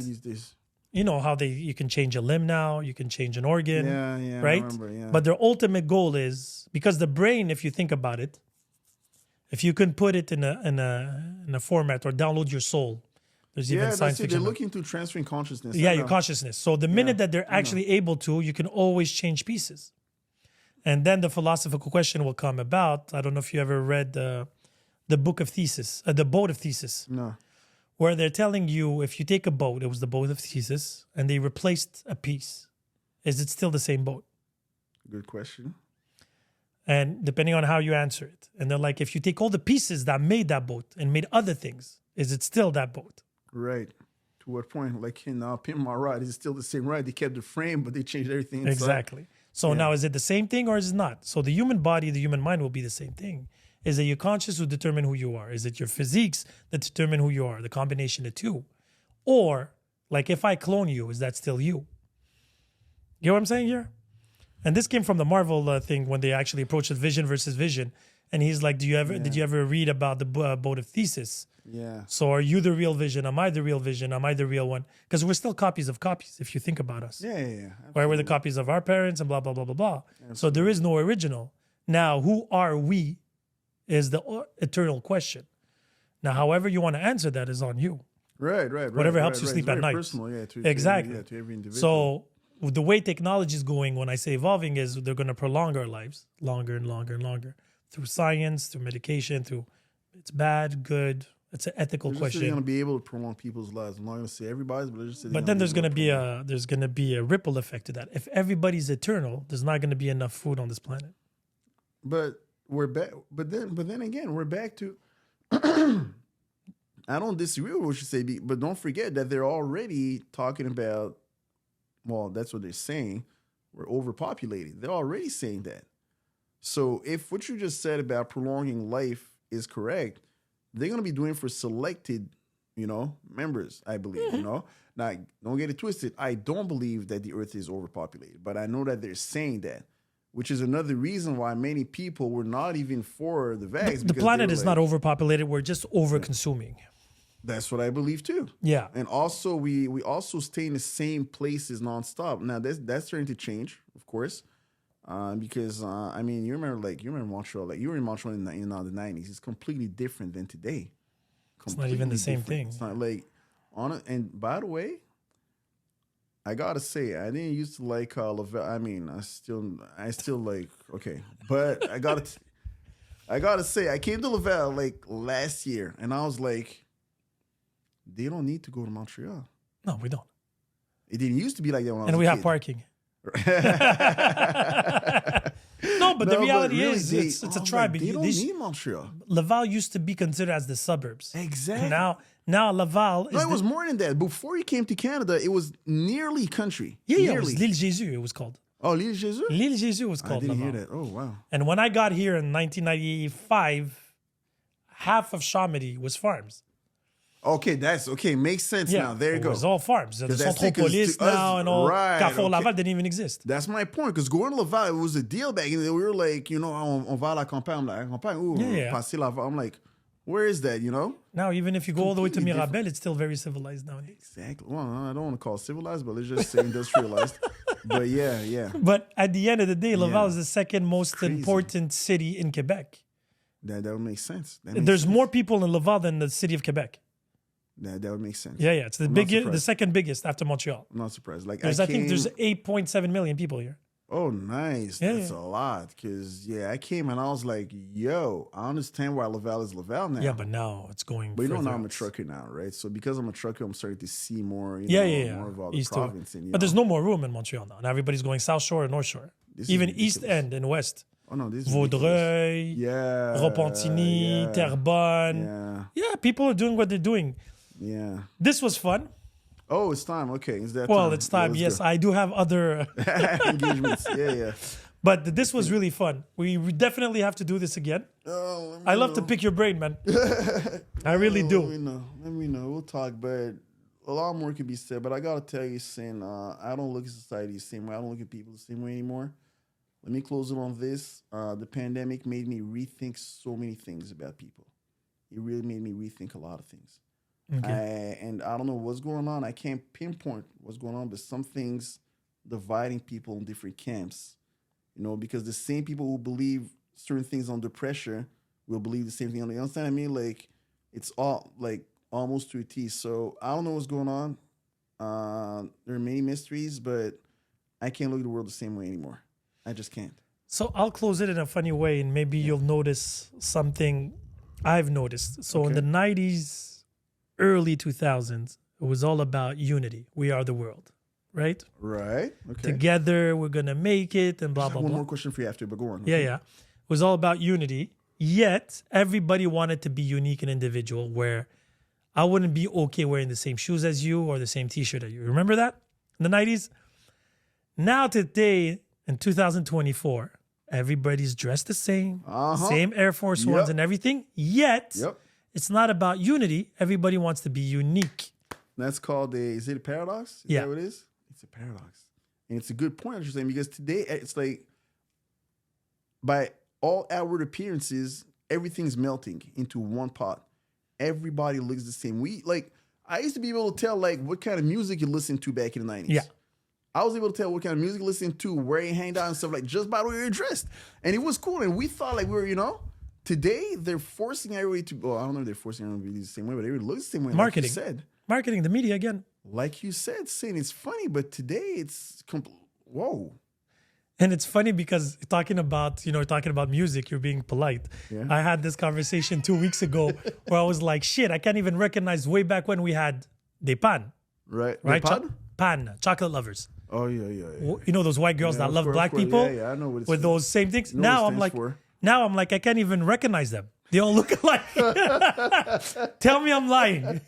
you know, how you can change a limb now, you can change an organ, Yeah, right? I remember, yeah. But their ultimate goal is, because the brain, if you think about it, if you can put it in a format or download your soul, there's even science that's it. fiction. They're looking to transferring consciousness. Yeah, I your know. consciousness. So the minute that they're actually able to, you can always change pieces. And then the philosophical question will come about. I don't know if you ever read the book of Thesis, the boat of Thesis, No. where they're telling you if you take a boat, it was the boat of Thesis, and they replaced a piece, is it still the same boat? Good question. And depending on how you answer it. And they're like, if you take all the pieces that made that boat and made other things, is it still that boat? Right. To what point? Like in Pin My Ride, is it still the same ride? They kept the frame, but they changed everything inside. Exactly. So now is it the same thing or is it not? So the human body, the human mind will be the same thing. Is it your conscious who determine who you are? Is it your physiques that determine who you are? The combination of two. Or, like if I clone you, is that still you? You know what I'm saying here? And this came from the Marvel thing when they actually approached it, Vision versus Vision. And he's like, did you ever read about the boat of Thesis? Yeah. So are you the real Vision? Am I the real Vision? Am I the real one? Because we're still copies of copies, if you think about us. Yeah. Right? We're the copies of our parents and blah, blah, blah, blah, blah. So there is no original. Now, who are we is the eternal question. Now, however you want to answer that is on you. Right. Whatever helps you It's sleep at very night. Personal, yeah. Exactly. To every individual. So the way technology is going, when I say evolving, is they're going to prolong our lives longer and longer and longer through science, through medication, through it's bad, good, It's an ethical They're just going to question. be able to prolong people's lives. I'm not going to say everybody's, but they're just But then there's gonna be a ripple effect to that. If everybody's eternal, there's not gonna be enough food on this planet. But we're back. But then again, we're back to. I don't disagree with what you say, but don't forget that they're already talking about. Well, that's what they're saying. We're overpopulated. They're already saying that. So if what you just said about prolonging life is correct, they're going to be doing for selected, members, I believe, Now, don't get it twisted. I don't believe that the earth is overpopulated, but I know that they're saying that, which is another reason why many people were not even for the vax. The planet is not overpopulated. We're just over-consuming. That's what I believe too. Yeah. And also we also stay in the same places nonstop. Now that's starting to change, of course. Because I mean, you remember Montreal, like you were in Montreal in the 90s. It's completely different than today. It's not even the same thing. It's not like and by the way, I gotta say, I didn't used to like Laval. I mean, I still like, okay, but I gotta say, I came to Laval like last year, and I was like, they don't need to go to Montreal. No, we don't. It didn't used to be like that when I was And a we kid. have parking. No, but the reality is, it's a tribe. Like, they don't need Montreal. Laval used to be considered as the suburbs. Exactly. Now Laval No, it was more than that. Before you came to Canada, it was nearly country. Yeah, it was L'Île Jésus, it was called. Oh, L'Île Jésus? L'Île Jésus was called I didn't Laval. hear that. Oh, wow. And when I got here in 1995, half of Chamedy was farms. Okay, makes sense now. There you it go. was all farms. The that's it, 'cause Centropolis to us- now and all. right, Carrefour okay. Laval didn't even exist. That's my point, because going to Laval, it was a deal back then. We were like, on va à la campagne. I'm like, campagne, ooh, Yeah. passer Laval. I'm like, where is that, Now, even if you go all the way to Completely Mirabel, it's still very civilized nowadays. Exactly. Well, I don't want to call it civilized, but let's just say industrialized. But yeah. But at the end of the day, Laval is the second most Crazy. important city in Quebec. That would make sense. There's more people in Laval than the city of Quebec. That would make sense. Yeah. It's the I'm not biggest, the surprised. second biggest after Montreal. I'm not surprised. Like I think there's 8.7 million people here. Oh, nice. Yeah, That's a lot. Because, I came and I was like, yo, I understand why Laval is Laval now. Yeah, but now it's going. But further now I'm a out. trucker now, right? So because I'm a trucker, I'm starting to see more, Yeah. more of all the East to- province. And, But there's no more room in Montreal now. Now everybody's going South Shore and North Shore. This is Even ridiculous. East End and West. Oh, no, this is ridiculous. Vaudreuil, Yeah. Repentigny, yeah, Terrebonne. Yeah, people are doing what they're doing. Yeah. This was fun. Oh, it's time. Okay. Is that Well, time? it's time. let's Yes, go. I do have other, Engagements. Yeah. but this was really fun. We definitely have to do this again. Oh, I love to pick your brain, man. I really Let do. me know. We'll talk, but a lot more could be said. But I gotta tell you, Sin, I don't look at society the same way. I don't look at people the same way anymore. Let me close it on this. The pandemic made me rethink so many things about people. It really made me rethink a lot of things. Okay. And I don't know what's going on. I can't pinpoint what's going on, but some things dividing people in different camps. Because the same people who believe certain things under pressure will believe the same thing. You understand what I mean? Like, it's all like almost to a T. So I don't know what's going on. There are many mysteries, but I can't look at the world the same way anymore. I just can't. So I'll close it in a funny way, and maybe you'll notice something I've noticed. So in the 90s, early 2000s, it was all about unity. We are the world, right? Right. Okay. Together, we're going to make it and blah, I have blah, one blah. more question for you after, but go on. Yeah. It was all about unity. Yet, everybody wanted to be unique and individual, where I wouldn't be okay wearing the same shoes as you or the same t-shirt as you. Remember that in the 90s? Now, today, in 2024, everybody's dressed the same, same Air Force Ones and everything. Yet, it's not about unity. Everybody wants to be unique. That's called is it a paradox? Is Yeah. that what it is? It's a paradox. And it's a good point, you're saying, because today it's like, by all outward appearances, everything's melting into one pot. Everybody looks the same. I used to be able to tell what kind of music you listened to back in the 90s. Yeah. I was able to tell what kind of music you listened to, where you hanged out and stuff, just by the way you were dressed. And it was cool. And we thought we were, today they're forcing everybody to, well, I don't know if they're forcing everybody to be the same way, but everybody looks the same way. Marketing. Like you said. Marketing, the media again. Like you said, saying it's funny, but today it's whoa. And it's funny because talking about music, you're being polite. Yeah. I had this conversation 2 weeks ago where I was like, shit, I can't even recognize way back when we had de pan, Right. right? The pod? Pan, chocolate lovers. Oh yeah. You know those white girls Yeah, that of love course, black of course. people Yeah, I know what it's with those same things. know Now what it I'm like, stands for. I can't even recognize them. They all look alike. Tell me I'm lying.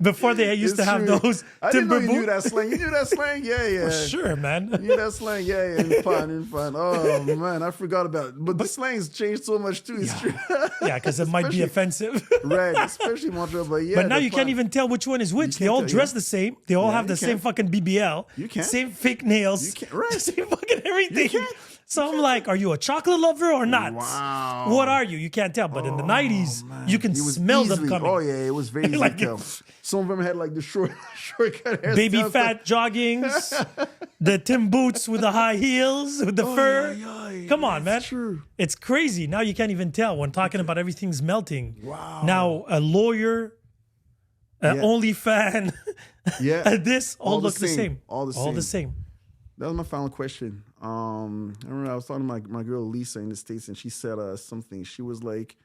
Before they used It's to have true. those I didn't know timber you knew boots. that slang. You knew that slang? Yeah. Sure, man. You knew that slang? Yeah. In fun. Oh man, I forgot about it. But the slang's changed so much too. It's true. Yeah, because it might be offensive. Right, especially Montreal. But yeah. But now the you can't pan. even tell which one is which. They can't all tell, dress yeah. the same. They all Yeah, have the you same can't. fucking BBL. You can't. Same fake nails. You can't. Right. Same fucking everything. can't. So I'm like, are you a chocolate lover or not? Wow. What are you? You can't tell. But in the 90s, you can It was smell them easily- coming. Oh yeah, it was very easy Like to tell. Some of them had like the shortcut hairstyles. Baby fat joggings, the Tim boots with the high heels, with the fur. Come on, man. True. It's crazy. Now you can't even tell when talking about everything's melting. Wow. Now a lawyer, an Yeah. only fan, Yeah. this all look the same. All the All the same. same. That was my final question. I remember I was talking to my girl Lisa in the States, and she said something. She was like,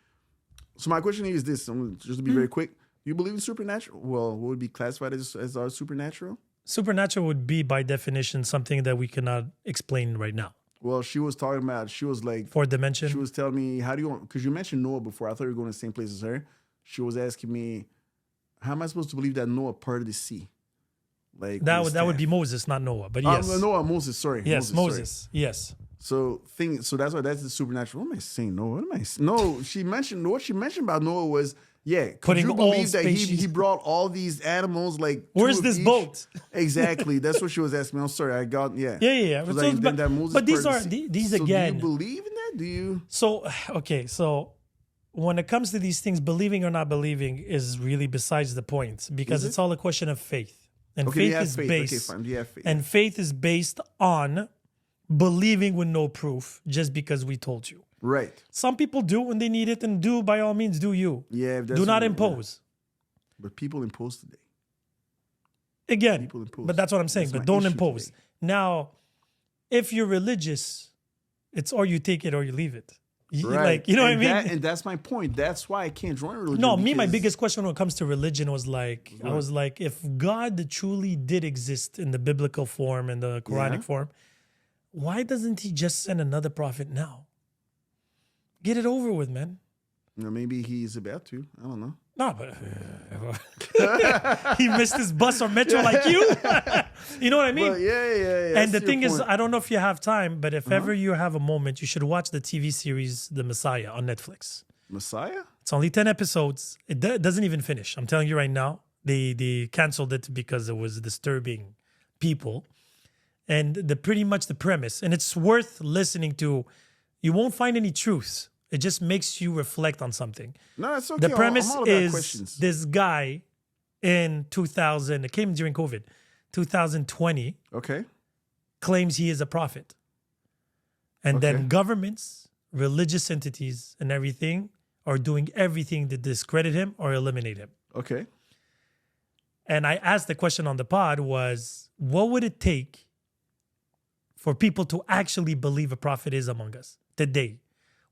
so my question is this, just to be very quick. Do you believe in supernatural? Well, what would be classified as our supernatural? Supernatural would be, by definition, something that we cannot explain right now. Well, she was talking about, she was like, Fourth dimension. she was telling me, how do you, because you mentioned Noah before. I thought you were going to the same place as her. She was asking me, how am I supposed to believe that Noah parted the sea? Like that with would staff? be Moses, not Noah. But yes, Noah, Moses, sorry. yes, sorry. Moses. Yes. So that's why that's the supernatural. What am I saying? Noah? What am I saying? No, she mentioned what she mentioned about Noah was could Putting you all believe that species- he brought all these animals like Where's two of this each? boat? Exactly. That's what she was asking me. I'm sorry. I got Yeah. She was So, like, then that Moses but these part are of the sea. these So again. do you believe in that? Do you? So okay, so when it comes to these things, believing or not believing is really besides the point because Is it? it's all a question of faith. And Okay, do you faith have is faith? based Okay, fine. Do you have faith? and faith is based on believing with no proof just because we told you. Right. Some people do when they need it, and do by all means do you. Yeah. If that's Do not what- impose. But people impose today. Again, People impose. but that's what I'm saying. That's But my don't issue impose. today. Now, if you're religious, it's or you take it or you leave it. Right. Like, you know what I And mean? and that's my point. That's why I can't join religion. No, me, my because- biggest question when it comes to religion was like, I Right. was like, if God truly did exist in the biblical form and the Quranic Yeah. form, why doesn't he just send another prophet now? Get it over with, man. Maybe he's about to. I don't know. No, but he missed his bus or metro like you. You know what I mean? Well, yeah. And the that's your thing is, point. I don't know if you have time, but if ever you have a moment, you should watch the TV series The Messiah on Netflix. Messiah? It's only 10 episodes. It doesn't even finish. I'm telling you right now. They canceled it because it was disturbing people. And pretty much the premise, and it's worth listening to. You won't find any truths. It just makes you reflect on something. No, it's okay. The premise I'm all about is questions. this guy in 2000, it came during COVID, 2020, Okay. claims he is a prophet. And Okay. then governments, religious entities, and everything are doing everything to discredit him or eliminate him. Okay. And I asked the question on the pod was, what would it take for people to actually believe a prophet is among us today?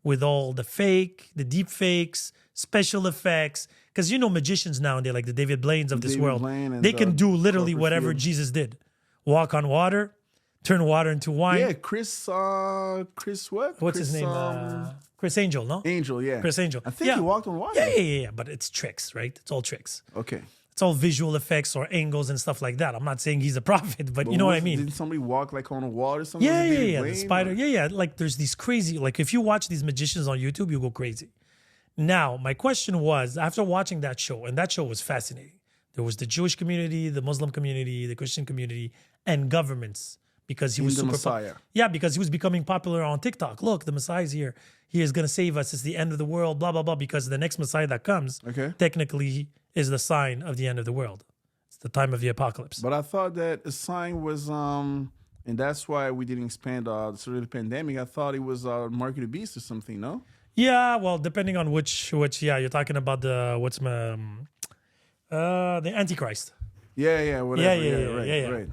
With all the fake, the deep fakes, special effects. Because you know magicians now, and they're like the David Blaines of this David world. Blaine and, They can do literally Copperfield. whatever Jesus did. Walk on water, turn water into wine. Yeah, Chris what? What's Chris, his name? Chris Angel, no? Angel, yeah. Chris Angel. I think Yeah. he walked on water. Yeah. But it's tricks, right? It's all tricks. Okay. It's all visual effects or angles and stuff like that. I'm not saying he's a prophet, but you know what I mean? Didn't somebody walk like on a wall or something? Yeah, Was it David The Blaine? spider. Yeah. Like there's these crazy, like if you watch these magicians on YouTube, you go crazy. Now, my question was, after watching that show, and that show was fascinating. There was the Jewish community, the Muslim community, the Christian community, and governments because he was the super Messiah. Yeah, because he was becoming popular on TikTok. Look, the Messiah's here. He is going to save us. It's the end of the world, blah, blah, blah. Because the next Messiah that comes Okay. technically is the sign of the end of the world. It's the time of the apocalypse. But I thought that a sign was and that's why we didn't expand sort of the pandemic. I thought it was Mark of the Beast or something, no? Yeah, well, depending on which, you're talking about the Antichrist. Yeah, whatever. Yeah. Right.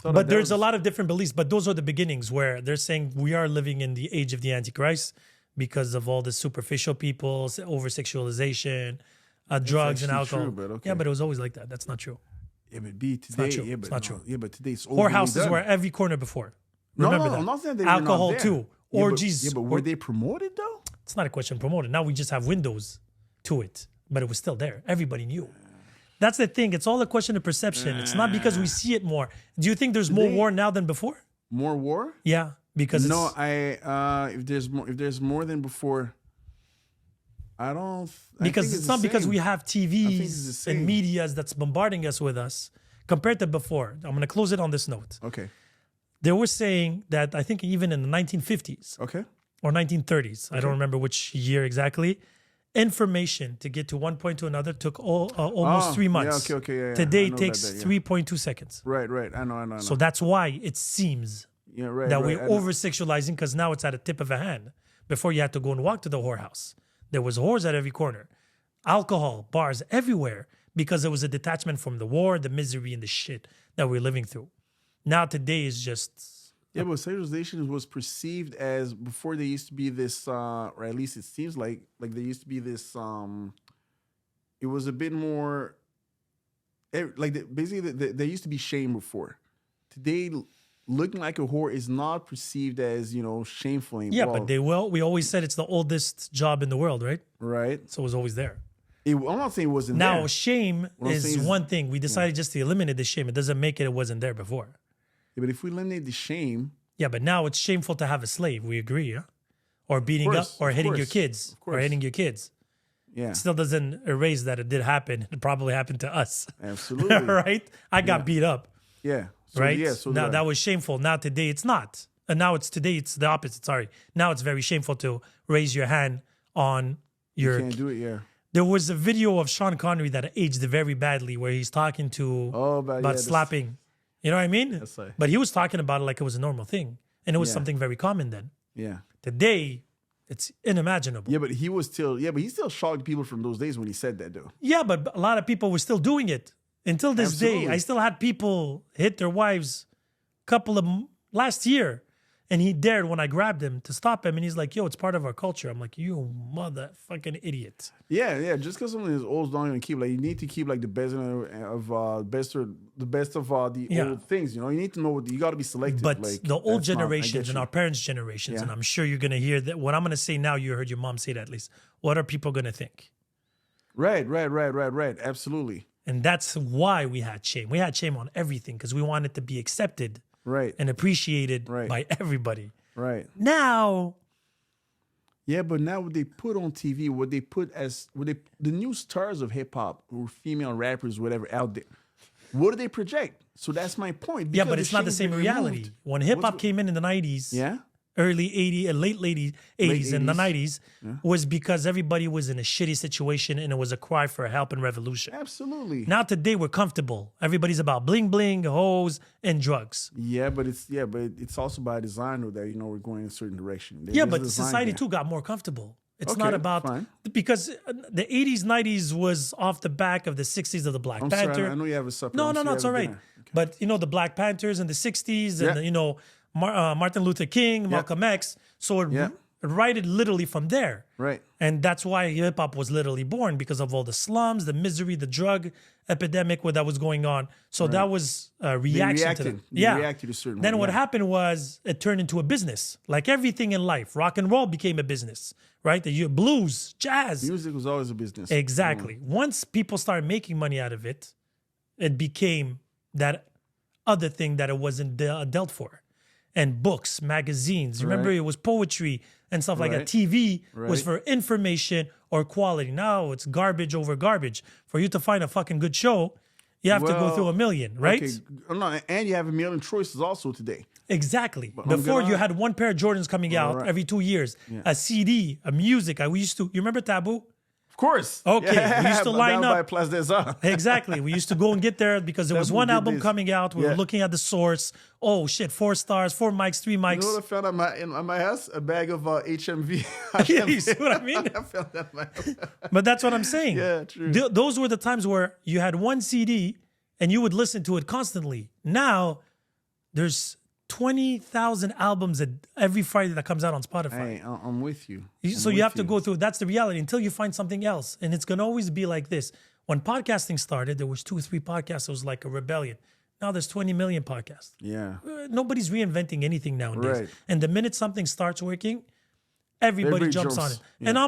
thought But that there's a was- lot of different beliefs. But those are the beginnings where they're saying we are living in the age of the Antichrist because of all the superficial people, over sexualization, drugs and actually alcohol. true, but okay. Yeah, but it was always like that. That's not true. Yeah, but B today. not true. Yeah, It's but not true. Yeah, but today it's overly Whorehouses done. were every corner before. No, Remember no, that. I'm not saying they were Alcohol not there. too. Yeah, but- Orgies. Yeah, but were they promoted though? It's not a question of promoted. Now we just have windows to it, but it was still there. Everybody knew. That's the thing. It's all a question of perception. It's not because we see it more. Do you think there's more war now than before? More war? Yeah, because No, it's, if there's more than before, I don't. because it's not because we have it's the TVs same. and medias that's bombarding us with us compared to before. I'm going to close it on this note. Okay. They were saying that I think even in the 1950s Okay. or 1930s, I don't remember which year exactly, information to get to one point to another took almost 3 months. Yeah, okay, yeah. Today I know takes about that, yeah. 3.2 seconds. Right. I know. So that's why it seems Yeah, right. that right, we're I know. over sexualizing because now it's at a tip of a hand. Before you had to go and walk to the whorehouse. There was whores at every corner. Alcohol, bars everywhere because there was a detachment from the war, the misery, and the shit that we're living through. Now today is just Yeah, but sexualization was perceived as before there used to be this, or at least it seems like there used to be this. It was a bit more, basically there used to be shame before. Today, looking like a whore is not perceived as shameful anymore. yeah, but we always said it's the oldest job in the world, right? right. So it was always there. I'm not saying it wasn't Now there. shame What I'm is saying is- one thing. We decided just to eliminate the shame. It doesn't make it wasn't there before. Yeah, but if we eliminate the shame, Yeah, but now it's shameful to have a slave. We agree, yeah? Or beating up course, or of hitting your course, kids of or course. hitting your kids. yeah, Still doesn't erase that it did happen. It probably happened to us. absolutely, Right? I got beat up, yeah, so, right? Yeah, so now did I. that was shameful. Now today it's not. And now today it's the opposite. Sorry. Now it's very shameful to raise your hand on your. Can't do it. Yeah. There was a video of Sean Connery that aged very badly where he's talking to about slapping. You know what I mean? That's right. But he was talking about it like it was a normal thing. And it was Yeah. something very common then. Yeah. Today, it's unimaginable. Yeah, but he still shocked people from those days when he said that though. Yeah, but a lot of people were still doing it. Until this day, Absolutely. I still had people hit their wives last year. And he dared when I grabbed him to stop him. And he's like, yo, it's part of our culture. I'm like, you motherfucking idiot. Yeah. Just because something is old is not gonna keep the best the best of the Yeah. old things. You need to know you got to be selective. But the old that's not- I generations get and you. our parents' generations, Yeah. and I'm sure you're going to hear that. What I'm going to say now, you heard your mom say that at least. What are people going to think? Right. Absolutely. And that's why we had shame. We had shame on everything because we wanted to be accepted Right. and appreciated Right. by everybody. Right. Now, Yeah, but now what they put on TV, the new stars of hip hop or female rappers, whatever out there, what do they project? So that's my point. yeah, because but it's not the shame's same been reality. removed. When hip hop What's- came in the 90s, Yeah. early 80s and late 80s and the 80s. 90s was because everybody was in a shitty situation and it was a cry for help and revolution. Absolutely. Now today we're comfortable. Everybody's about bling bling, hoes, and drugs. Yeah, but it's also by design though that we're going in a certain direction. Yeah, There's but design society there. too got more comfortable. It's Okay, not about fine. because the 80s, 90s was off the back of the 60s of the Black I'm Panther. sorry, I know you have a separate. No, I'm sorry, it's you all have a right. dinner. But the Black Panthers in the 60s and Yeah. Martin Luther King, Malcolm X. So it righted literally from there. Right. And that's why hip hop was literally born because of all the slums, the misery, the drug epidemic that was going on. So that was a reaction to that. They reacted a certain Then way, what yeah. happened was it turned into a business. Like everything in life, rock and roll became a business, right? The blues, jazz. Music was always a business. Exactly. Once people started making money out of it, it became that other thing that it wasn't dealt for. And books, magazines. Remember, Right. it was poetry and stuff like that. Right. TV was Right. for information or quality. Now it's garbage over garbage. For you to find a fucking good show, you have to go Well, through 1,000,000, right? Okay. No, and you have a million choices also today. Exactly. I'm Before gonna- you had one pair of Jordans coming out right. every 2 years, a CD, a music. You remember Taboo? Of course. Okay, we used to line down up. by Place des Arts. Exactly. We used to go and get there because there was Taboo one did album this. coming out. We were Yeah. looking at the source. Oh shit, 4 stars, 4 mics, 3 mics. You know what I found at my house? A bag of HMV. Yeah, you see what I mean? I found that at my house. But that's what I'm saying. Yeah, true. Those were the times where you had one CD and you would listen to it constantly. Now, There's 20,000 albums every Friday that comes out on Spotify. Hey, I'm with you. So you have to go through. That's the reality until you find something else, and it's gonna always be like this. When podcasting started, there was 2 or 3 podcasts. It was like a rebellion. Now there's 20 million podcasts. Yeah. Nobody's reinventing anything nowadays. Right. And the minute something starts working, everybody jumps on it. Yeah. And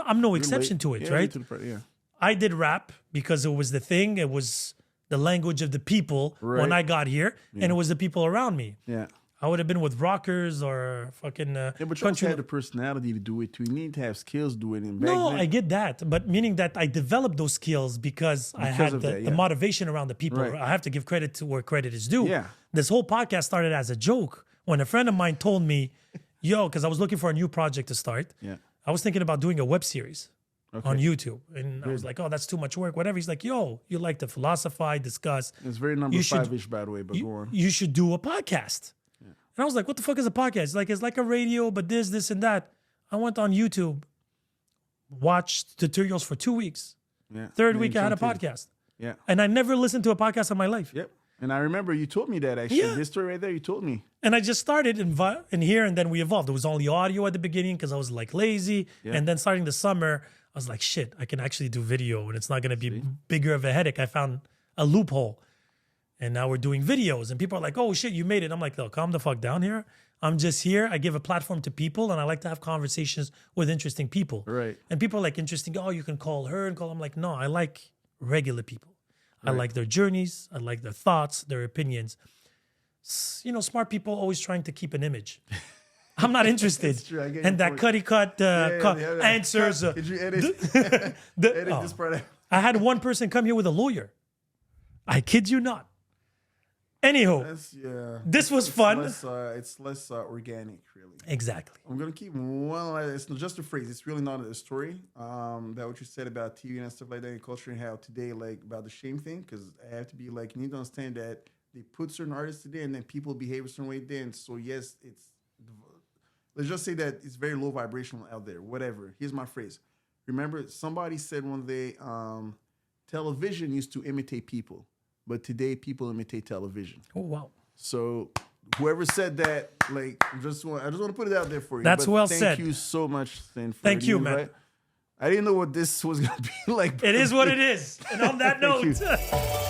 I'm no exception to it, Yeah, right? yeah. I did rap because it was the thing. It was the language of the people when Right. I got here, and it was the people around me. Yeah. I would have been with rockers or fucking Yeah, but you also country. had the personality to do it too. You need to have skills to do it. And back No, then, I get that, but meaning that I developed those skills because I had of the, that, the yeah. motivation around the people. Right. I have to give credit to where credit is due. Yeah. This whole podcast started as a joke when a friend of mine told me, yo, because I was looking for a new project to start. Yeah. I was thinking about doing a web series Okay. on YouTube. And I was like, oh, that's too much work, whatever. He's like, yo, you like to philosophize, discuss. It's very number You should- 5-ish, by the way, but go on. You should do a podcast. And I was like, what the fuck is a podcast? It's like a radio, but this, and that. I went on YouTube, watched tutorials for 2 weeks. Yeah. Third And week, I then had a jumped in. podcast. Yeah. And I never listened to a podcast in my life. Yep. And I remember you told me that actually. Yeah. This story right there, you told me. And I just started in here, and then we evolved. It was only audio at the beginning because I was like lazy. Yeah. And then starting the summer, I was like, shit, I can actually do video, and it's not going to be bigger of a headache. I found a loophole. And now we're doing videos, and people are like, oh shit, you made it. I'm like, no, calm the fuck down here. I'm just here. I give a platform to people, and I like to have conversations with interesting people. Right. And people are like, interesting, oh, you can call her and call. I'm like, no, I like regular people. I like their journeys. I like their thoughts, their opinions. Smart people always trying to keep an image. I'm not interested. true, I get And your that point. cut answers. Did you edit, the- edit oh. this part out? I had one person come here with a lawyer. I kid you not. Anyhow, Yeah. this was fun. It's less organic, really. Exactly. I'm gonna keep one. It's not just a phrase. It's really not a story. That what you said about TV and stuff like that, and culture, and how today, like about the shame thing. Because I have to be like, you need to understand that they put certain artists today, and then people behave a certain way then. So yes, let's just say that it's very low vibrational out there. Whatever. Here's my phrase. Remember, somebody said one day, television used to imitate people, but today people imitate television. Oh, wow. So whoever said that, like, I just want to put it out there for you. That's But well said. Thank you so much, Sin. Thank you, man. I didn't know what this was gonna be like. It is what it is. And on that Thank note.